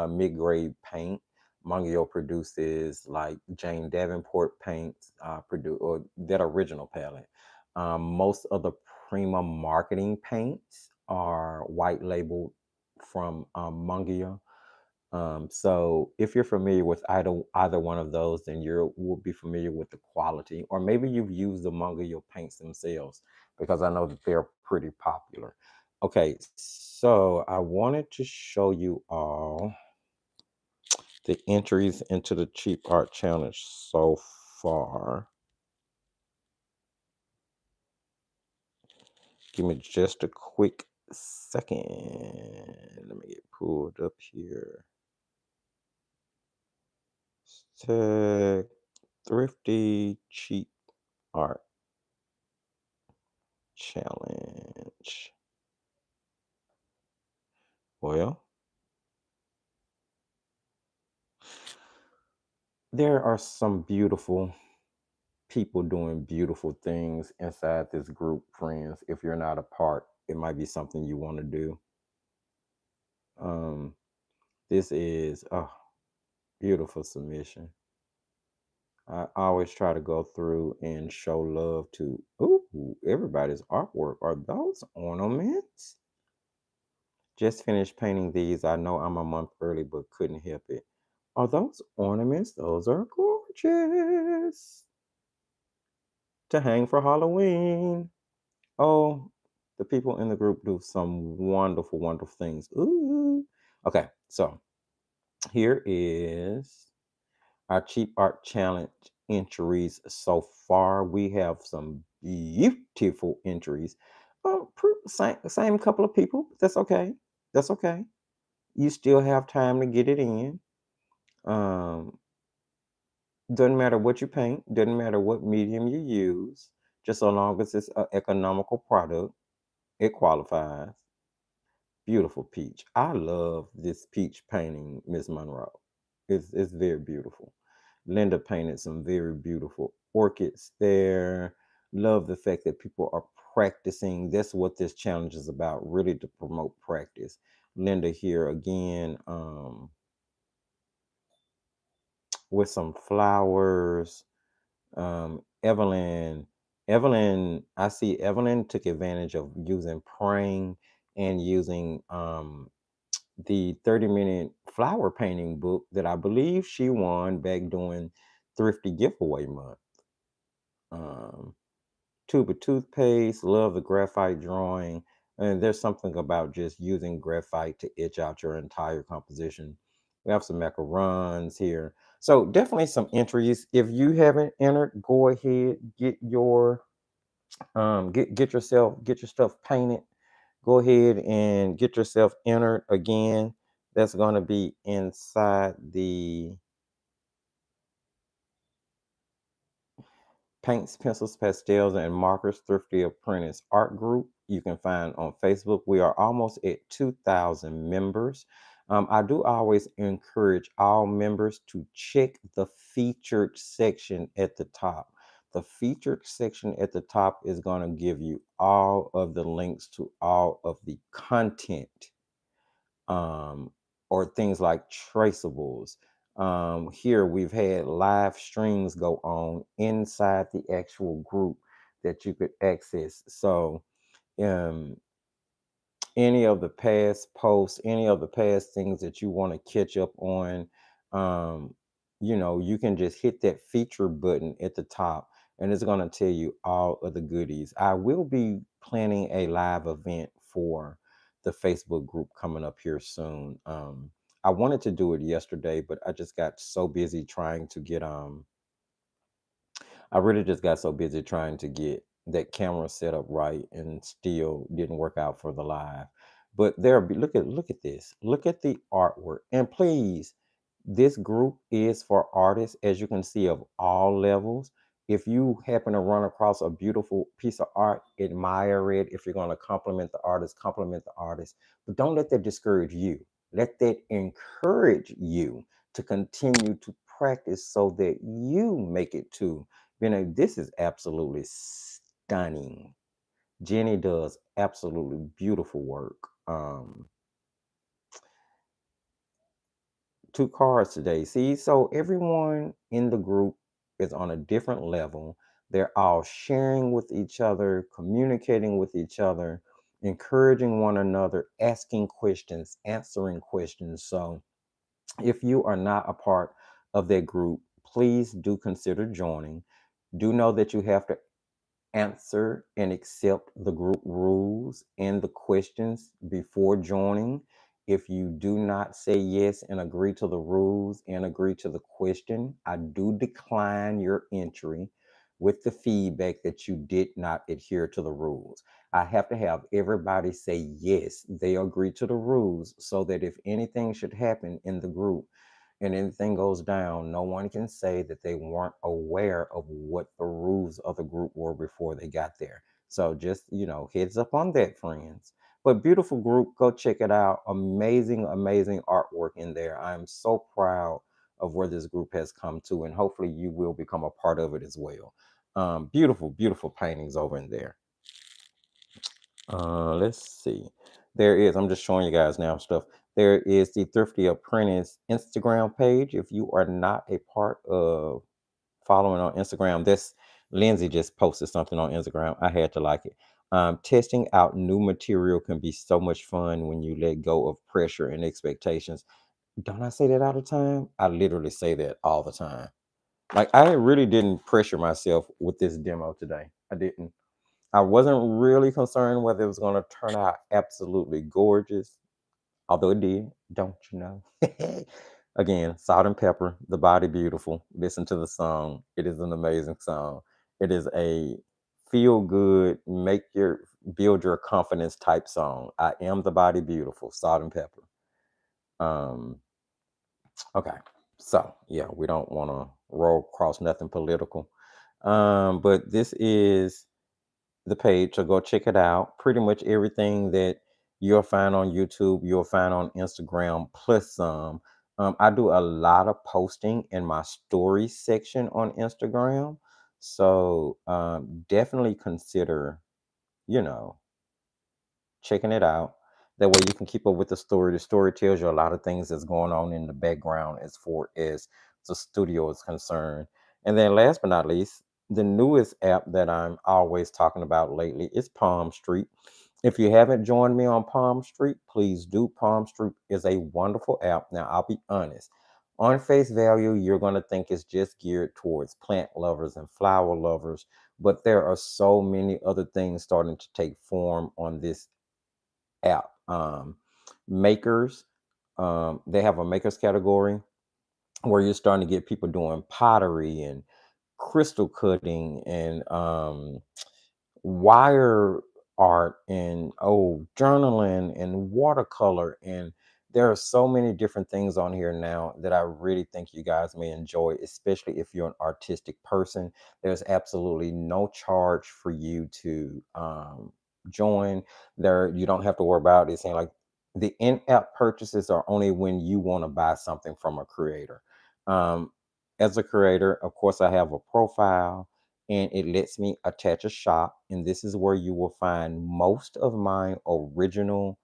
mid-grade paint. Mangio produces like Jane Davenport paints, or that original palette. Most of the Prima marketing paints are white labeled from Mangio. So if you're familiar with either one of those, then you will be familiar with the quality, or maybe you've used the Mangio paints themselves, because I know that they're pretty popular. Okay, so I wanted to show you all the entries into the cheap art challenge so far. Give me just a quick second. Let me get pulled up here. Tag thrifty cheap art challenge. Well, there are some beautiful people doing beautiful things inside this group, friends. If you're not a part, it might be something you want to do. Um, this is a beautiful submission. I always try to go through and show love to everybody's artwork. Are those ornaments? Just finished painting these. I know I'm a month early, but couldn't help it. Are those ornaments? Those are gorgeous to hang for Halloween. Oh, the people in the group do some wonderful, wonderful things. Ooh. Okay, so here is our cheap art challenge entries so far. We have some beautiful entries. Same couple of people. But that's okay. That's okay. You still have time to get it in. Um, doesn't matter what you paint. Doesn't matter what medium you use. Just so long as it's an economical product, it qualifies. Beautiful peach. I love this peach painting, Miss Monroe. It's very beautiful. Linda painted some very beautiful orchids there. Love the fact that people are practicing. That's what this challenge is about, really, to promote practice. Linda here again, with some flowers. Evelyn, I see Evelyn took advantage of using praying and using the 30-minute flower painting book that I believe she won back during Thrifty Giveaway Month. Um, Tube of toothpaste, love the graphite drawing. And there's something about just using graphite to etch out your entire composition. We have some macarons here. So definitely some entries. If you haven't entered, go ahead, get your stuff painted. Go ahead and get yourself entered again. That's going to be inside the Paints, Pencils, Pastels, and Markers Thrifty Apprentice Art Group. You can find on Facebook. We are almost at 2,000 members. I do always encourage all members to check the featured section at the top. The featured section at the top is going to give you all of the links to all of the content, um, or things like traceables. Here we've had live streams go on inside the actual group that you could access. So, um, any of the past posts, any of the past things that you want to catch up on, um, you can just hit that feature button at the top and it's going to tell you all of the goodies. I will be planning a live event for the Facebook group coming up here soon. I wanted to do it yesterday, but I just got so busy trying to get I really just got so busy trying to get that camera set up right and still didn't work out for the live. But look at this. Look at the artwork. And please, this group is for artists, as you can see, of all levels. If you happen to run across a beautiful piece of art, admire it. If you're going to compliment the artist, compliment the artist. But don't let that discourage you. Let that encourage you to continue to practice so that you make it to, this is absolutely stunning. Jenny does absolutely beautiful work. Two cards today. See, so everyone in the group is on a different level. They're all sharing with each other, communicating with each other, encouraging one another, asking questions, answering questions. So if you are not a part of that group, please do consider joining. Do know that you have to answer and accept the group rules and the questions before joining. If you do not say yes and agree to the rules and agree to the question, I do decline your entry with the feedback that you did not adhere to the rules. I have to have everybody say yes, they agree to the rules so that if anything should happen in the group, and anything goes down, no one can say that they weren't aware of what the rules of the group were before they got there. So just, heads up on that, friends. But beautiful group, go check it out. Amazing, amazing artwork in there. I'm so proud of where this group has come to, and hopefully you will become a part of it as well. Beautiful, beautiful paintings over in there. Let's see. There is, I'm just showing you guys now stuff. There is the Thrifty Apprentice Instagram page. If you are not a part of following on Instagram, this Lindsay just posted something on Instagram. I had to like it. Testing out new material can be so much fun when you let go of pressure and expectations. Don't I say that all the time? I literally say that all the time. Like, I really didn't pressure myself with this demo today. I didn't. I wasn't really concerned whether it was going to turn out absolutely gorgeous, although it did. Don't you know? Again, Salt and Pepper, The Body Beautiful. Listen to the song. It is an amazing song. It is a feel good, build your confidence type song. I am the body beautiful, Salt and Pepper. Um, okay. So yeah, we don't want to roll across nothing political. But this is the page, so go check it out. Pretty much everything that you'll find on YouTube, you'll find on Instagram, plus some. I do a lot of posting in my stories section on Instagram. So definitely consider, you know, checking it out. That way you can keep up with the story. The story tells you a lot of things that's going on in the background as far as the studio is concerned. And then last but not least, the newest app that I'm always talking about lately is Palm Street. If you haven't joined me on Palm Street, please do. Palm Street is a wonderful app. Now, I'll be honest. On face value, you're going to think it's just geared towards plant lovers and flower lovers, but there are so many other things starting to take form on this app. Makers, They have a makers category where you're starting to get people doing pottery and crystal cutting and wire art and journaling and watercolor, and there are so many different things on here now that I really think you guys may enjoy, especially if you're an artistic person. There's absolutely no charge for you to join there. You don't have to worry about it saying like the in-app purchases are only when you want to buy something from a creator. um, as a creator, of course, I have a profile and it lets me attach a shop. And this is where you will find most of my original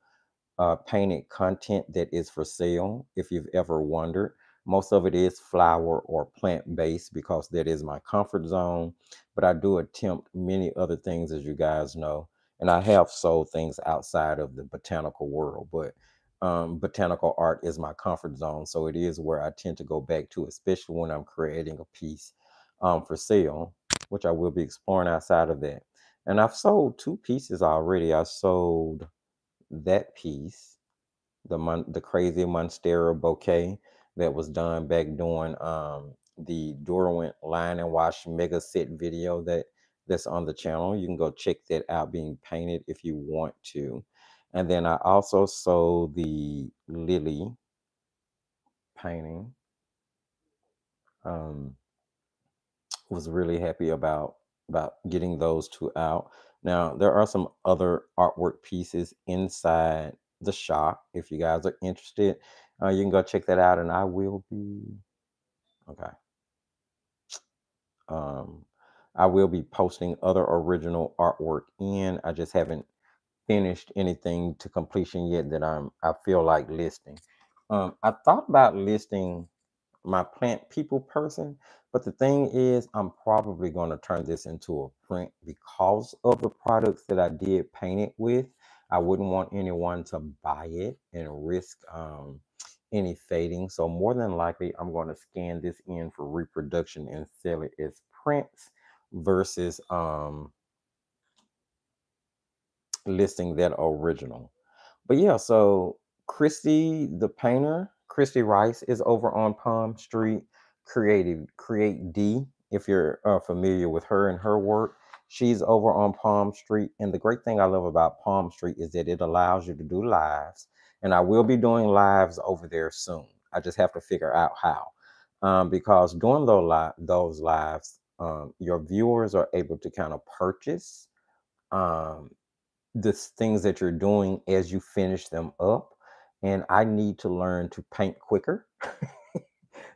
painted content that is for sale. If you've ever wondered, most of it is flower or plant based because that is my comfort zone. But I do attempt many other things, as you guys know. And I have sold things outside of the botanical world, but botanical art is my comfort zone. So it is where I tend to go back to, especially when I'm creating a piece for sale, which I will be exploring outside of that. And I've sold two pieces already. I sold that piece, the crazy Monstera bouquet that was done back during the Derwent line and wash mega set video that's on the channel. You can go check that out being painted if you want to. And then I also sold the lily painting. Um, was really happy about getting those two out. Now there are some other artwork pieces inside the shop. If you guys are interested, you can go check that out, and I will be okay. Um, I will be posting other original artwork in. I just haven't finished anything to completion yet that I feel like listing. I thought about listing my plant people person. But the thing is, I'm probably going to turn this into a print because of the products that I did paint it with. I wouldn't want anyone to buy it and risk any fading. So more than likely, I'm going to scan this in for reproduction and sell it as prints versus listing that original. But yeah, so Christy the painter, Christy Rice is over on Palm Street. Create D. If you're familiar with her and her work, she's over on Palm Street. And the great thing I love about Palm Street is that it allows you to do lives. And I will be doing lives over there soon. I just have to figure out how. Because doing those lives, your viewers are able to kind of purchase um, the things that you're doing as you finish them up. And I need to learn to paint quicker.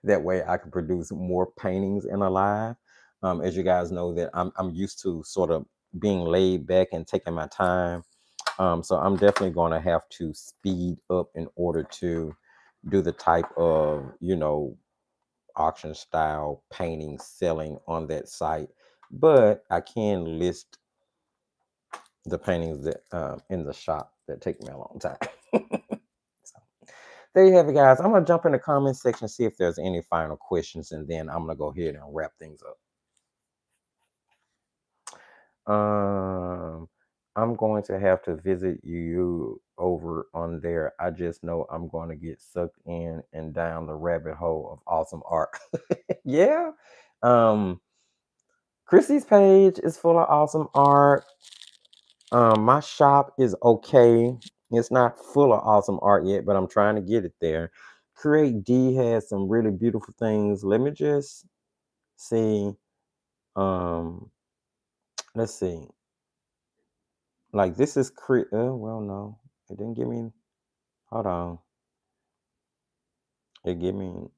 That way I can produce more paintings in a live. As you guys know, that I'm used to sort of being laid back and taking my time. So I'm definitely going to have to speed up in order to do the type of, auction style painting selling on that site. But I can list the paintings that in the shop that take me a long time. So there you have it, guys. I'm gonna jump in the comment section, see if there's any final questions, and then I'm gonna go ahead and wrap things up. Um, I'm going to have to visit you over on there. I just know I'm going to get sucked in and down the rabbit hole of awesome art. Yeah. Um, Chrissy's page is full of awesome art. My shop is okay. It's not full of awesome art yet, but I'm trying to get it there. Create D has some really beautiful things. Let me just see. Um, let's see. Like this is well, no, it didn't give me. Hold on, it gave me.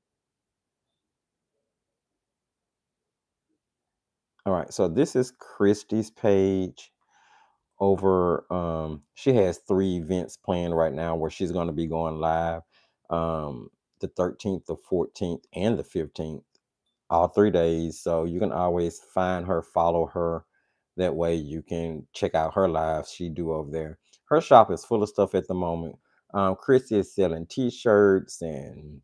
All right, so this is Christy's page. Over she has three events planned right now where she's going to be going live um the 13th, the 14th, and the 15th, all 3 days. So you can always find her, follow her. That way you can check out her lives she do over there. Her shop is full of stuff at the moment. Chrissy is selling t-shirts, and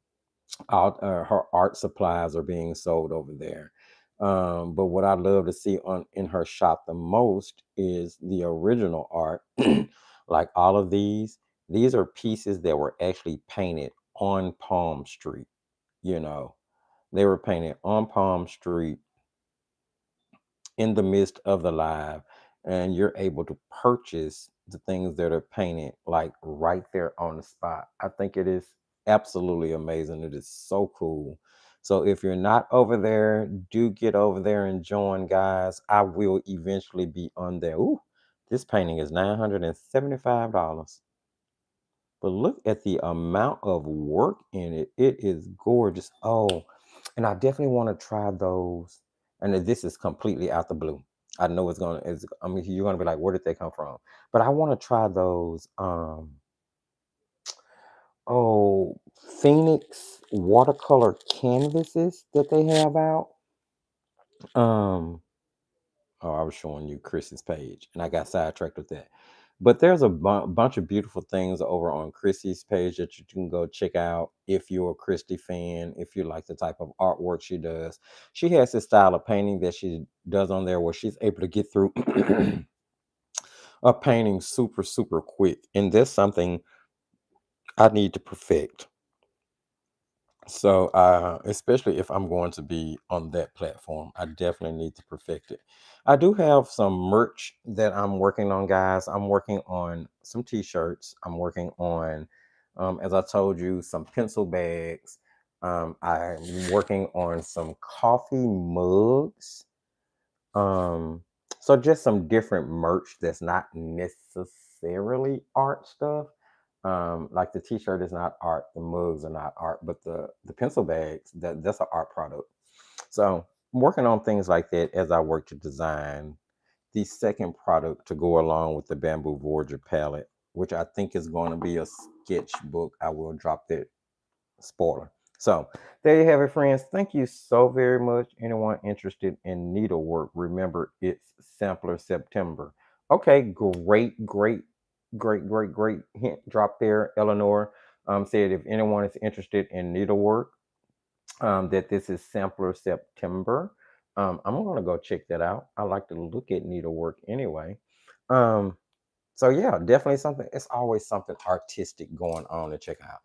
her art supplies are being sold over there. But what I love to see on in her shop the most is the original art. Like all of these are pieces that were actually painted on Palm Street, you know. They were painting on Palm Street in the midst of the live, and you're able to purchase the things that are painted like right there on the spot. I think it is absolutely amazing. It is so cool. So if you're not over there, do get over there and join, guys. I will eventually be on there. Ooh, this painting is $975. But look at the amount of work in it. It is gorgeous. Oh, and I definitely want to try those. And this is completely out the blue. I know I mean, you're gonna be like, where did they come from? But I want to try those oh, Phoenix watercolor canvases that they have out. Um Oh, I was showing you Chris's page, and I got sidetracked with that. But there's a bunch of beautiful things over on Chrissy's page that you can go check out if you're a Christy fan, if you like the type of artwork she does. She has this style of painting that she does on there where she's able to get through a painting super, super quick. And that's something I need to perfect. So, especially if I'm going to be on that platform, I definitely need to perfect it. I do have some merch that I'm working on, guys. I'm working on some t-shirts. I'm working on, as I told you, some pencil bags. I'm working on some coffee mugs. Um, so just some different merch that's not necessarily art stuff. Like the t-shirt is not art, the mugs are not art, but the pencil bags, that's an art product. So I'm working on things like that as I work to design the second product to go along with the Bamboo Voyager palette, which I think is going to be a sketchbook. I will drop that spoiler. So there you have it, friends. Thank you so very much. Anyone interested in needlework, remember it's Sampler September. Okay, great hint drop there. Eleanor said if anyone is interested in needlework, that this is Sampler September. I'm gonna go check that out. I like to look at needlework anyway. Um, so yeah, definitely something. It's always something artistic going on to check out.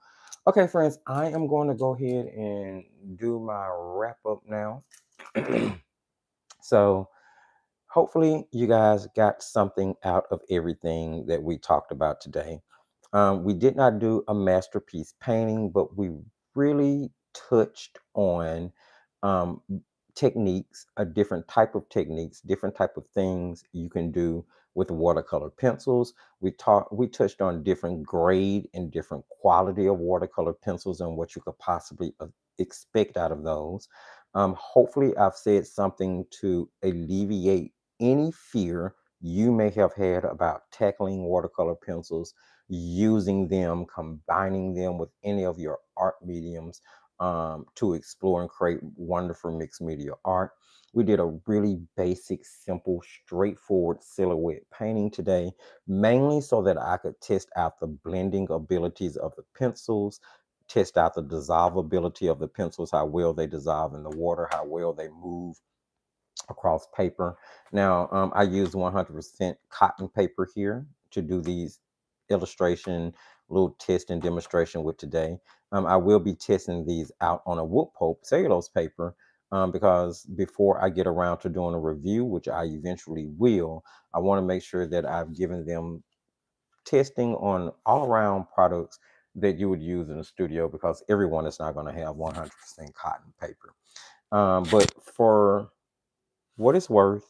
Okay, friends, I am going to go ahead and do my wrap up now. So hopefully you guys got something out of everything that we talked about today. We did not do a masterpiece painting, but we really touched on um, techniques, a different type of techniques, different type of things you can do with watercolor pencils. We touched on different grade and different quality of watercolor pencils and what you could possibly expect out of those. Hopefully, I've said something to alleviate any fear you may have had about tackling watercolor pencils, using them, combining them with any of your art mediums to explore and create wonderful mixed media art. We did a really basic, simple, straightforward silhouette painting today, mainly so that I could test out the blending abilities of the pencils, test out the dissolvability of the pencils, how well they dissolve in the water, how well they move across paper. Now, I use 100% cotton paper here to do these illustration, little test and demonstration with today. I will be testing these out on a wood pulp cellulose paper because before I get around to doing a review, which I eventually will, I want to make sure that I've given them testing on all around products that you would use in the studio because everyone is not going to have 100% cotton paper. But for what it's worth,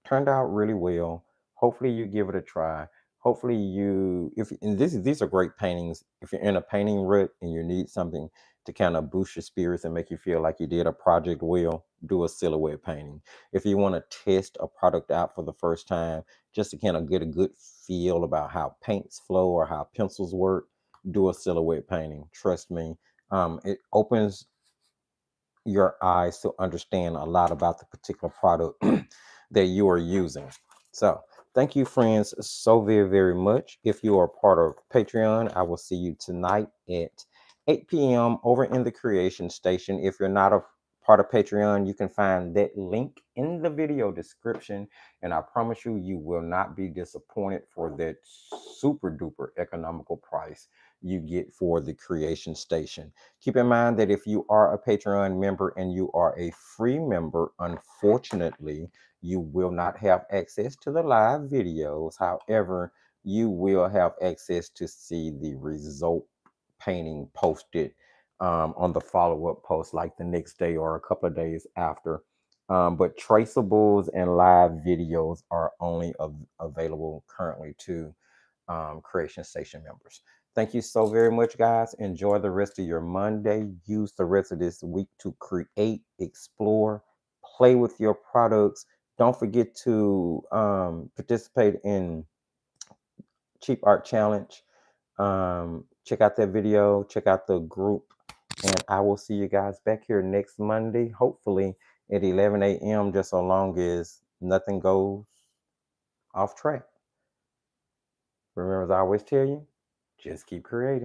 turned out really well. Hopefully you give it a try. Hopefully you if and these are great paintings. If you're in a painting rut and you need something to kind of boost your spirits and make you feel like you did a project well, do a silhouette painting. If you want to test a product out for the first time, just to kind of get a good feel about how paints flow or how pencils work, do a silhouette painting. Trust me, it opens your eyes to understand a lot about the particular product that you are using. So, thank you, friends, so very, very much. If you are part of Patreon, I will see you tonight at 8 p.m. over in the Creation Station. If you're not a part of Patreon, you can find that link in the video description. And I promise you, you will not be disappointed for that super duper economical price. you get for the creation station. Keep in mind that if you are a Patreon member and you are a free member, unfortunately, you will not have access to the live videos. However, you will have access to see the result painting posted on the follow-up post, like the next day or a couple of days after. But traceables and live videos are only available currently to Creation Station members. Thank you so very much, guys. Enjoy the rest of your Monday. Use the rest of this week to create, explore, play with your products. Don't forget to participate in Cheap Art Challenge. Check out that video, check out the group, and I will see you guys back here next Monday, hopefully at 11 a.m., just so long as nothing goes off track. Remember, as I always tell you, just keep creating.